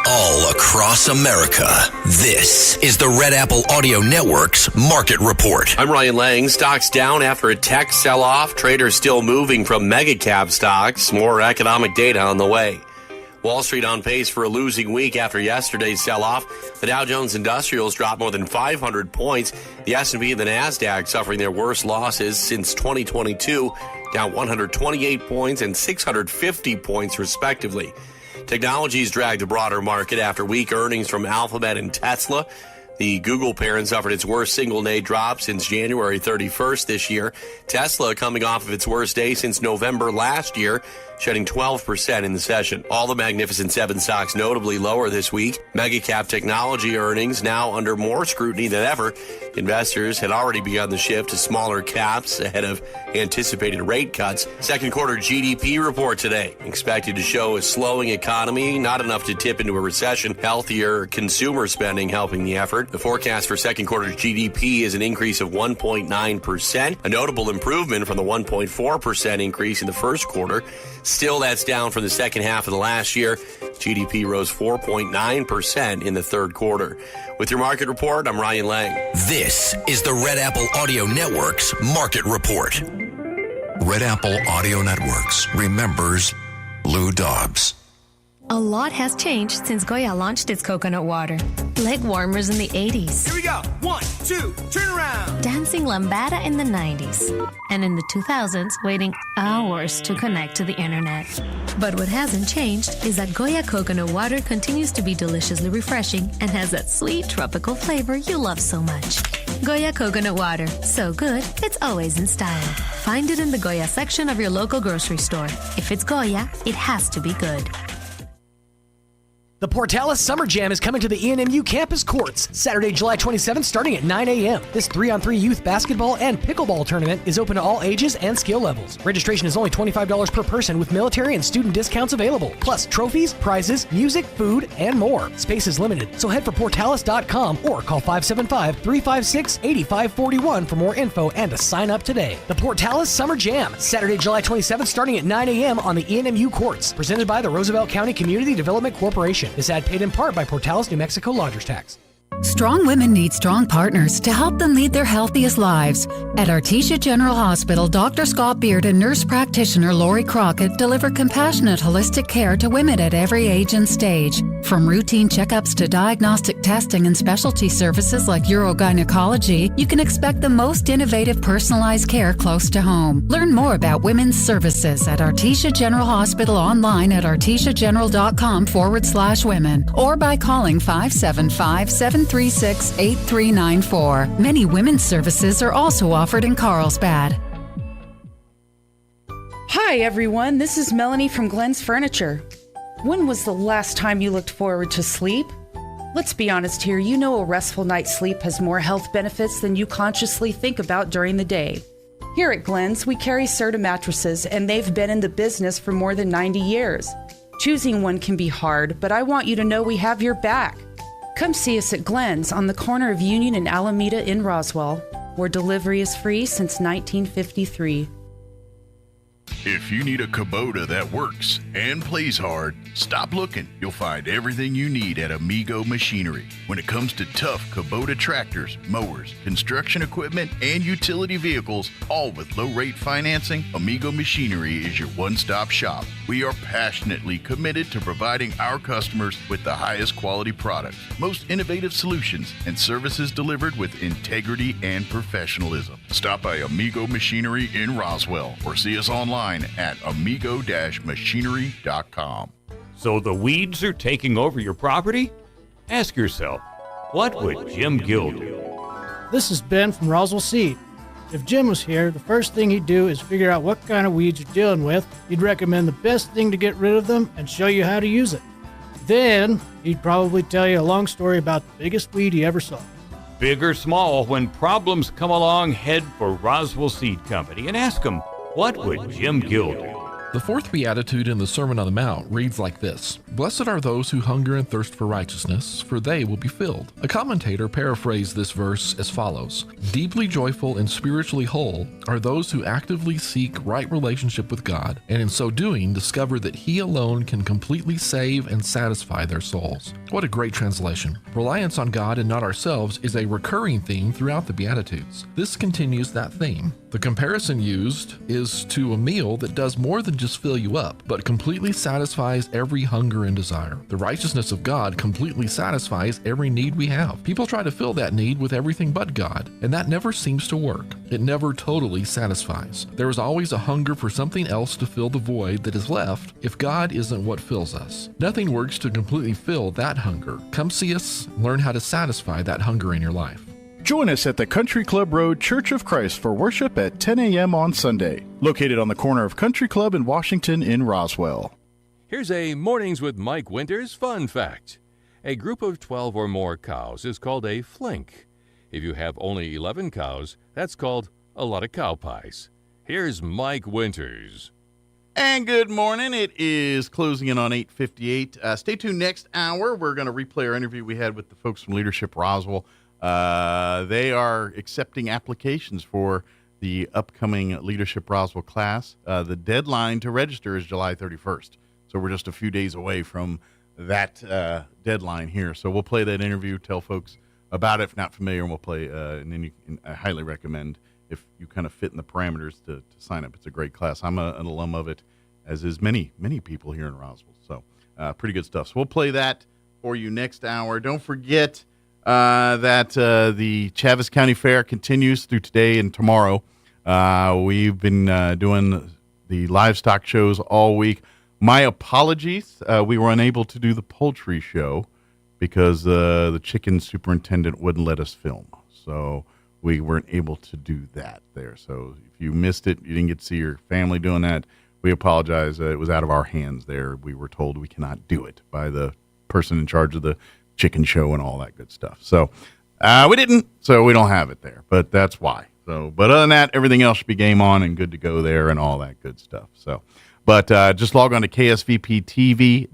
all across America. This is the Red Apple Audio Network's Market Report. I'm Ryan Lang. Stocks down after a tech sell-off. Traders still moving from mega-cap stocks. More economic data on the way. Wall Street on pace for a losing week after yesterday's sell-off. The Dow Jones Industrials dropped more than 500 points. The S&P and the Nasdaq suffering their worst losses since 2022, down 128 points and 650 points respectively. Technologies dragged the broader market after weak earnings from Alphabet and Tesla. The Google parent suffered its worst single-day drop since January 31st this year. Tesla coming off of its worst day since November last year, shedding 12% in the session. All the Magnificent Seven stocks notably lower this week. Mega-cap technology earnings now under more scrutiny than ever. Investors had already begun the shift to smaller caps ahead of anticipated rate cuts. Second quarter GDP report today, expected to show a slowing economy, not enough to tip into a recession. Healthier consumer spending helping the effort. The forecast for second quarter GDP is an increase of 1.9%, a notable improvement from the 1.4% increase in the first quarter. Still, that's down from the second half of the last year. GDP rose 4.9% in the third quarter. With your market report, I'm Ryan Lang. This is the Red Apple Audio Network's Market Report. Red Apple Audio Networks remembers Lou Dobbs. A lot has changed since Goya launched its coconut water. Leg warmers in the 80s. Here we go. 1, 2, turn around. Dancing lambada in the 90s. And in the 2000s, waiting hours to connect to the internet. But what hasn't changed is that Goya coconut water continues to be deliciously refreshing and has that sweet tropical flavor you love so much. Goya coconut water. So good, it's always in style. Find it in the Goya section of your local grocery store. If it's Goya, it has to be good. The Portales Summer Jam is coming to the ENMU campus courts Saturday, July 27th, starting at 9 a.m. This 3-on-3 youth basketball and pickleball tournament is open to all ages and skill levels. Registration is only $25 per person with military and student discounts available. Plus trophies, prizes, music, food, and more. Space is limited, so head for portales.com or call 575-356-8541 for more info and to sign up today. The Portales Summer Jam, Saturday, July 27th, starting at 9 a.m. on the ENMU courts. Presented by the Roosevelt County Community Development Corporation. This ad paid in part by Portales New Mexico Lodgers Tax. Strong women need strong partners to help them lead their healthiest lives. At Artesia General Hospital, Dr. Scott Beard and nurse practitioner Lori Crockett deliver compassionate, holistic care to women at every age and stage. From routine checkups to diagnostic testing and specialty services like urogynecology, you can expect the most innovative, personalized care close to home. Learn more about women's services at Artesia General Hospital online at artesiageneral.com/women or by calling 575-736-8394. Many women's services are also offered in Carlsbad. Hi everyone, this is Melanie from Glenn's Furniture. When was the last time you looked forward to sleep? Let's be honest here, you know a restful night's sleep has more health benefits than you consciously think about during the day. Here at Glenn's, we carry Serta mattresses, and they've been in the business for more than 90 years. Choosing one can be hard, but I want you to know we have your back. Come see us at Glenn's on the corner of Union and Alameda in Roswell, where delivery is free since 1953. If you need a Kubota that works and plays hard, stop looking. You'll find everything you need at Amigo Machinery. When it comes to tough Kubota tractors, mowers, construction equipment, and utility vehicles, all with low-rate financing, Amigo Machinery is your one-stop shop. We are passionately committed to providing our customers with the highest quality products, most innovative solutions, and services delivered with integrity and professionalism. Stop by Amigo Machinery in Roswell or see us online at amigo-machinery.com. So the weeds are taking over your property? Ask yourself, what would Jim Gill do? This is Ben from Roswell Seed. If Jim was here, the first thing he'd do is figure out what kind of weeds you're dealing with. He'd recommend the best thing to get rid of them and show you how to use it. Then he'd probably tell you a long story about the biggest weed he ever saw. Big or small, when problems come along, head for Roswell Seed Company and ask them, what would Jim Gill do? The fourth beatitude in the Sermon on the Mount reads like this: "Blessed are those who hunger and thirst for righteousness, for they will be filled." A commentator paraphrased this verse as follows: "Deeply joyful and spiritually whole are those who actively seek right relationship with God, and in so doing discover that He alone can completely save and satisfy their souls." What a great translation. Reliance on God and not ourselves is a recurring theme throughout the Beatitudes. This continues that theme. The comparison used is to a meal that does more than just fill you up, but completely satisfies every hunger and desire. The righteousness of God completely satisfies every need we have. People try to fill that need with everything but God, and that never seems to work. It never totally satisfies. There is always a hunger for something else to fill the void that is left if God isn't what fills us. Nothing works to completely fill that hunger. Come see us, learn how to satisfy that hunger in your life. Join us at the Country Club Road Church of Christ for worship at 10 a.m. on Sunday, located on the corner of Country Club and Washington in Roswell. Here's a Mornings with Mike Winters fun fact. A group of 12 or more cows is called a flink. If you have only 11 cows, that's called a lot of cow pies. Here's Mike Winters. And good morning. It is closing in on 8:58. Stay tuned next hour. We're going to replay our interview we had with the folks from Leadership Roswell. They are accepting applications for the upcoming Leadership Roswell class. The deadline to register is July 31st. So we're just a few days away from that deadline here. So we'll play that interview, tell folks about it if not familiar, and we'll play. And then I highly recommend, if you kind of fit in the parameters, to sign up. It's a great class. I'm an alum of it, as is many people here in Roswell. So pretty good stuff. So we'll play that for you next hour. Don't forget that the Chaves County Fair continues through today and tomorrow. We've been doing the livestock shows all week. My apologies. We were unable to do the poultry show because the chicken superintendent wouldn't let us film. So we weren't able to do that there. So if you missed it, you didn't get to see your family doing that, we apologize. It was out of our hands there. We were told we cannot do it by the person in charge of the chicken show and all that good stuff. So we didn't, so we don't have it there, but that's why. So, but other than that, everything else should be game on and good to go there and all that good stuff. So, but just log on to ksvptv.com.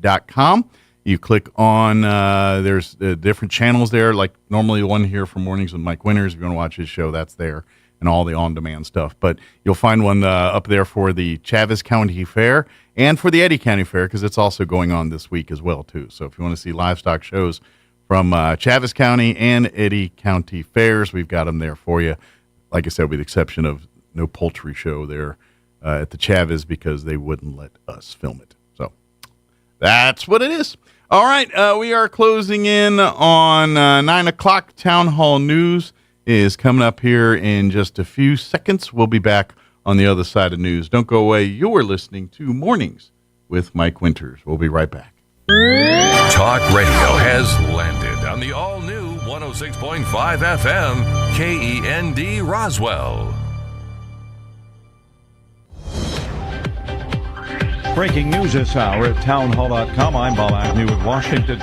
You click on, there's different channels there, like normally the one here for Mornings with Mike Winters. If you want to watch his show, that's there, and all the on-demand stuff. But you'll find one up there for the Chaves County Fair and for the Eddy County Fair, because it's also going on this week as well, too. So if you want to see livestock shows from Chaves County and Eddy County Fairs, we've got them there for you. Like I said, with the exception of no poultry show there at the Chaves, because they wouldn't let us film it. So that's what it is. All right, we are closing in on 9 o'clock. Town Hall News is coming up here in just a few seconds. We'll be back on the other side of news. Don't go away. You're listening to Mornings with Mike Winters. We'll be right back. Talk radio has landed on the all-new 106.5 FM KEND Roswell. Breaking news this hour at townhall.com. I'm Bob Agnew with Washington.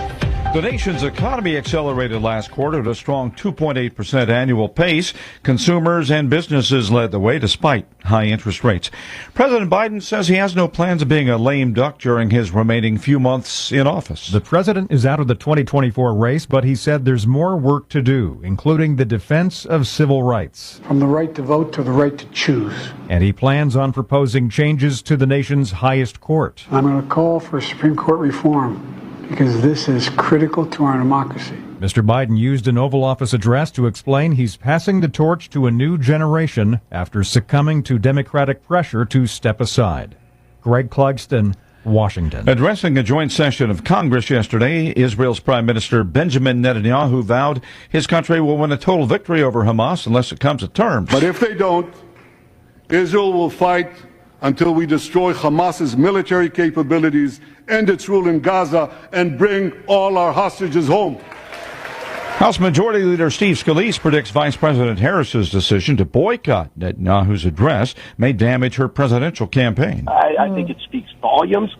The nation's economy accelerated last quarter at a strong 2.8% annual pace. Consumers and businesses led the way despite high interest rates. President Biden says he has no plans of being a lame duck during his remaining few months in office. The president is out of the 2024 race, but he said there's more work to do, including the defense of civil rights. From the right to vote to the right to choose. And he plans on proposing changes to the nation's highest court. I'm going to call for Supreme Court reform, because this is critical to our democracy. Mr. Biden used an Oval Office address to explain he's passing the torch to a new generation after succumbing to Democratic pressure to step aside. Greg Clugston, Washington. Addressing a joint session of Congress yesterday, Israel's Prime Minister Benjamin Netanyahu vowed his country will win a total victory over Hamas unless it comes to terms. But if they don't, Israel will fight until we destroy Hamas's military capabilities, end its rule in Gaza, and bring all our hostages home. House Majority Leader Steve Scalise predicts Vice President Harris's decision to boycott Netanyahu's address may damage her presidential campaign. I think it speaks volumes.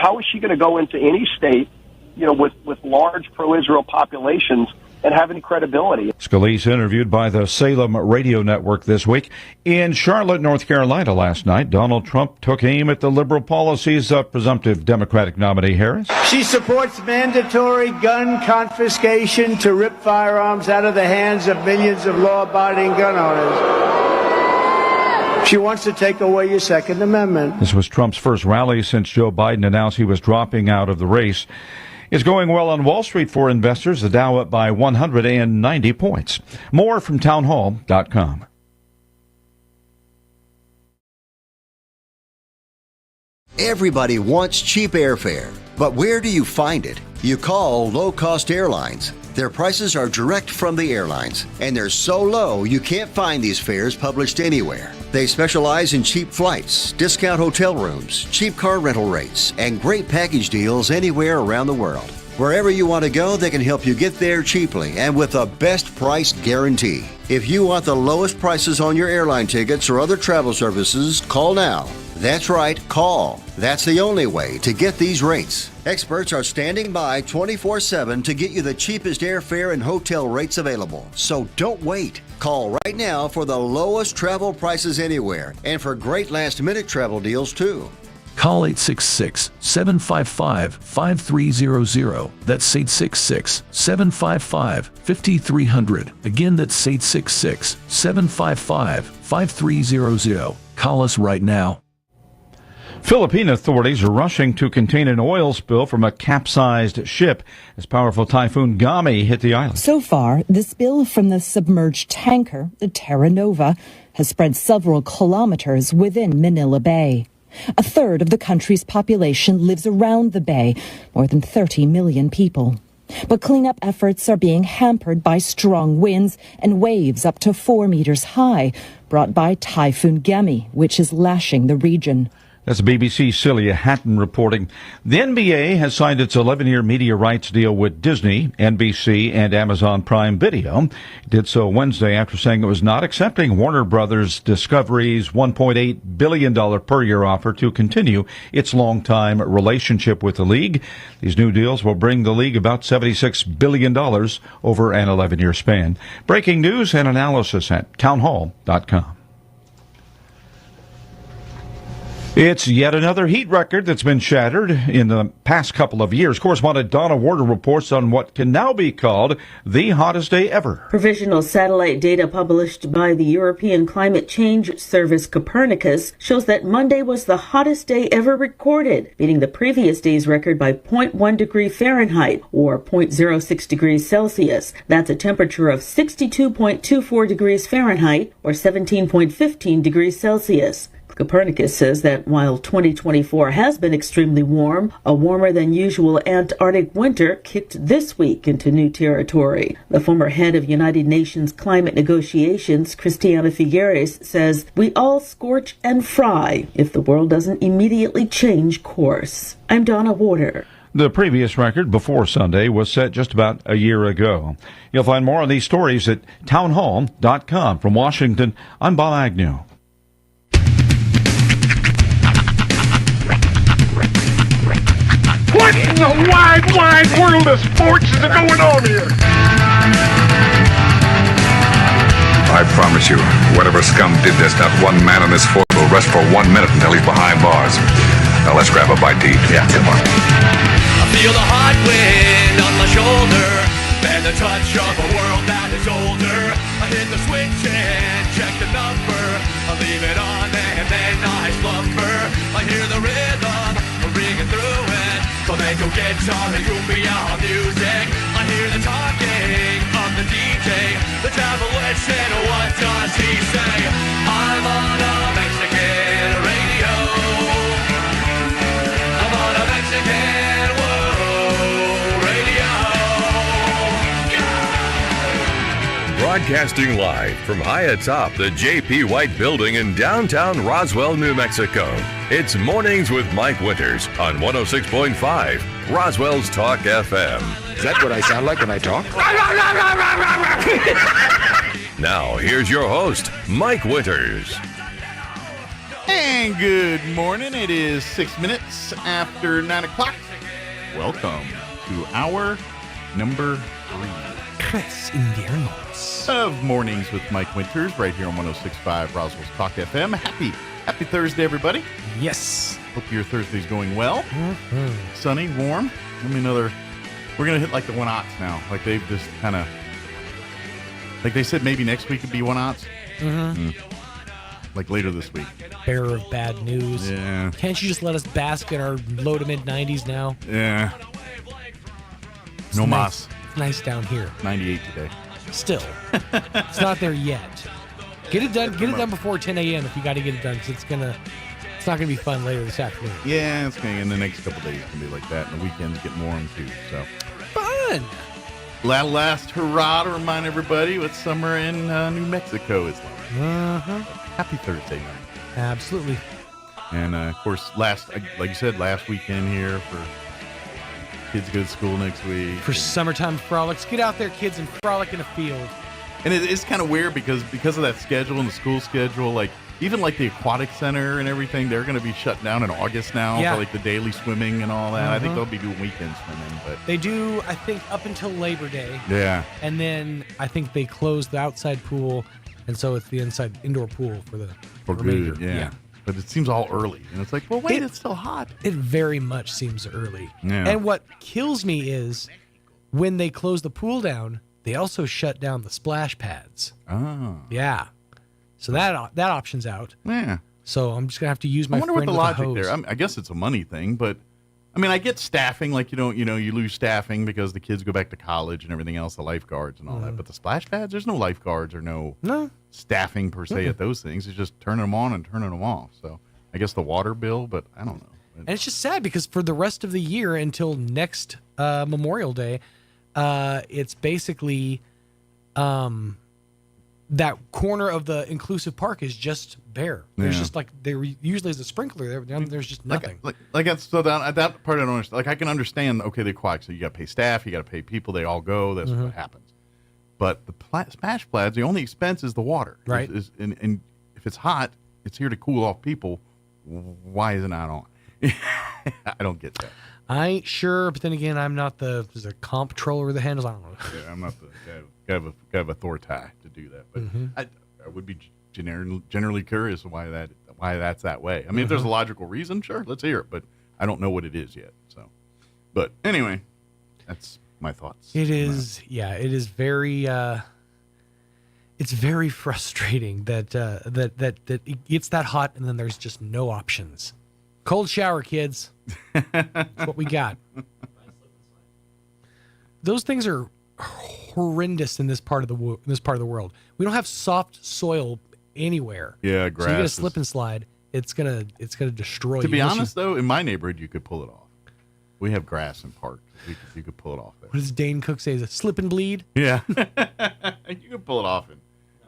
How is she going to go into any state, with large pro-Israel populations and have any credibility. Scalise interviewed by the Salem Radio Network this week. In Charlotte, North Carolina last night, Donald Trump took aim at the liberal policies of presumptive Democratic nominee Harris. She supports mandatory gun confiscation to rip firearms out of the hands of millions of law-abiding gun owners. She wants to take away your Second Amendment. This was Trump's first rally since Joe Biden announced he was dropping out of the race. It's going well on Wall Street for investors. The Dow up by 190 points. More from townhall.com. Everybody wants cheap airfare, but where do you find it? You call low-cost airlines. Their prices are direct from the airlines, and they're so low you can't find these fares published anywhere. They specialize in cheap flights, discount hotel rooms, cheap car rental rates, and great package deals anywhere around the world. Wherever you want to go, they can help you get there cheaply and with a best price guarantee. If you want the lowest prices on your airline tickets or other travel services, call now. That's right, call. That's the only way to get these rates. Experts are standing by 24/7 to get you the cheapest airfare and hotel rates available. So don't wait. Call right now for the lowest travel prices anywhere and for great last-minute travel deals too. Call 866-755-5300. That's 866-755-5300. Again, that's 866-755-5300. Call us right now. Philippine authorities are rushing to contain an oil spill from a capsized ship as powerful Typhoon Gami hit the island. So far, the spill from the submerged tanker, the Terra Nova, has spread several kilometers within Manila Bay. A third of the country's population lives around the bay, more than 30 million people. But cleanup efforts are being hampered by strong winds and waves up to 4 meters high, brought by Typhoon Gami, which is lashing the region. That's BBC's Celia Hatton reporting. The NBA has signed its 11-year media rights deal with Disney, NBC, and Amazon Prime Video. It did so Wednesday after saying it was not accepting Warner Brothers Discovery's $1.8 billion per year offer to continue its longtime relationship with the league. These new deals will bring the league about $76 billion over an 11-year span. Breaking news and analysis at townhall.com. It's yet another heat record that's been shattered in the past couple of years. Correspondent Donna Warder reports on what can now be called the hottest day ever. Provisional satellite data published by the European Climate Change Service Copernicus shows that Monday was the hottest day ever recorded, beating the previous day's record by 0.1 degree Fahrenheit or 0.06 degrees Celsius. That's a temperature of 62.24 degrees Fahrenheit or 17.15 degrees Celsius. Copernicus says that while 2024 has been extremely warm, a warmer than usual Antarctic winter kicked this week into new territory. The former head of United Nations climate negotiations, Christiana Figueres, says we all scorch and fry if the world doesn't immediately change course. I'm Donna Warder. The previous record before Sunday was set just about a year ago. You'll find more on these stories at townhall.com. From Washington, I'm Bob Agnew. What in the wide, wide world of sports is going on here? I promise you, whatever scum did this, not one man in this fort will rest for 1 minute until he's behind bars. Now let's grab a bite to eat. Yeah, come on. I feel the hot wind on my shoulder and the touch of a world that is older. I hit the switch and check the number. I leave it on and then I slumber. I hear the rhythm ringing through it. Flamenco guitar and cumbia music. I hear the talking of the DJ. The travel said, what does he say? I'm on a Mexican radio. I'm on a Mexican radio. Broadcasting live from high atop the J.P. White Building in downtown Roswell, New Mexico. It's Mornings with Mike Winters on 106.5 Roswell's Talk FM. Is that what I sound like when I talk? Now, here's your host, Mike Winters. And good morning. It is 6 minutes after 9 o'clock. Welcome to hour number 3. tres inviernos. Of Mornings with Mike Winters, right here on 106.5 Roswell Talk FM. Happy Thursday, everybody. Yes. Hope your Thursday's going well. Sunny, warm. We're going to hit like the 1 ounce now. Like they've just kind of, like they said maybe next week would be 1 ounce. Like later this week. Bearer of bad news. Yeah. Can't you just let us bask in our low to mid 90s now? Yeah. It's no nice. mas. It's nice down here. 98 today. Still. It's not there yet. Get it done before 10 a.m. if you got to get it done, because it's not gonna be fun later this afternoon. Yeah, it's going to, in the next couple days, it's going to be like that, and the weekends get warm too, so. Fun! Last hurrah to remind everybody what summer in New Mexico is like. Happy Thursday night. Absolutely. And, of course, like you said, last weekend here for kids go to school next week. For summertime frolics. Get out there, kids, and frolic in a field. And it's kind of weird because of that schedule and the school schedule, like, even like the aquatic center and everything, they're going to be shut down in August now for like the daily swimming and all that. I think they'll be doing weekend swimming, but they do, I think, up until Labor Day. Yeah. And then I think they close the outside pool, and so it's the indoor pool for the remainder. Good, yeah. But it seems all early, and it's like, well, wait, it's still hot. It very much seems early. Yeah. And what kills me is when they close the pool down, they also shut down the splash pads. Oh. Yeah. So that option's out. Yeah. So I'm just gonna have to use my. I wonder what friend the with logic there. I guess it's a money thing, but I mean, I get staffing. Like you lose staffing because the kids go back to college and everything else, the lifeguards and all that. But the splash pads, there's no lifeguards or no staffing per se at those things. It's just turning them on and turning them off. So I guess the water bill, but I don't know. And it's just sad because for the rest of the year until next Memorial Day, it's basically that corner of the inclusive park is just bare. There's just like usually is a sprinkler there. There's just nothing. At that part I don't understand. Like I can understand. Okay, the aquatic. So you got to pay staff. You got to pay people. They all go. That's what happens. But the splash pads, the only expense is the water. Right. And if it's hot, it's here to cool off people. Why is it not on? I don't get that. I ain't sure, but then again, I'm not the comptroller of the handles. I don't know. Yeah, I'm not the guy of authority to do that. But I would be generally curious why that's that way. I mean, if there's a logical reason, sure, let's hear it. But I don't know what it is yet. So, but anyway, that's my thoughts. It is, it is very. It's very frustrating that it gets that hot and then there's just no options. Cold shower, kids. That's what we got. Those things are horrendous in this part of the world. We don't have soft soil anywhere. Yeah, grass. So you get a slip and slide, it's gonna destroy you. To be honest, though, in my neighborhood, you could pull it off. We have grass and parks. You could pull it off there. What does Dane Cook say? Is it slip and bleed? Yeah, you could pull it off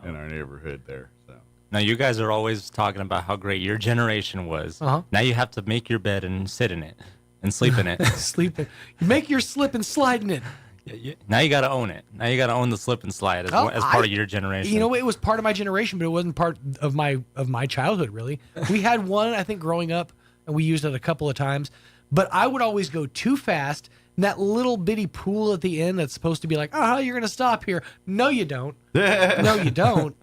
in our neighborhood there. So. Now, you guys are always talking about how great your generation was. Now you have to make your bed and sit in it and sleep in it. You make your slip and slide in it. Now you got to own it. Now you got to own the slip and slide as part of your generation. You know, it was part of my generation, but it wasn't part of my childhood, really. We had one, I think, growing up, and we used it a couple of times. But I would always go too fast. And that little bitty pool at the end that's supposed to be like, oh, you're going to stop here. No, you don't. No, you don't.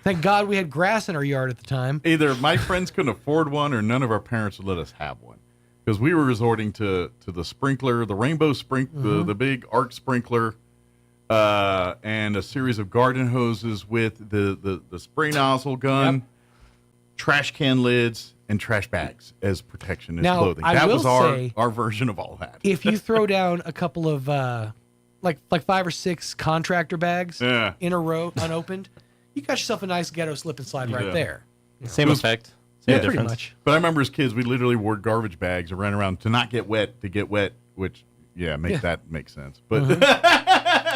Thank God we had grass in our yard at the time. Either my friends couldn't afford one or none of our parents would let us have one. Because we were resorting to the sprinkler, the rainbow sprinkler, the big arc sprinkler, and a series of garden hoses with the spray nozzle gun, trash can lids, and trash bags as protection as clothing. That was our version of all that. If you throw down a couple of like 5 or 6 contractor bags in a row unopened, you got yourself a nice ghetto slip and slide right there. Same effect. Yeah, pretty much. But I remember as kids, we literally wore garbage bags and ran around to not get wet, which, that makes sense. But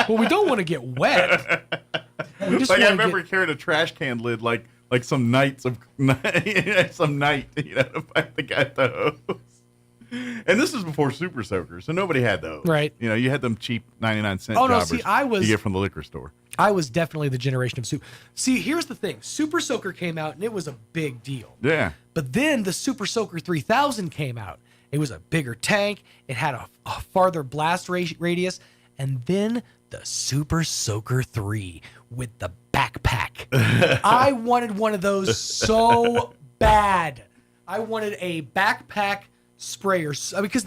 well, we don't want to get wet. We just I remember carrying a trash can lid like some night, to fight the guy at the hose. And this is before Super Soakers, so nobody had those. Right. You know, you had them cheap 99-cent jobbers you get from the liquor store. I was definitely the generation of Super. See, here's the thing. Super Soaker came out, and it was a big deal. Yeah. But then the Super Soaker 3000 came out. It was a bigger tank. It had a farther blast radius. And then the Super Soaker 3 with the backpack. I wanted one of those so bad. I wanted a backpack sprayer because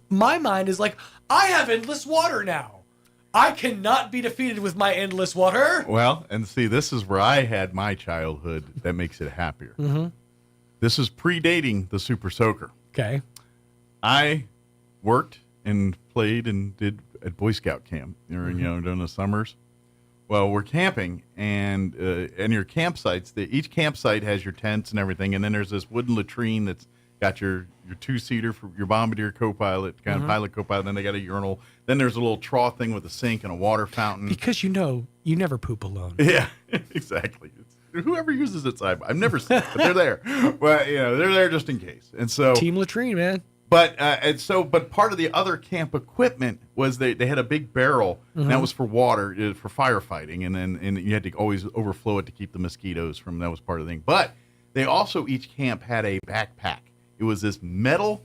my mind is like, I have endless water now. I cannot be defeated with my endless water. Well, and see, this is where I had my childhood that makes it happier. Mm-hmm. This is predating the Super Soaker. Okay. I worked and played and did at Boy Scout camp during, during the summers. Well, we're camping, and your campsites, each campsite has your tents and everything, and then there's this wooden latrine that's got your two-seater for your bombardier co-pilot, kind of pilot co-pilot, then they got a urinal. Then there's a little trough thing with a sink and a water fountain. Because you never poop alone. Yeah, exactly. Whoever uses it, I've never seen it, but they're there. Well, they're there just in case. And so Team latrine, man. But part of the other camp equipment was they had a big barrel, and that was for water, for firefighting, and you had to always overflow it to keep the mosquitoes from. That was part of the thing. But they also, each camp had a backpack. It was this metal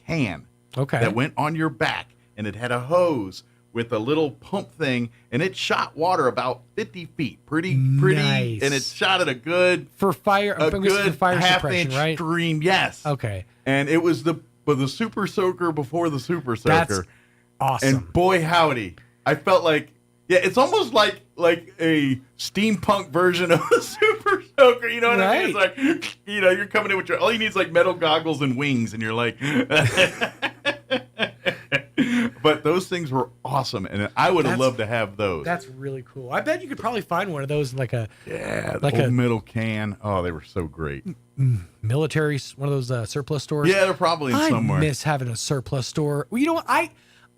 can that went on your back, and it had a hose with a little pump thing, and it shot water about 50 feet. Pretty, nice. And it shot at a good fire half-inch right? stream. Yes. Okay. And it was the Super Soaker before the Super Soaker. That's awesome. And boy, howdy, I felt like, it's almost like a steampunk version of the Super Soaker. You know what I mean? It's like, you're coming in with all you need is like metal goggles and wings, and you're like, but those things were awesome, and I would have loved to have those. That's really cool. I bet you could probably find one of those in like a old metal can. Oh, they were so great. Military, one of those surplus stores. Yeah, they're probably in somewhere. I miss having a surplus store. Well, you know what?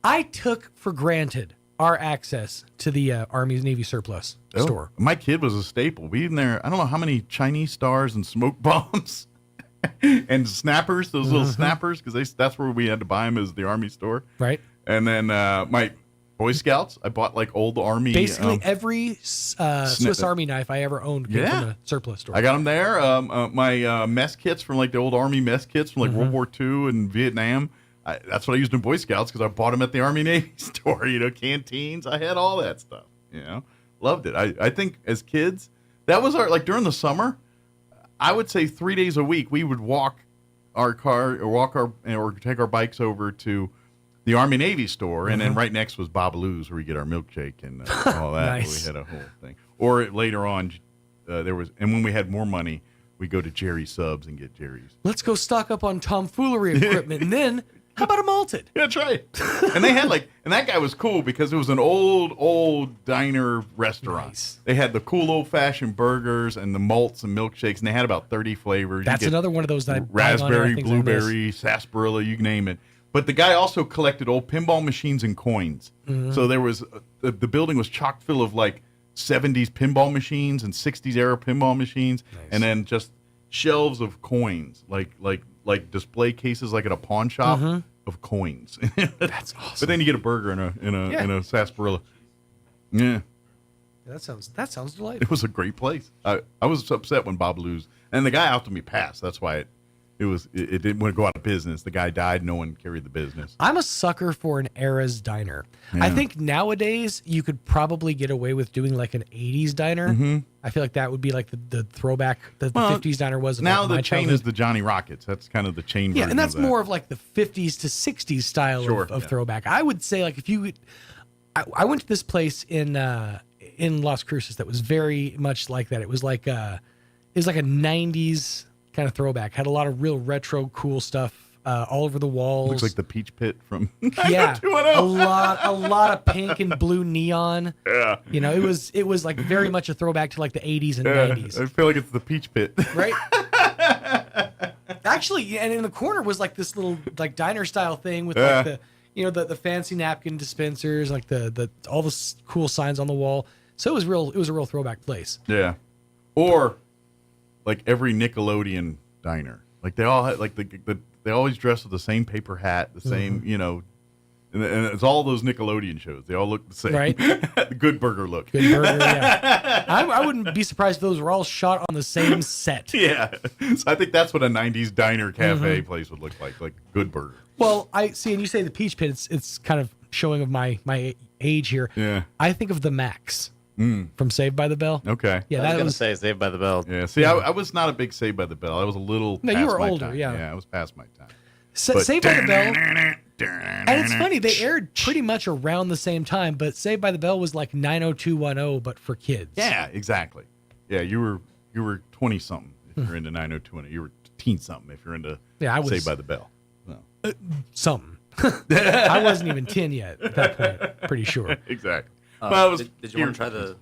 I took for granted our access to the Army Navy surplus store. My kid was a staple. We in there. I don't know how many Chinese stars and smoke bombs. And snappers, those little snappers, because that's where we had to buy them, is the Army store. Right. And then my Boy Scouts, I bought like old Army. Basically every Swiss Army knife I ever owned came from a surplus store. I got them there. My mess kits from like the old Army mess kits from like World War II and Vietnam. That's what I used in Boy Scouts because I bought them at the Army Navy store. Canteens. I had all that stuff. Loved it. I think as kids, that was during the summer. I would say 3 days a week we would walk our car or take our bikes over to the Army Navy store, and then right next was Babalu's where we get our milkshake and all that. Nice. We had a whole thing. Or later on, when we had more money, we go to Jerry's Subs and get Jerry's. Let's go stock up on tomfoolery equipment, and then how about a malted? Yeah, that's right. And they had and that guy was cool because it was an old diner restaurant. Nice. They had the cool old-fashioned burgers and the malts and milkshakes, and they had about 30 flavors. That's another one of those that raspberry, blueberry, sarsaparilla, you name it. But the guy also collected old pinball machines and coins. Mm-hmm. So there was the building was chock full of 70s pinball machines and 60s era pinball machines, and then just shelves of coins, like display cases, like at a pawn shop of coins. That's awesome. But then you get a burger in a sarsaparilla. Yeah, that sounds delightful. It was a great place. I was upset when Babalu's and the guy out to me passed. That's why it didn't want to go out of business. The guy died. No one carried the business. I'm a sucker for an era's diner. Yeah. I think nowadays you could probably get away with doing like an 80s diner. Mm-hmm. I feel like that would be like the throwback that the 50s diner was. Now the chain is the Johnny Rockets. That's kind of the chain version. Yeah, and that's more of like the 50s to 60s style of throwback. I would say if you I went to this place in Las Cruces that was very much like that. It was like a 90s kind of throwback. Had a lot of real retro cool stuff all over the walls. Looks like the Peach Pit from a lot of pink and blue neon. Yeah. It was like very much a throwback to like the 80s and 90s. I feel like it's the Peach Pit. Right? Actually, and in the corner was like this little like diner style thing with like the fancy napkin dispensers, like the all the cool signs on the wall. So it was a real throwback place. Yeah. Or like every Nickelodeon diner. Like they all had they always dress with the same paper hat, the same, and it's all those Nickelodeon shows. They all look the same. Right. The Good Burger look. Good Burger, yeah. I wouldn't be surprised if those were all shot on the same set. Yeah. So I think that's what a 90s diner cafe place would look like Good Burger. Well, I see, and you say the Peach Pit, it's kind of showing of my age here. Yeah. I think of the Max from Saved by the Bell. Okay. Yeah, I was going to say Saved by the Bell. Yeah. See, I was not a big Saved by the Bell. I was a little. No, past you were my older. time. Yeah. Yeah, I was past my time. Saved by the Bell. And it's funny, they aired pretty much around the same time, but Saved by the Bell was like 90210, but for kids. Yeah, exactly. Yeah, you were 20 something if you're into 90210. You were teen something if you're into I was Saved by the Bell. No. Something. I wasn't even 10 yet at that point, pretty sure. Exactly. Did you want to try the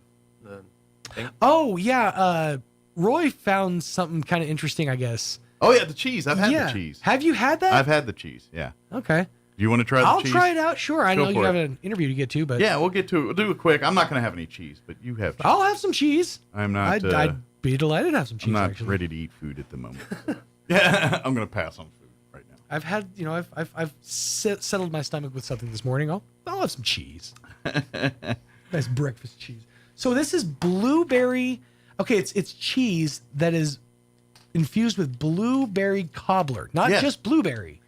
thing? Oh, yeah. Roy found something kind of interesting, I guess. Oh, yeah, the cheese. I've had the cheese. Have you had that? I've had the cheese, yeah. Okay. Do you want to try the cheese? I'll try it out, sure. I Go know you for have it. an interview to get to, but... Yeah, we'll get to it. We'll do it quick. I'm not going to have any cheese, but you have cheese. I'll have some cheese. I'm not... I'd be delighted to have some cheese, I'm not actually. ready to eat food at the moment. Yeah, I'm going to pass on food right now. I've had, I've settled my stomach with something this morning. I'll have some cheese. Nice breakfast cheese. So this is blueberry. Okay, it's cheese that is infused with blueberry cobbler, not just blueberry,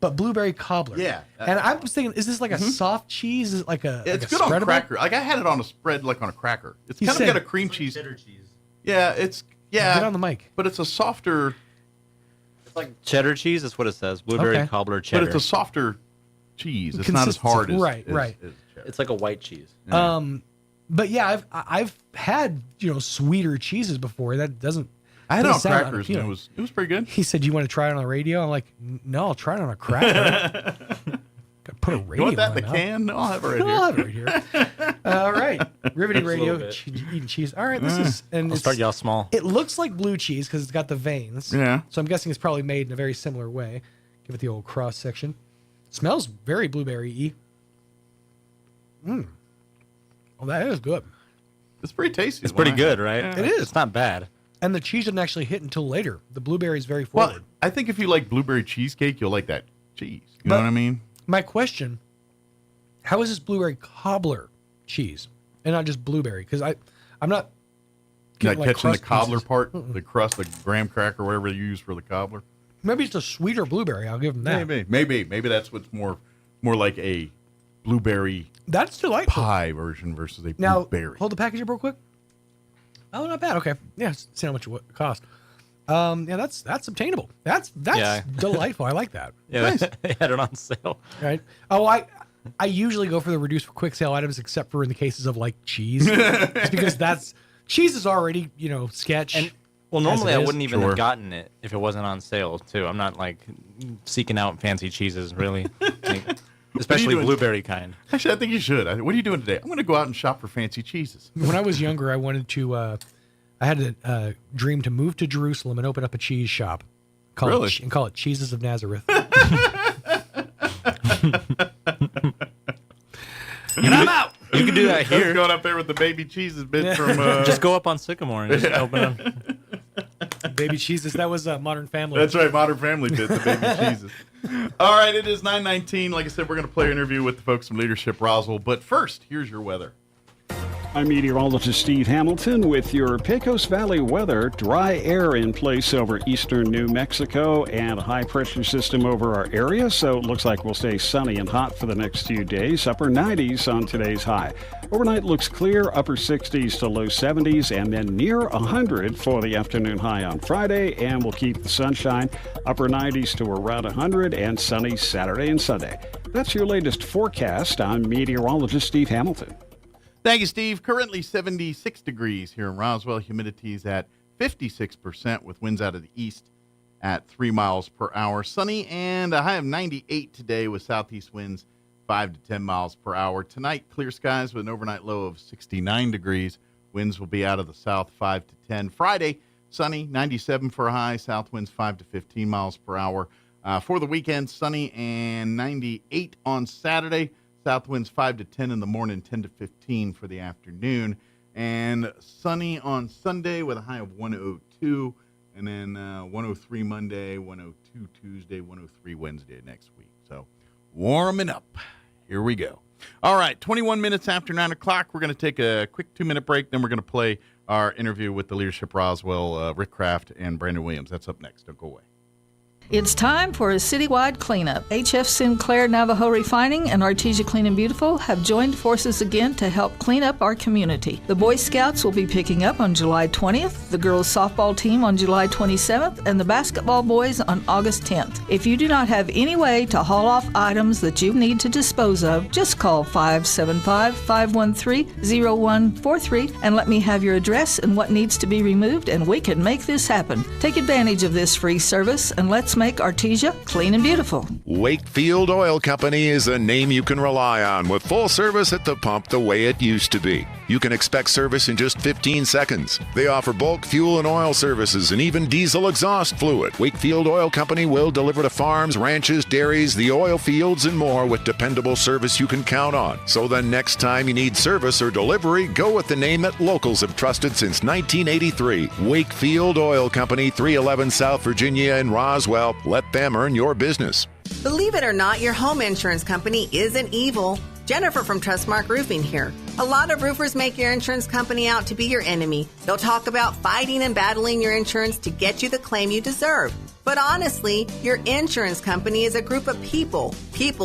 but blueberry cobbler. Yeah, and I was thinking, is this like a soft cheese? Is it like a? It's like a good on spreadable? cracker. Like I had it on a spread, like on a cracker. It's You kind of said- got a cream cheese. Cheddar cheese. Yeah, Get on the mic. but it's a softer. It's like cheddar cheese. That's what it says. Blueberry Okay. cobbler cheddar. But it's a softer cheese. It's not as hard as Right. as cheddar. It's like a white cheese. But yeah, I've had sweeter cheeses before. That doesn't. I had it on doesn't sound crackers and unappealing. it was pretty good. He said, "You want to try it on the radio?" I'm like, "No, I'll try it on a cracker." Gotta put a radio. You want that in on the now. can? No, I'll have it right here. I'll have it right here. All right, riveting Just a little radio, bit. eating cheese. All right, this is and I'll it's, start y'all small. It looks like blue cheese because it's got the veins. Yeah. So I'm guessing it's probably made in a very similar way. Give it the old cross section. Smells very blueberry-y. Well, that is good. It's pretty tasty. It's pretty good, right? It is. It's not bad. And the cheese didn't actually hit until later. The blueberry is very Well, forward. I think if you like blueberry cheesecake, you'll like that cheese. You know what I mean? My question: how is this blueberry cobbler cheese and not just blueberry? Because I'm not Not getting, like, catching the crust cobbler pieces. part, the crust, the graham cracker, whatever you use for the cobbler. Maybe it's a sweeter blueberry. I'll give them that. Maybe that's what's more like a blueberry That's delightful. pie version versus a Now, blueberry. hold the package up real quick. Oh, not bad. Okay. Yeah, see how much it cost. Yeah, that's obtainable. That's Yeah. delightful. I like that. Yeah, they had it on sale. Right. Oh, I usually go for the reduced for quick sale items, except for in the cases of like cheese, just because cheese is already sketch. And well, normally as I it is. wouldn't even have gotten it if it wasn't on sale too. I'm not like seeking out fancy cheeses, really, like, especially doing? blueberry kind. Actually, I think you should. What are you doing today? I'm going to go out and shop for fancy cheeses. When I was younger, I wanted to. I had a dream to move to Jerusalem and open up a cheese shop. Call it Cheeses of Nazareth. And I'm out. You can do that I was here. going up there with the baby cheeses bit from. Just go up on Sycamore and just open them. Baby cheeses. That was Modern Family. That's right, Modern Family did the baby cheeses. All right, it is 9:19. Like I said, we're going to play an interview with the folks from Leadership Roswell. But first, here's your weather. I'm meteorologist Steve Hamilton with your Pecos Valley weather. Dry air in place over eastern New Mexico and a high-pressure system over our area, so it looks like we'll stay sunny and hot for the next few days. Upper 90s on today's high. Overnight looks clear, upper 60s to low 70s, and then near 100 for the afternoon high on Friday, and we'll keep the sunshine. Upper 90s to around 100 and sunny Saturday and Sunday. That's your latest forecast. I'm meteorologist Steve Hamilton. Thank you, Steve. Currently 76 degrees here in Roswell. Humidity is at 56% with winds out of the east at 3 miles per hour. Sunny and a high of 98 today with southeast winds 5 to 10 miles per hour. Tonight, clear skies with an overnight low of 69 degrees. Winds will be out of the south 5 to 10. Friday, sunny, 97 for a high. South winds 5 to 15 miles per hour. For the weekend, sunny and 98 on Saturday. South winds 5 to 10 in the morning, 10 to 15 for the afternoon. And sunny on Sunday with a high of 102. And then 103 Monday, 102 Tuesday, 103 Wednesday next week. So warming up. Here we go. All right, 21 minutes after 9 o'clock. We're going to take a quick 2-minute break. Then we're going to play our interview with the Leadership Roswell, Rick Kraft and Brandon Williams. That's up next. Don't go away. It's time for a citywide cleanup. HF Sinclair Navajo Refining and Artesia Clean and Beautiful have joined forces again to help clean up our community. The Boy Scouts will be picking up on July 20th, the girls softball team on July 27th, and the basketball boys on August 10th. If you do not have any way to haul off items that you need to dispose of, just call 575-513-0143 and let me have your address and what needs to be removed, and we can make this happen. Take advantage of this free service and let's make Artesia clean and beautiful. Wakefield Oil Company is a name you can rely on, with full service at the pump the way it used to be. You can expect service in just 15 seconds. They offer bulk fuel and oil services and even diesel exhaust fluid. Wakefield Oil Company will deliver to farms, ranches, dairies, the oil fields, and more with dependable service you can count on. So the next time you need service or delivery, go with the name that locals have trusted since 1983. Wakefield Oil Company, 311 South Virginia in Roswell. Let them earn your business. Believe it or not, your home insurance company isn't evil. Jennifer from Trustmark Roofing here. A lot of roofers make your insurance company out to be your enemy. They'll talk about fighting and battling your insurance to get you the claim you deserve. But honestly, your insurance company is a group of people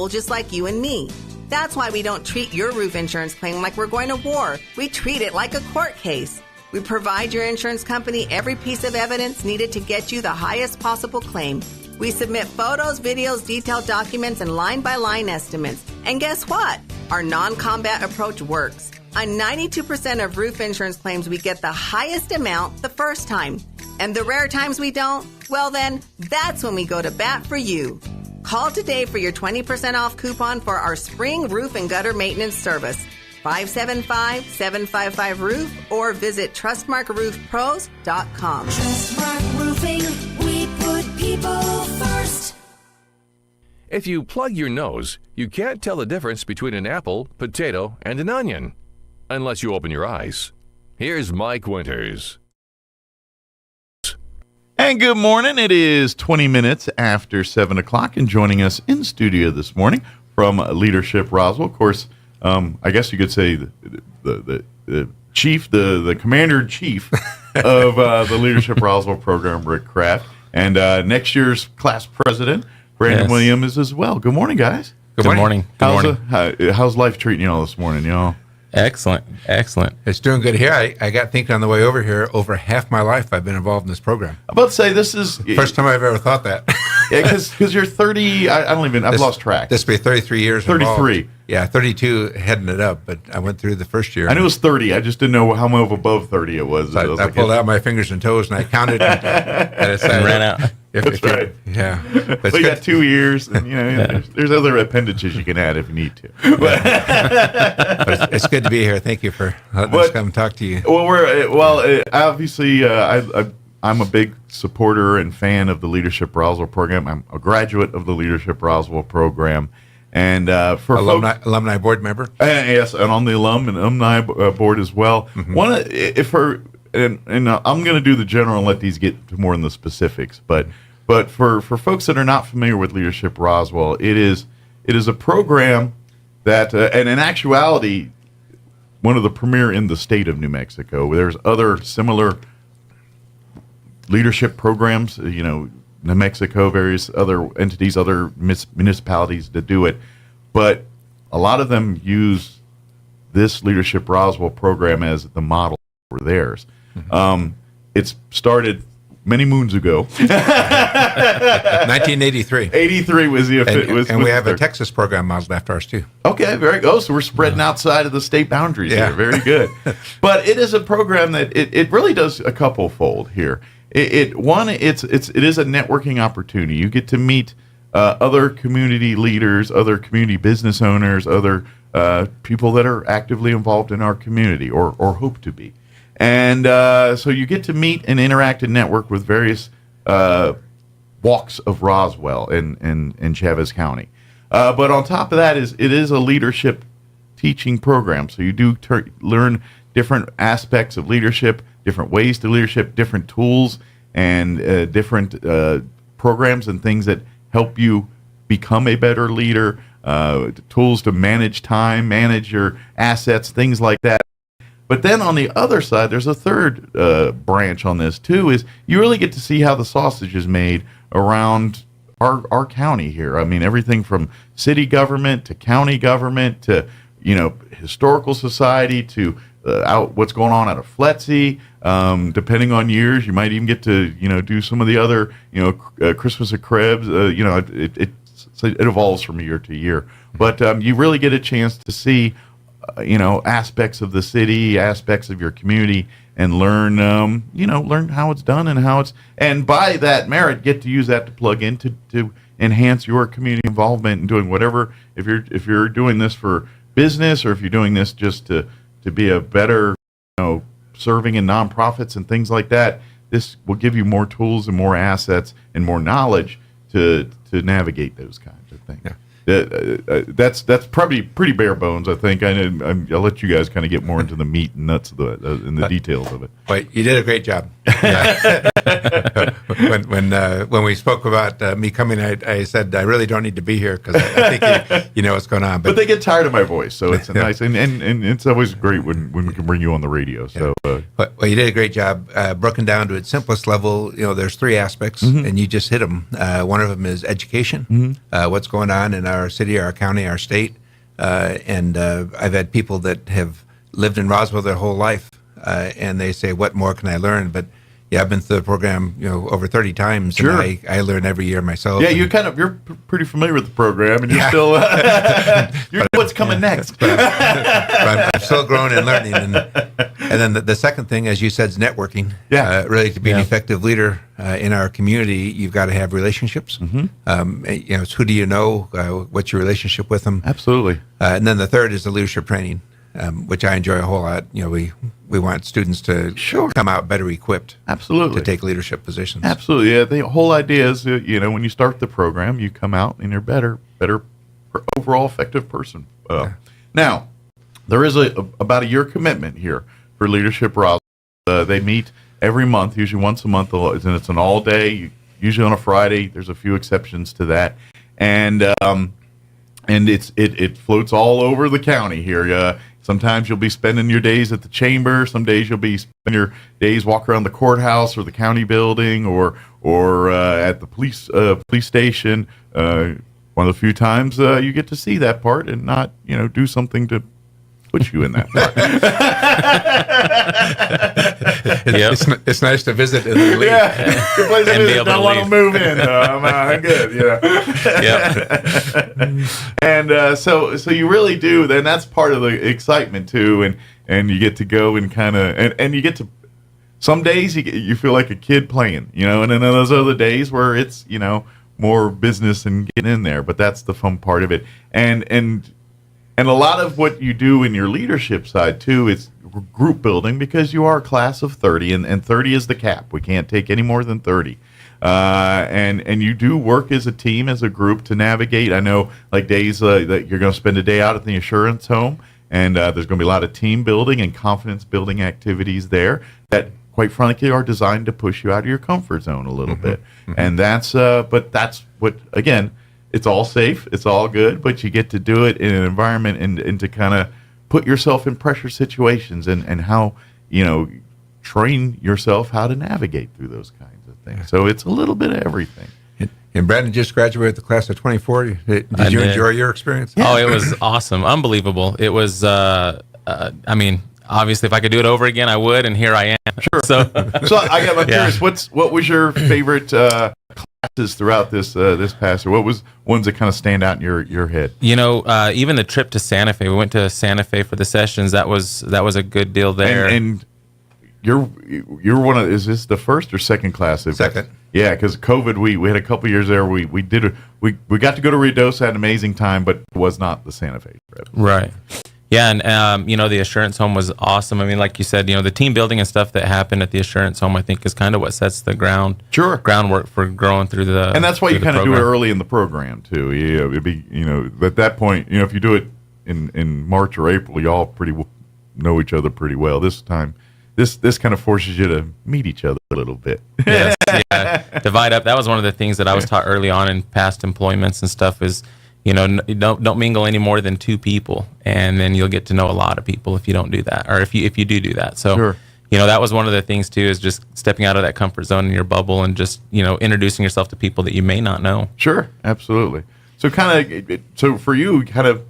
just like you and me. That's why we don't treat your roof insurance claim like we're going to war. We treat it like a court case. We provide your insurance company every piece of evidence needed to get you the highest possible claim. We submit photos, videos, detailed documents, and line-by-line estimates. And guess what? Our non-combat approach works. On 92% of roof insurance claims, we get the highest amount the first time. And the rare times we don't, well then, that's when we go to bat for you. Call today for your 20% off coupon for our spring roof and gutter maintenance service. 575-755-ROOF or visit TrustmarkRoofPros.com. Trustmark Roofing, we put people first. If you plug your nose, you can't tell the difference between an apple, potato, and an onion. Unless you open your eyes. Here's Mike Winters. And good morning. It is 20 minutes after 7 o'clock, and joining us in studio this morning from Leadership Roswell, of course, I guess you could say the chief, the commander-in-chief of the Leadership Roswell program, Rick Kraft, and next year's class president, Brandon Williams, as well. Good morning, guys. Good morning. How's life treating you all this morning? You know, Excellent. It's doing good here. I got thinking on the way over here, over half my life I've been involved in this program. I'm about to say this is first time I've ever thought that. Yeah, because you're 30. I've lost track. This will be 33 years. 33. Involved. Yeah, 32 heading it up, but I went through the first year. I knew it was 30. I just didn't know how much above 30 it was. So I pulled out my fingers and toes and I counted and ran out. That's right. Yeah. But you got 2 years, and there's other appendages you can add if you need to. But it's good to be here. Thank you for letting us come talk to you. Well, obviously, I'm a big supporter and fan of the Leadership Roswell program. I'm a graduate of the Leadership Roswell program. And for alumni board member, yes, and on the alumni board as well. Mm-hmm. I'm going to do the general and let these get to more in the specifics. But for folks that are not familiar with Leadership Roswell, it is a program that, and in actuality, one of the premier in the state of New Mexico. There's other similar leadership programs, New Mexico, various other entities, other municipalities that do it. But a lot of them use this Leadership Roswell program as the model for theirs. Mm-hmm. It started many moons ago. 1983. 83 was the and we have a Texas program modeled after ours, too. Okay, very good. So we're spreading outside of the state boundaries here. Very good. But it is a program that it really does a couple-fold here. It is a networking opportunity. You get to meet other community leaders, other community business owners, other people that are actively involved in our community or hope to be. And so you get to meet and interact and network with various walks of Roswell and Chavez County. But on top of that, it is a leadership teaching program. So you do learn different aspects of leadership, different ways to leadership, different tools, and different programs and things that help you become a better leader, tools to manage time, manage your assets, things like that. But then on the other side, there's a third branch on this too, is you really get to see how the sausage is made around our county here. I mean, everything from city government to county government to, historical society to what's going on out of FLETC. Depending on years, you might even get to, do some of the other, Christmas at Krebs. It evolves from year to year. But you really get a chance to see, aspects of the city, aspects of your community, and learn how it's done and by that merit, get to use that to plug in to enhance your community involvement and doing whatever. If you're doing this for business, or if you're doing this just to be a better, serving in nonprofits and things like that, this will give you more tools and more assets and more knowledge to navigate those kinds of things. Yeah. That's probably pretty bare bones, I think. I'll let you guys kind of get more into the meat and nuts of the details of it. But you did a great job. when we spoke about me coming, I said I really don't need to be here because I think you know what's going on. But they get tired of my voice, so it's nice and it's always great when we can bring you on the radio. So, well, you did a great job. Broken down to its simplest level, there's three aspects, and you just hit them. One of them is education. What's going on in our city, our county, our state, and I've had people that have lived in Roswell their whole life, and they say, "What more can I learn?" But yeah, I've been through the program, over 30 times, sure. And I learn every year myself. Yeah, you're pretty familiar with the program, and you're still you know what's coming next. But I'm still growing and learning, and then the second thing, as you said, is networking. Yeah, really, to be an effective leader in our community, you've got to have relationships. It's who do you know? What's your relationship with them? Absolutely. And then the third is the leadership training, which I enjoy a whole lot. We want students to come out better equipped. Absolutely. To take leadership positions. Absolutely. Yeah. The whole idea is, when you start the program, you come out and you're better overall effective person. Now, there is about a year commitment here for Leadership Roswell. They meet every month, usually once a month, and it's an all day, usually on a Friday. There's a few exceptions to that. And it floats all over the county here. Sometimes you'll be spending your days at the chamber. Some days you'll be spending your days walking around the courthouse or the county building or at the police station. One of the few times you get to see that part and not do something to put you in that part. It's nice to visit and leave. Yeah, good place to visit. Don't want to move in. I'm good. And so you really do. Then that's part of the excitement too, and you get to go and kind of and you get to. Some days you feel like a kid playing, and then those other days where it's more business and getting in there. But that's the fun part of it, and a lot of what you do in your leadership side too is group building, because you are a class of 30, and 30 is the cap. We can't take any more than 30. And you do work as a team, as a group to navigate. I know like days that you're going to spend a day out at the insurance home, and there's going to be a lot of team building and confidence building activities there that quite frankly are designed to push you out of your comfort zone a little bit. And that's what, again, it's all safe, it's all good, but you get to do it in an environment and to kind of put yourself in pressure situations and how, train yourself how to navigate through those kinds of things. So it's a little bit of everything. And Brandon just graduated the class of 24. Did you enjoy your experience? Yeah. Oh, it was awesome. Unbelievable. It was, obviously if I could do it over again, I would, and here I am. Sure. So I'm curious, what was your favorite classes throughout this past year? What was ones that kind of stand out in your head? Even the trip to Santa Fe. We went to Santa Fe for the sessions. That was a good deal there. And you're one of, is this the first or second class? Second. Yeah, because COVID, we had a couple years there. We got to go to Ruidoso, had an amazing time, but it was not the Santa Fe trip. Right. Yeah, and the Assurance Home was awesome. I mean, like you said, the team building and stuff that happened at the Assurance Home, I think, is kind of what sets the groundwork for growing through the. And that's why you kind of do it early in the program too. Yeah, it'd be at that point, if you do it in March or April, you all know each other pretty well. This time, this kind of forces you to meet each other a little bit. Yes, yeah, divide up. That was one of the things that I was taught early on in past employments and stuff is. Don't mingle any more than two people, and then you'll get to know a lot of people if you don't do that, or if you do that. So, that was one of the things too, is just stepping out of that comfort zone in your bubble and just, introducing yourself to people that you may not know. Sure, absolutely. So so for you, kind of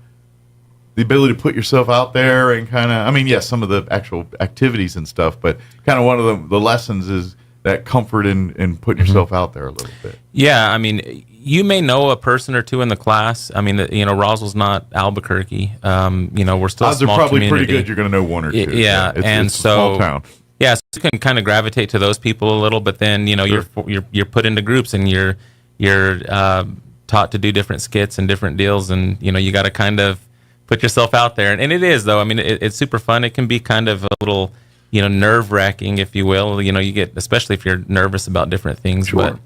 the ability to put yourself out there and kind of, yes, some of the actual activities and stuff, but kind of one of the lessons is that comfort in putting yourself out there a little bit. Yeah, you may know a person or two in the class. Roswell's not Albuquerque. We're still odds a small are probably community. pretty good you're going to know one or two. Yeah, it's a small town. Yeah, so you can kind of gravitate to those people a little, but then you're put into groups and you're taught to do different skits and different deals, and you got to kind of put yourself out there. And it is, though. It's super fun. It can be kind of a little nerve-wracking, if you will. You get, especially if you're nervous about different things. Sure. But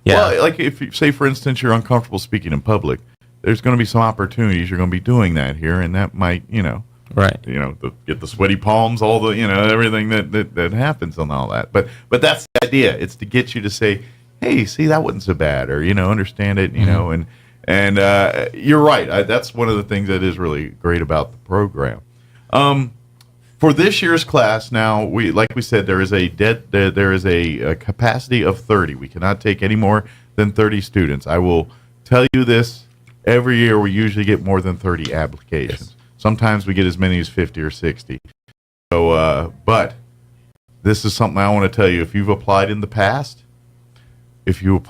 yeah, well, like if you say, for instance, you're uncomfortable speaking in public, there's going to be some opportunities you're going to be doing that here, and that might, right, get the sweaty palms, all the, everything that happens and all that. But that's the idea. It's to get you to say, hey, see, that wasn't so bad, or understand it, and you're right. That's one of the things that is really great about the program. For this year's class, now like we said, there is a capacity of 30. We cannot take any more than 30 students. I will tell you this: every year we usually get more than 30 applications. Yes. Sometimes we get as many as 50 or 60. So, but this is something I want to tell you. If you've applied in the past, please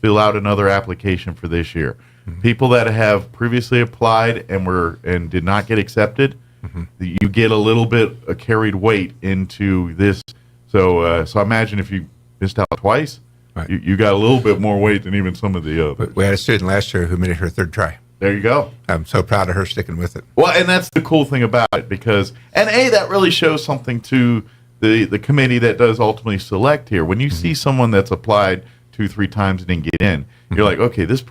fill out another application for this year. People that have previously applied and did not get accepted, you get a little bit carried weight into this. So imagine if you missed out twice, right. you got a little bit more weight than even some of the others. We had a student last year who made it her third try. There you go. I'm so proud of her sticking with it. Well, and that's the cool thing about it, because that really shows something to the committee that does ultimately select here. When you see someone that's applied 2-3 times and didn't get in, you're like, okay, this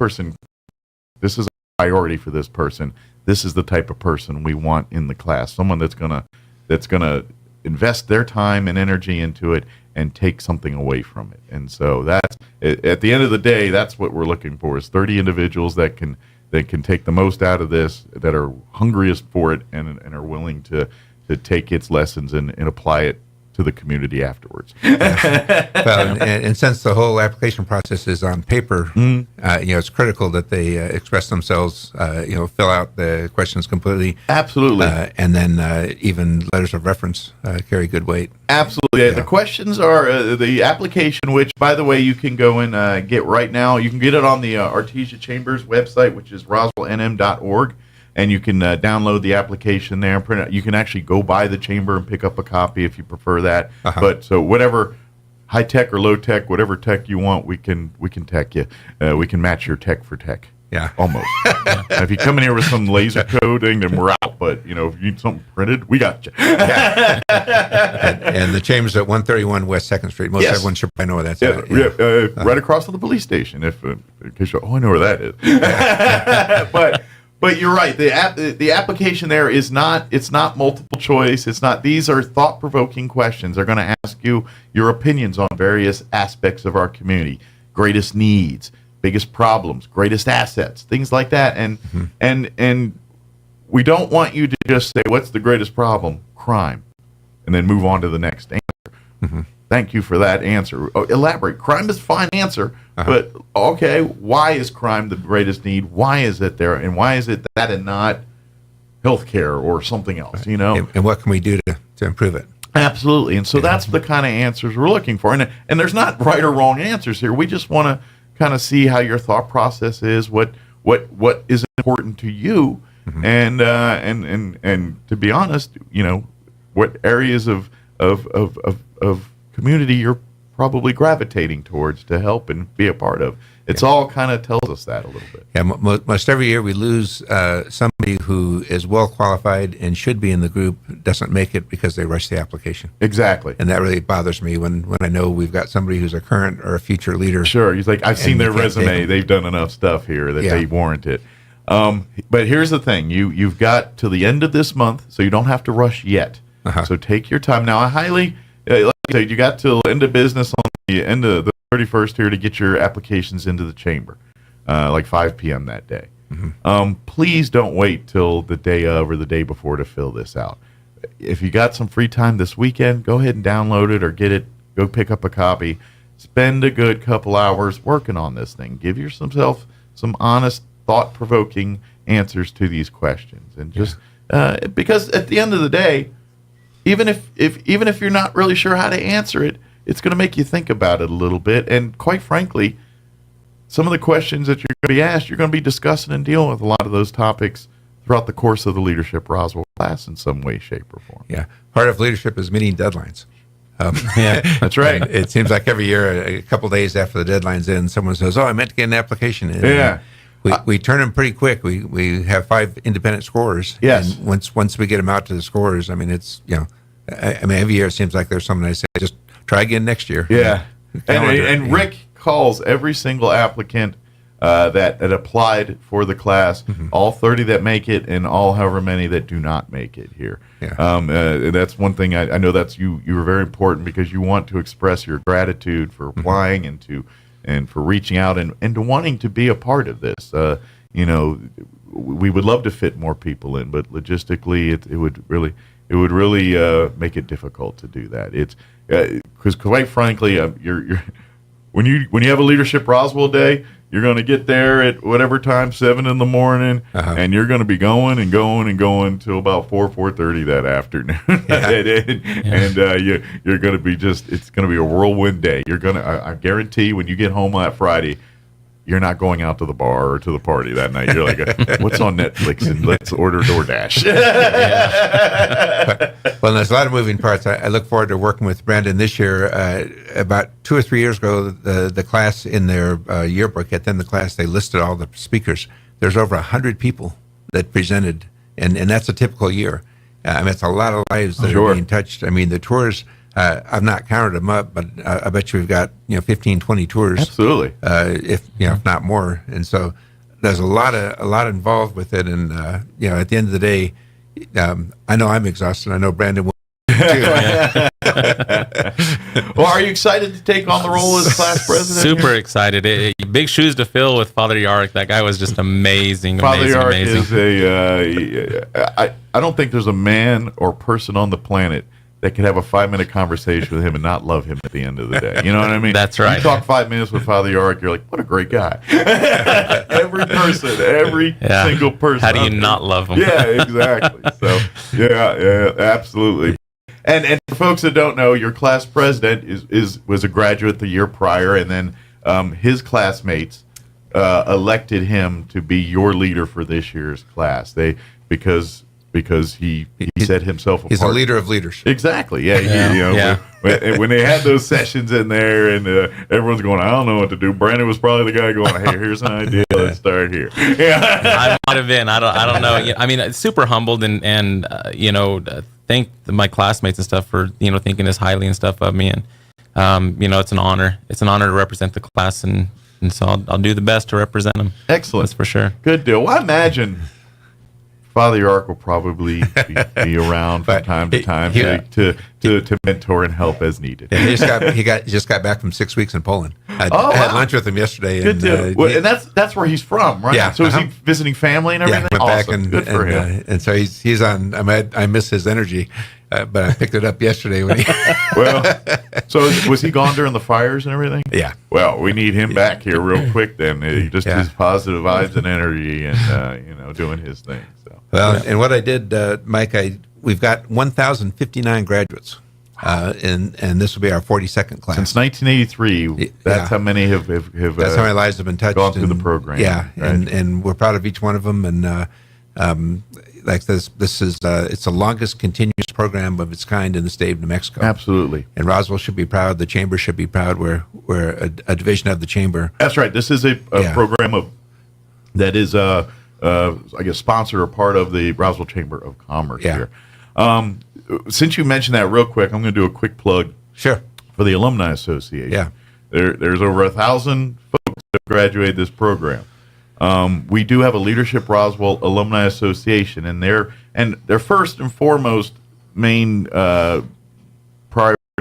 is a priority for this person. This is the type of person we want in the class. Someone that's gonna invest their time and energy into it and take something away from it. And so that's, at the end of the day, that's what we're looking for, is 30 individuals that can take the most out of this, that are hungriest for it and are willing to take its lessons and apply it to the community afterwards. Well, and since the whole application process is on paper, it's critical that they express themselves, fill out the questions completely. Absolutely. And then even letters of reference carry good weight. Absolutely. Yeah. The questions are the application, which, by the way, you can go and get right now. You can get it on the Artesia Chambers website, which is roswellnm.org. And you can download the application there and print it. You can actually go by the chamber and pick up a copy if you prefer that. But so whatever, high tech or low tech, whatever tech you want, we can tech you. We can match your tech for tech. Yeah, almost. If you come in here with some laser coding, then we're out. But if you need something printed, we got you. and the chamber's at 131 West 2nd Street. Most everyone should probably know where that's at. Yeah. Right across from the police station. If in case I know where that is. But you're right. The application there is not. It's not multiple choice. It's not. These are thought-provoking questions. They're going to ask you your opinions on various aspects of our community, greatest needs, biggest problems, greatest assets, things like that. And we don't want you to just say, "What's the greatest problem?" Crime, and then move on to the next answer. Thank you for that answer. Elaborate. Crime is a fine answer, but okay, why is crime the greatest need? Why is it there? And why is it that and not healthcare or something else, And what can we do to improve it? Absolutely. And so that's the kind of answers we're looking for. And there's not right or wrong answers here. We just want to kind of see how your thought process is, what is important to you, and to be honest, what areas of community you're probably gravitating towards to help and be a part of. It's all kind of tells us that a little bit. Yeah, most every year we lose somebody who is well qualified and should be in the group, doesn't make it because they rush the application. Exactly. And that really bothers me when I know we've got somebody who's a current or a future leader. Sure. He's like, I've seen their resume. They've done enough stuff here that they warrant it. But here's the thing. You've got to the end of this month, so you don't have to rush yet. So take your time. Now, I highly... like I said, you got till end of business on the end of the 31st here to get your applications into the chamber, like 5 p.m. that day. Please don't wait till the day of or the day before to fill this out. if you got some free time this weekend, go ahead and download it or get it. Go pick up a copy. Spend a good couple hours working on this thing. Give yourself some honest, thought-provoking answers to these questions, and just because at the end of the day, even if you're not really sure how to answer it, it's going to make you think about it a little bit. And quite frankly, some of the questions that you're going to be asked, you're going to be discussing and dealing with a lot of those topics throughout the course of the Leadership Roswell class in some way, shape, or form. Yeah. Part of leadership is meeting deadlines. Yeah, that's right. It seems like every year, a couple days after the deadline's in, someone says, "Oh, I meant to get an application in." Yeah. We turn them pretty quick. We have 5 independent scorers. Yes. And once we get them out to the scorers, I mean, it's, every year it seems like there's someone I say, just try again next year. Yeah. And Rick calls every single applicant that applied for the class, all 30 that make it, and all however many that do not make it here. Yeah. That's one thing I know that's you are very important, because you want to express your gratitude for applying and for reaching out and to wanting to be a part of this. We would love to fit more people in, but logistically it would really make it difficult to do that. It's because quite frankly, you're when you have a Leadership Roswell day, you're going to get there at whatever time, 7 in the morning, and you're going to be going and going and going till about 4:30 that afternoon. You're going to be it's going to be a whirlwind day. I guarantee when you get home that Friday, you're not going out to the bar or to the party that night. You're like, what's on Netflix? And let's order DoorDash. Well, there's a lot of moving parts. I look forward to working with Brandon this year. About 2 or 3 years ago, the class in their yearbook, at the end of the class, they listed all the speakers. There's over 100 people that presented, and that's a typical year. I mean, it's a lot of lives that are being touched. I mean, the tours, I've not counted them up, but I bet you we've got 15, 20 tours. Absolutely. If not more. And so there's a lot involved with it. And at the end of the day, I know I'm exhausted. I know Brandon will too. Well, are you excited to take on the role as class president? Super excited. Big shoes to fill with Father Yarrick. That guy was just amazing. Father amazing, Yarrick is I don't think there's a man or person on the planet that could have a 5-minute conversation with him and not love him at the end of the day. You know what I mean? That's right. You talk 5 minutes with Father Yarrick, you're like, what a great guy. Every single person. How do you not love him? Yeah, exactly. So, yeah, absolutely. And for folks that don't know, your class president was a graduate the year prior, and then his classmates elected him to be your leader for this year's class. Because he set himself apart. He's a leader of leadership. Exactly. Yeah. When they had those sessions in there, and everyone's going, I don't know what to do. Brandon was probably the guy going, hey, here's an idea. Let's start here. Yeah. I might have been. I don't know. I mean, super humbled and thank my classmates and stuff for thinking this highly and stuff of me. And it's an honor. It's an honor to represent the class, and so I'll do the best to represent them. Excellent. That's for sure. Good deal. Well, I imagine Father Yarrick will probably be around from time to time to mentor and help as needed. Yeah, he just got back from 6 weeks in Poland. I had lunch with him yesterday. Good deal. And that's where he's from, right? Yeah. So is he visiting family and everything? Yeah, went awesome. back Good for him. And so he's on. I miss his energy, but I picked it up yesterday when he. Well, so was he gone during the fires and everything? Yeah. Well, we need him back here real quick then. Just his positive vibes and energy, and doing his thing. So. Well, and what I did, Mike, we've got 1,059 graduates, and this will be our 42nd class. Since 1983, that's how many have that's how many lives have been touched. Gone through the program. Yeah, right? and we're proud of each one of them. And like this is it's the longest continuous program of its kind in the state of New Mexico. Absolutely. And Roswell should be proud. The chamber should be proud. We're a division of the chamber. That's right. This is a program that is I guess sponsored or part of the Roswell Chamber of Commerce here. Since you mentioned that real quick, I'm going to do a quick plug. Sure. For the Alumni Association. Yeah. There's over 1,000 folks that graduated this program. We do have a Leadership Roswell Alumni Association, and their first and foremost main priority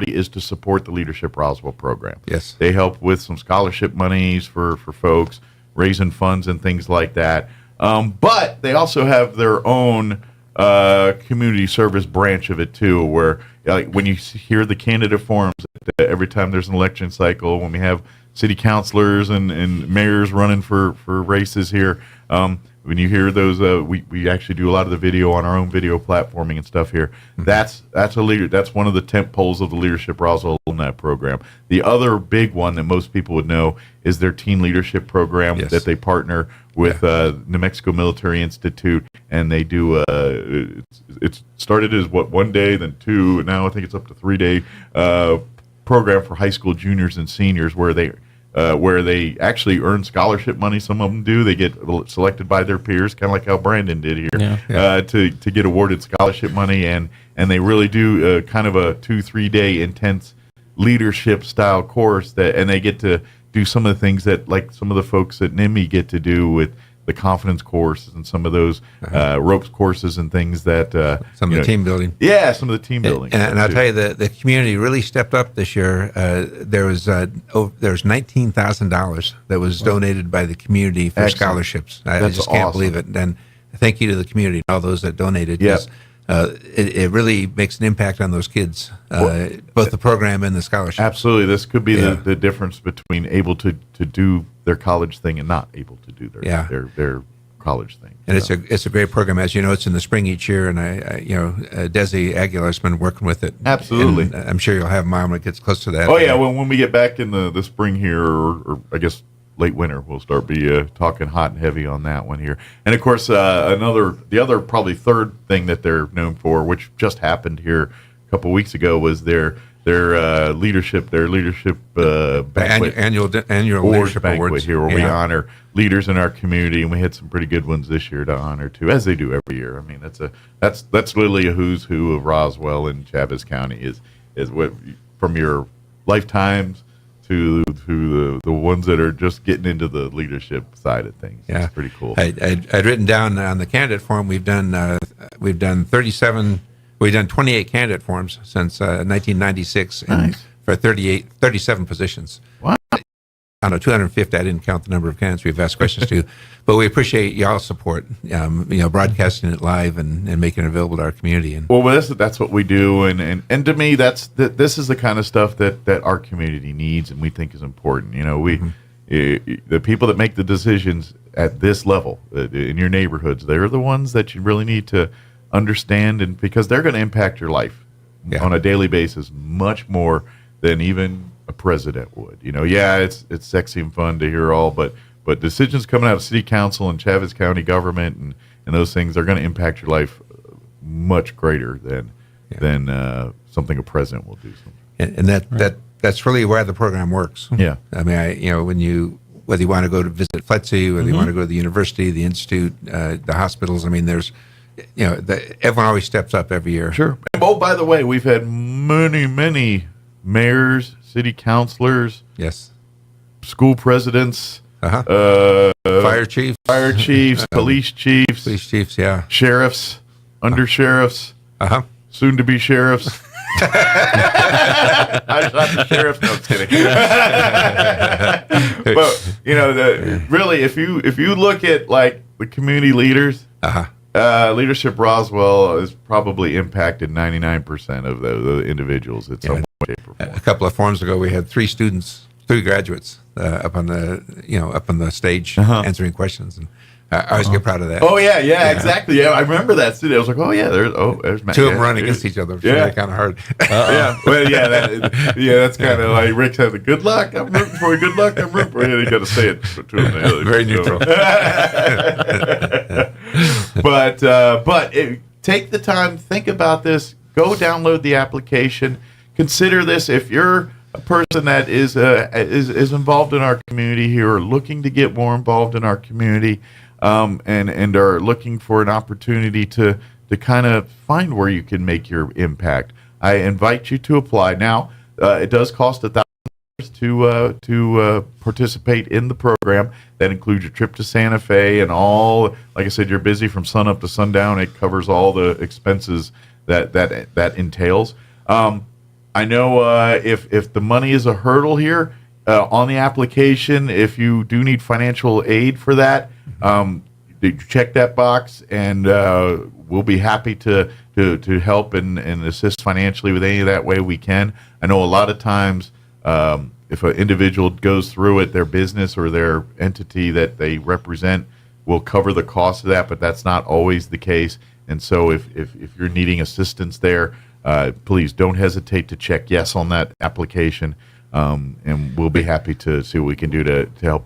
is to support the Leadership Roswell program. Yes. They help with some scholarship monies for folks, raising funds and things like that. But they also have their own community service branch of it too, where when you hear the candidate forums every time there's an election cycle, when we have city councilors and mayors running for races here, when you hear those, we actually do a lot of the video on our own video platforming and stuff here. That's a leader. That's one of the tent poles of the Leadership Roswell Alumni Program. The other big one that most people would know is their teen leadership program that they partner with New Mexico Military Institute, and they do. It started as 1 day, then 2, and now I think it's up to 3-day program for high school juniors and seniors where they actually earn scholarship money. Some of them do. They get selected by their peers, kind of like how Brandon did here, to get awarded scholarship money, and they really do kind of a 2-3 day intense leadership style course and they get to do some of the things that like some of the folks at NIMI get to do with the confidence courses and some of those ropes courses and things that some of the team building. Yeah, some of the team building. And I'll tell you, the community really stepped up this year. There was $19,000 that was donated by the community for scholarships. I just can't believe it. And thank you to the community and all those that donated. Yeah. It really makes an impact on those kids, both the program and the scholarship. Absolutely. This could be the difference between able to do their college thing and not able to do their college thing. And it's a great program. As you know, it's in the spring each year, and Desi Aguilar's been working with it. Absolutely. And I'm sure you'll have mine when it gets close to that. Oh, yeah. When we get back in the spring here, or I guess late winter, we'll start talking hot and heavy on that one here. And of course, the other probably third thing that they're known for, which just happened here a couple weeks ago, was their leadership banquet, annual leadership banquet awards here, where we honor leaders in our community, and we had some pretty good ones this year to honor too, as they do every year. I mean, that's literally a who's who of Roswell and Chavez County is what from your lifetimes to the ones that are just getting into the leadership side of things. Yeah, it's pretty cool. I'd written down on the candidate form we've done 37. We've done 28 candidate forms since 1996, and for 37 positions. Wow. I don't know, 250. I didn't count the number of candidates we've asked questions to, but we appreciate y'all's support. Broadcasting it live and making it available to our community. And well, that's what we do, and to me, this is the kind of stuff that our community needs and we think is important. The people that make the decisions at this level in your neighborhoods, they're the ones that you really need to understand, and because they're going to impact your life on a daily basis much more than even a president would. It's sexy and fun to hear all, but decisions coming out of city council and Chavez County government and those things are going to impact your life much greater than something a president will do. And that's really where the program works. Yeah. I mean, whether you want to go to visit FLETC, whether you want to go to the university, the institute, the hospitals, I mean, there's everyone always steps up every year. Sure. Oh, by the way, we've had many mayors, city councilors, school presidents, fire chiefs, police chiefs, sheriffs, under sheriffs, soon to be sheriffs. I shot the sheriff. No, I'm kidding. But really, if you look at like the community leaders. Leadership Roswell has probably impacted 99% of the individuals at some way, shape, or form. A couple of forums ago, we had 3 graduates up on the stage answering questions, and I always get proud of that. Oh yeah, exactly. Yeah, I remember that city. I was like, there's Matt. 2 of them running against each other. It's really kind of hard. That's kind of like Rick said. Good luck. I'm rooting for you. Good luck. I'm rooting for you. You got to say it to him. Very neutral. But take the time, think about this. Go download the application. Consider this if you're a person that is involved in our community here, or looking to get more involved in our community. And are looking for an opportunity to kind of find where you can make your impact. I invite you to apply. Now, it does cost $1,000 to participate in the program. That includes your trip to Santa Fe and all. Like I said, you're busy from sun up to sundown. It covers all the expenses that entails. I know if the money is a hurdle here on the application, if you do need financial aid for that, check that box, and we'll be happy to help and assist financially with any of that way we can. I know a lot of times if an individual goes through it, their business or their entity that they represent will cover the cost of that, but that's not always the case. And so if you're needing assistance there, please don't hesitate to check yes on that application. And we'll be happy to see what we can do to help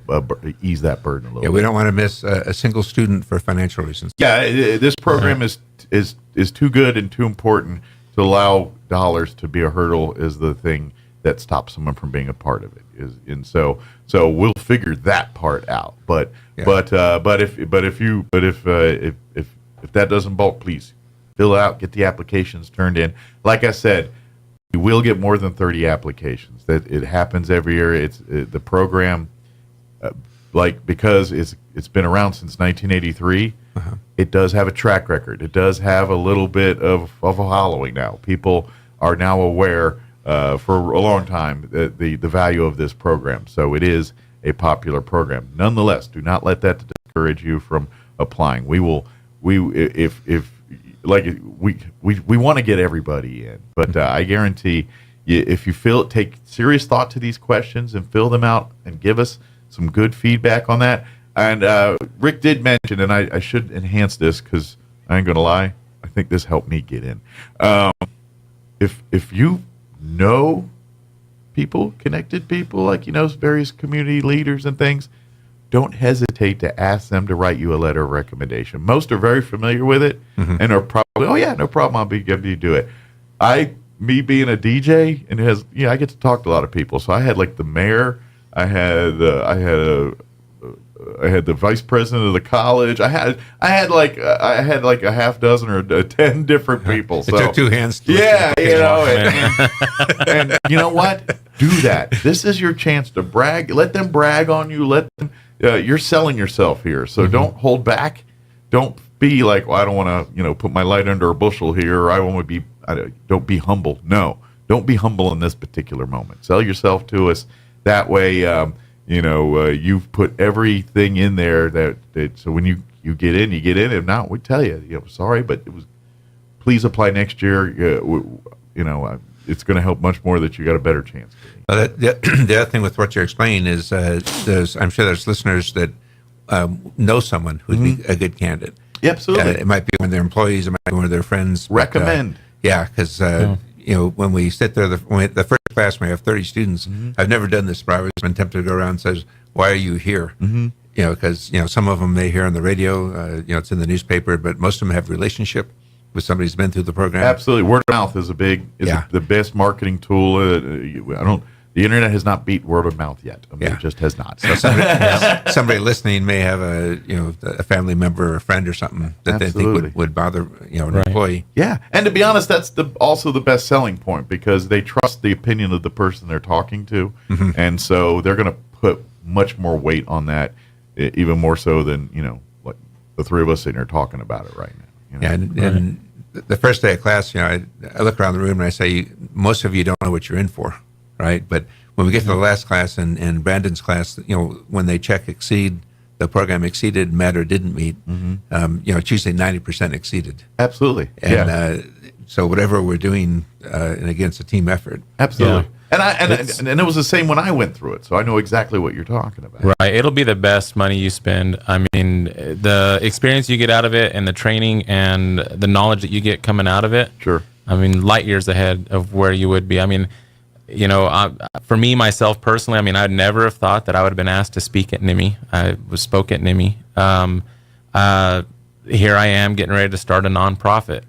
ease that burden a little bit. We don't want to miss a single student for financial reasons. Yeah, this program is too good and too important to allow dollars to be a hurdle is the thing that stops someone from being a part of it. So we'll figure that part out. But if that doesn't bulk, please fill out, get the applications turned in. Like I said, we will get more than 30 applications. That it happens every year. The program, because it's been around since 1983. It does have a track record. It does have a little bit of a following now. People are now aware for a long time the value of this program. So it is a popular program. Nonetheless, do not let that discourage you from applying. We want to get everybody in, but I guarantee you, if you take serious thought to these questions and fill them out and give us some good feedback on that. And Rick did mention, and I should enhance this because I ain't gonna lie, I think this helped me get in. If you know people, connected people, like various community leaders and things, don't hesitate to ask them to write you a letter of recommendation. Most are very familiar with it and are probably, oh yeah, no problem, I'll be happy to do it. Me being a DJ, and I get to talk to a lot of people. So I had like the mayor, I had the vice president of the college. I had like a half dozen or 10 different people. It took two hands. To and you know what? Do that. This is your chance to brag. Let them brag on you. Let them. You're selling yourself here, so don't hold back. Don't be like, well, I don't want to, put my light under a bushel here. Or I want to be. Don't be humble. No, don't be humble in this particular moment. Sell yourself to us. That way, you've put everything in there that so when you get in, you get in. If not, we tell you, sorry, but it was. Please apply next year. It's going to help much more that you got a better chance. The other thing with what you're explaining is, I'm sure there's listeners that know someone who'd be a good candidate. Yeah, absolutely. It might be one of their employees, it might be one of their friends. Recommend. Because when we sit there, the first class we have 30 students. I've never done this, but I've always been tempted to go around and says, "Why are you here?" Because some of them they hear on the radio, it's in the newspaper, but most of them have relationship with somebody who's been through the program. Absolutely, word of mouth is the best marketing tool. The internet has not beat word of mouth yet. It just has not. So somebody listening may have a family member or a friend or something that they think would bother an employee. Yeah, and to be honest, that's also the best selling point because they trust the opinion of the person they're talking to, and so they're going to put much more weight on that, even more so than like the three of us sitting here talking about it right now. And the first day of class, I look around the room and I say, most of you don't know what you're in for. Right, but when we get to the last class and Brandon's class, when they check exceed, the program exceeded, met or didn't meet, it's usually 90% exceeded. Absolutely, and so whatever we're doing, and again, it's a team effort. Absolutely, and it was the same when I went through it, so I know exactly what you're talking about. Right, it'll be the best money you spend. I mean, the experience you get out of it, and the training and the knowledge that you get coming out of it. Sure, I mean, light years ahead of where you would be. I mean. For me, myself personally, I mean, I'd never have thought that I would have been asked to speak at NIMI. I spoke at NIMI. Here I am getting ready to start a nonprofit.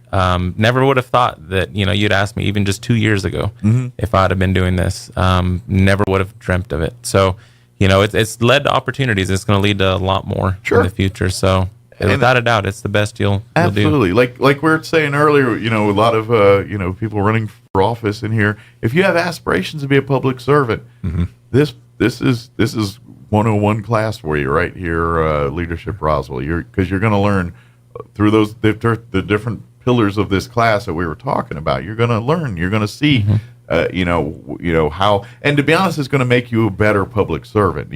Never would have thought that, you'd asked me even just 2 years ago if I'd have been doing this. Never would have dreamt of it. So, it's led to opportunities. It's going to lead to a lot more in the future. So without a doubt, it's the best you'll do. Absolutely. Like we were saying earlier, a lot of, people running for office in here. If you have aspirations to be a public servant, this is 101 class for you right here, Leadership Roswell. Because you're going to learn through the different pillars of this class that we were talking about. You're going to learn. You're going to see, how. And to be honest, it's going to make you a better public servant.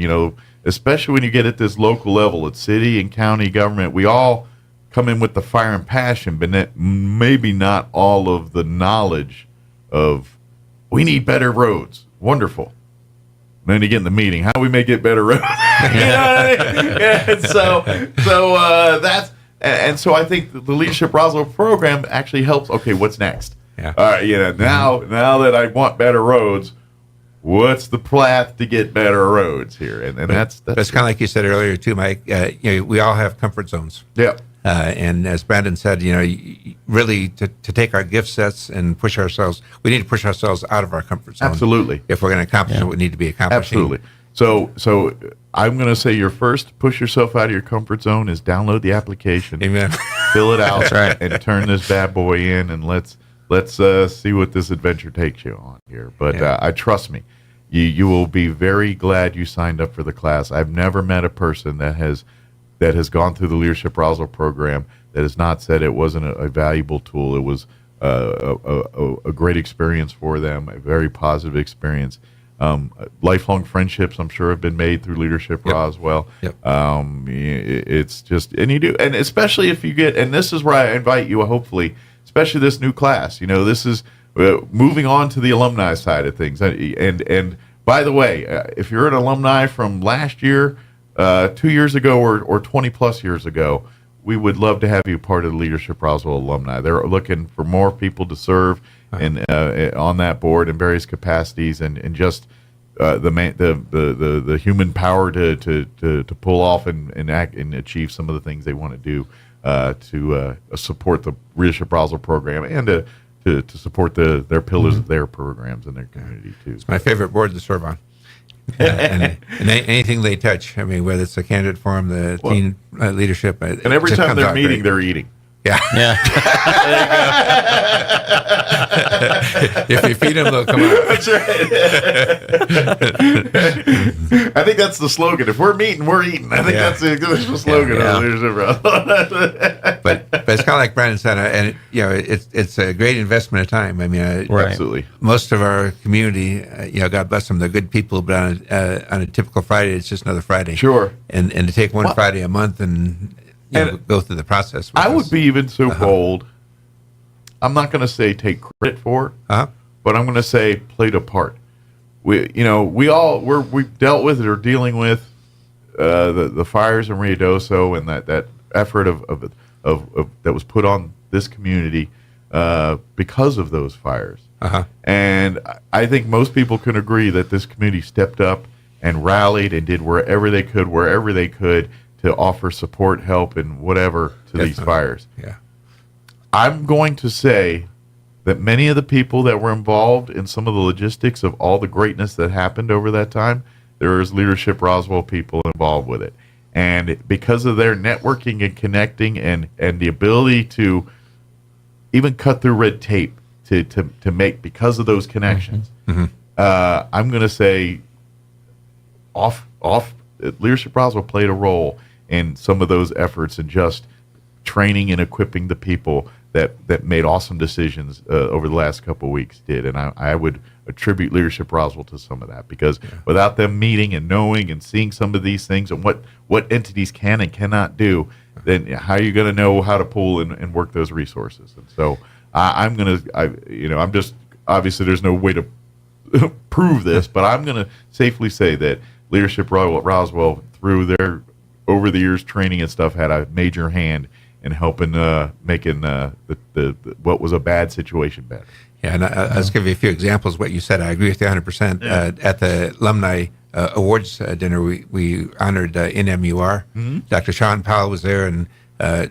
especially when you get at this local level, at city and county government, we all come in with the fire and passion, but maybe not all of the knowledge of, we need better roads. Wonderful. And then you get in the meeting, how do we make it better roads? You know what I mean? And so I think the Leadership Roswell program actually helps. Okay, what's next? Yeah. All right, now that I want better roads, what's the path to get better roads here? And that's kind of like you said earlier too, Mike. We all have comfort zones. Yeah. And as Brandon said, really to take our gift sets and push ourselves, we need to push ourselves out of our comfort zone. Absolutely. If we're going to accomplish what we need to be accomplishing. Absolutely. So I'm going to say your first push yourself out of your comfort zone is download the application. Amen. Fill it out. That's right. And turn this bad boy in, and let's see what this adventure takes you on here. But I trust me, you will be very glad you signed up for the class. I've never met a person that has gone through the Leadership Roswell program that has not said it wasn't a valuable tool. It was a great experience for them, a very positive experience. Lifelong friendships, I'm sure, have been made through Leadership Roswell. Yep. It's just, and you do, and especially if you get, and this is where I invite you, hopefully, especially this new class. This is moving on to the alumni side of things. And by the way, if you're an alumni from last year, 2 years ago, or 20 plus years ago, we would love to have you part of the Leadership Roswell alumni. They're looking for more people to serve and on that board in various capacities, and just the human power to pull off and act and achieve some of the things they want to do to support the Leadership Roswell program and to support their pillars of their programs in their community too. It's my favorite board to serve on. And anything they touch, I mean, whether it's the candidate forum, the teen leadership, and every time they're meeting, they're eating. Yeah. If you feed them, they'll come out. That's right. I think that's the slogan. If we're meeting, we're eating. I think that's the slogan of Leadership Roswell. but it's kind of like Brandon said, and it's a great investment of time. I mean, absolutely. Most of our community, God bless them, they're good people, but on a typical Friday, it's just another Friday. Sure. And to take one Friday a month and go through the process. I would be even so bold. I'm not going to say take credit for, but I'm going to say played a part. We've dealt with it or dealing with the fires in Ruidoso and that effort of that was put on this community because of those fires. And I think most people can agree that this community stepped up and rallied and did wherever they could to offer support, help, and whatever to these fires. Yeah. I'm going to say that many of the people that were involved in some of the logistics of all the greatness that happened over that time, there is Leadership Roswell people involved with it. And because of their networking and connecting and the ability to even cut through red tape to make, because of those connections, I'm going to say Leadership Roswell played a role in some of those efforts and just training and equipping the people that made awesome decisions over the last couple of weeks did. And I would attribute Leadership Roswell to some of that, because without them meeting and knowing and seeing some of these things and what entities can and cannot do, then how are you going to know how to pull and work those resources? And so I'm just, obviously there's no way to prove this, but I'm going to safely say that Leadership Roswell, through their over the years training and stuff, had a major hand in helping making the what was a bad situation better. Yeah, and I'll just give you a few examples of what you said. I agree with you 100%. At the alumni awards dinner, we honored NMUR. Dr. Sean Powell was there, and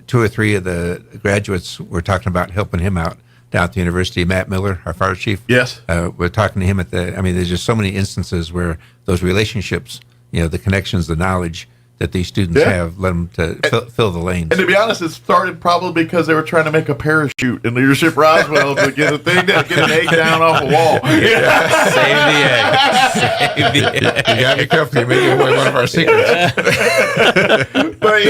2 or 3 of the graduates were talking about helping him out down at the university. Matt Miller, our fire chief. Yes. We're talking to him there's just so many instances where those relationships, the connections, the knowledge that these students have, let them to fill the lanes. And to be honest, it started probably because they were trying to make a parachute in Leadership Roswell to get a thing down, get an egg down off a wall. Save the egg. You got to be careful. You may give away one of our secrets. But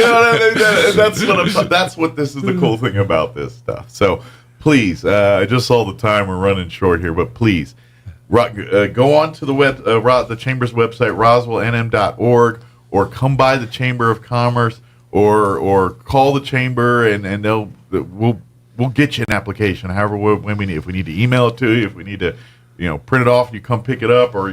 that's what this is the cool thing about this stuff. So please, I just saw the time, we're running short here, but please go on to the Chamber's website, roswellnm.org. or come by the Chamber of Commerce, or call the chamber, and we'll get you an application. However, when we need, if we need to email it to you, if we need to, print it off and you come pick it up, or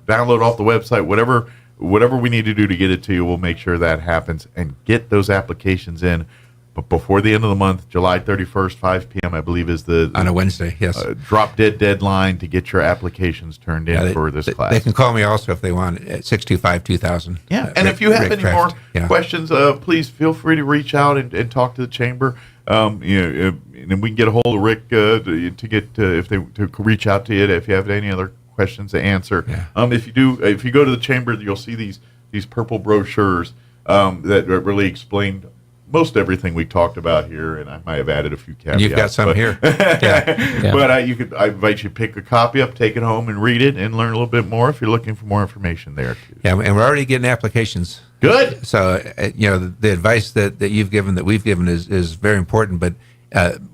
download off the website, whatever we need to do to get it to you, we'll make sure that happens and get those applications in. But before the end of the month, July 31st, 5 p.m., I believe is on a Wednesday, yes. Drop dead deadline to get your applications turned in for this class. They can call me also if they want at 625-2000. Yeah, and if you have any more questions, please feel free to reach out and talk to the chamber. And we can get a hold of Rick to reach out to you if you have any other questions to answer. Yeah. If you go to the chamber, you'll see these purple brochures that really explain most everything we talked about here, and I might have added a few caveats. You've got some here. Yeah. But I invite you to pick a copy up, take it home, and read it, and learn a little bit more if you're looking for more information there too. Yeah, and we're already getting applications. Good. So the advice that you've given, that we've given, is very important. But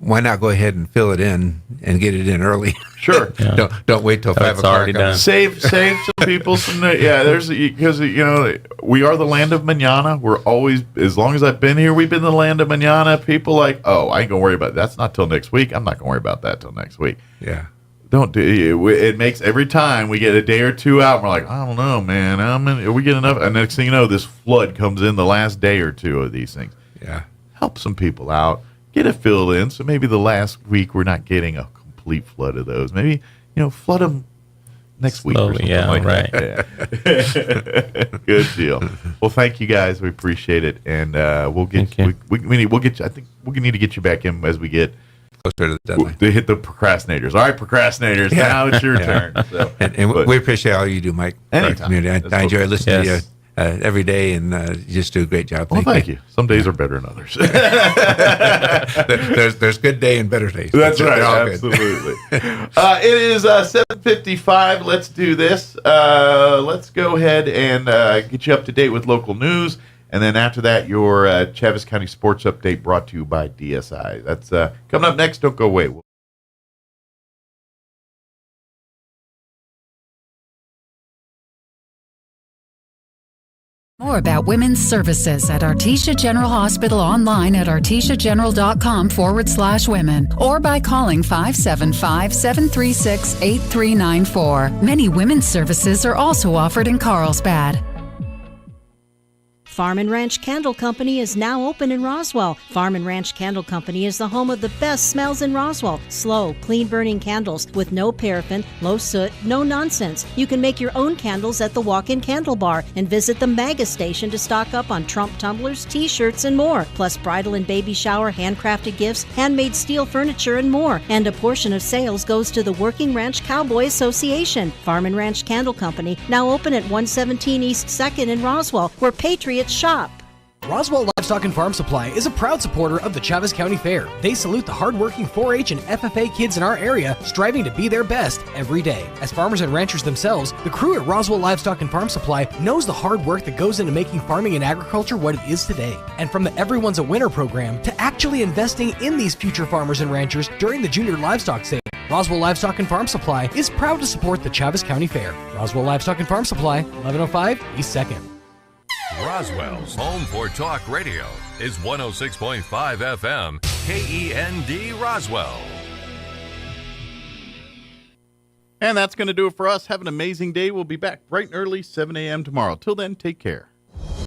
why not go ahead and fill it in and get it in early? Sure. Yeah. Don't wait till 5 o'clock. Save some people some. There's because we are the land of manana. We're always, as long as I've been here, we've been the land of manana. People like, I ain't gonna worry about that's not till next week. I'm not gonna worry about that till next week. Yeah. Don't do it. It makes every time we get a day or two out, we're like, I don't know, man. We get enough, and next thing you know, this flood comes in the last day or two of these things. Yeah. Help some people out. Get it filled in, so maybe the last week we're not getting a complete flood of those. Maybe flood them next week or something like that. Yeah. Good deal. Well, thank you guys. We appreciate it, and we'll get we'll get you. I think we need to get you back in as we get closer to the deadline to hit the procrastinators. All right, procrastinators. Yeah. Now it's your turn. So, and we appreciate all you do, Mike. Anytime. I enjoy listening to you every day, and you just do a great job. Thank you. Some days are better than others. there's good day and better days. That's right. Absolutely. It is 7:55. Let's do this. Let's go ahead and get you up to date with local news. And then after that, your Chaves County Sports Update brought to you by DSI. That's coming up next. Don't go away. More about women's services at Artesia General Hospital online at artesiageneral.com/women or by calling 575-736-8394. Many women's services are also offered in Carlsbad. Farm and Ranch Candle Company is now open in Roswell. Farm and Ranch Candle Company is the home of the best smells in Roswell. Slow, clean-burning candles with no paraffin, low soot, no nonsense. You can make your own candles at the Walk-In Candle Bar and visit the Mega Station to stock up on Trump tumblers, T-shirts, and more. Plus bridal and baby shower, handcrafted gifts, handmade steel furniture, and more. And a portion of sales goes to the Working Ranch Cowboy Association. Farm and Ranch Candle Company, now open at 117 East 2nd in Roswell, where Patriots shop. Roswell Livestock and Farm Supply is a proud supporter of the Chaves County Fair. They salute the hardworking 4-H and FFA kids in our area, striving to be their best every day. As farmers and ranchers themselves, the crew at Roswell Livestock and Farm Supply knows the hard work that goes into making farming and agriculture what it is today. And from the Everyone's a Winner program to actually investing in these future farmers and ranchers during the Junior Livestock Sale, Roswell Livestock and Farm Supply is proud to support the Chaves County Fair. Roswell Livestock and Farm Supply, 1105 East 2nd. Roswell's home for talk radio is 106.5 FM, KEND Roswell. And that's going to do it for us. Have an amazing day. We'll be back bright and early, 7 a.m. tomorrow. Till then, take care.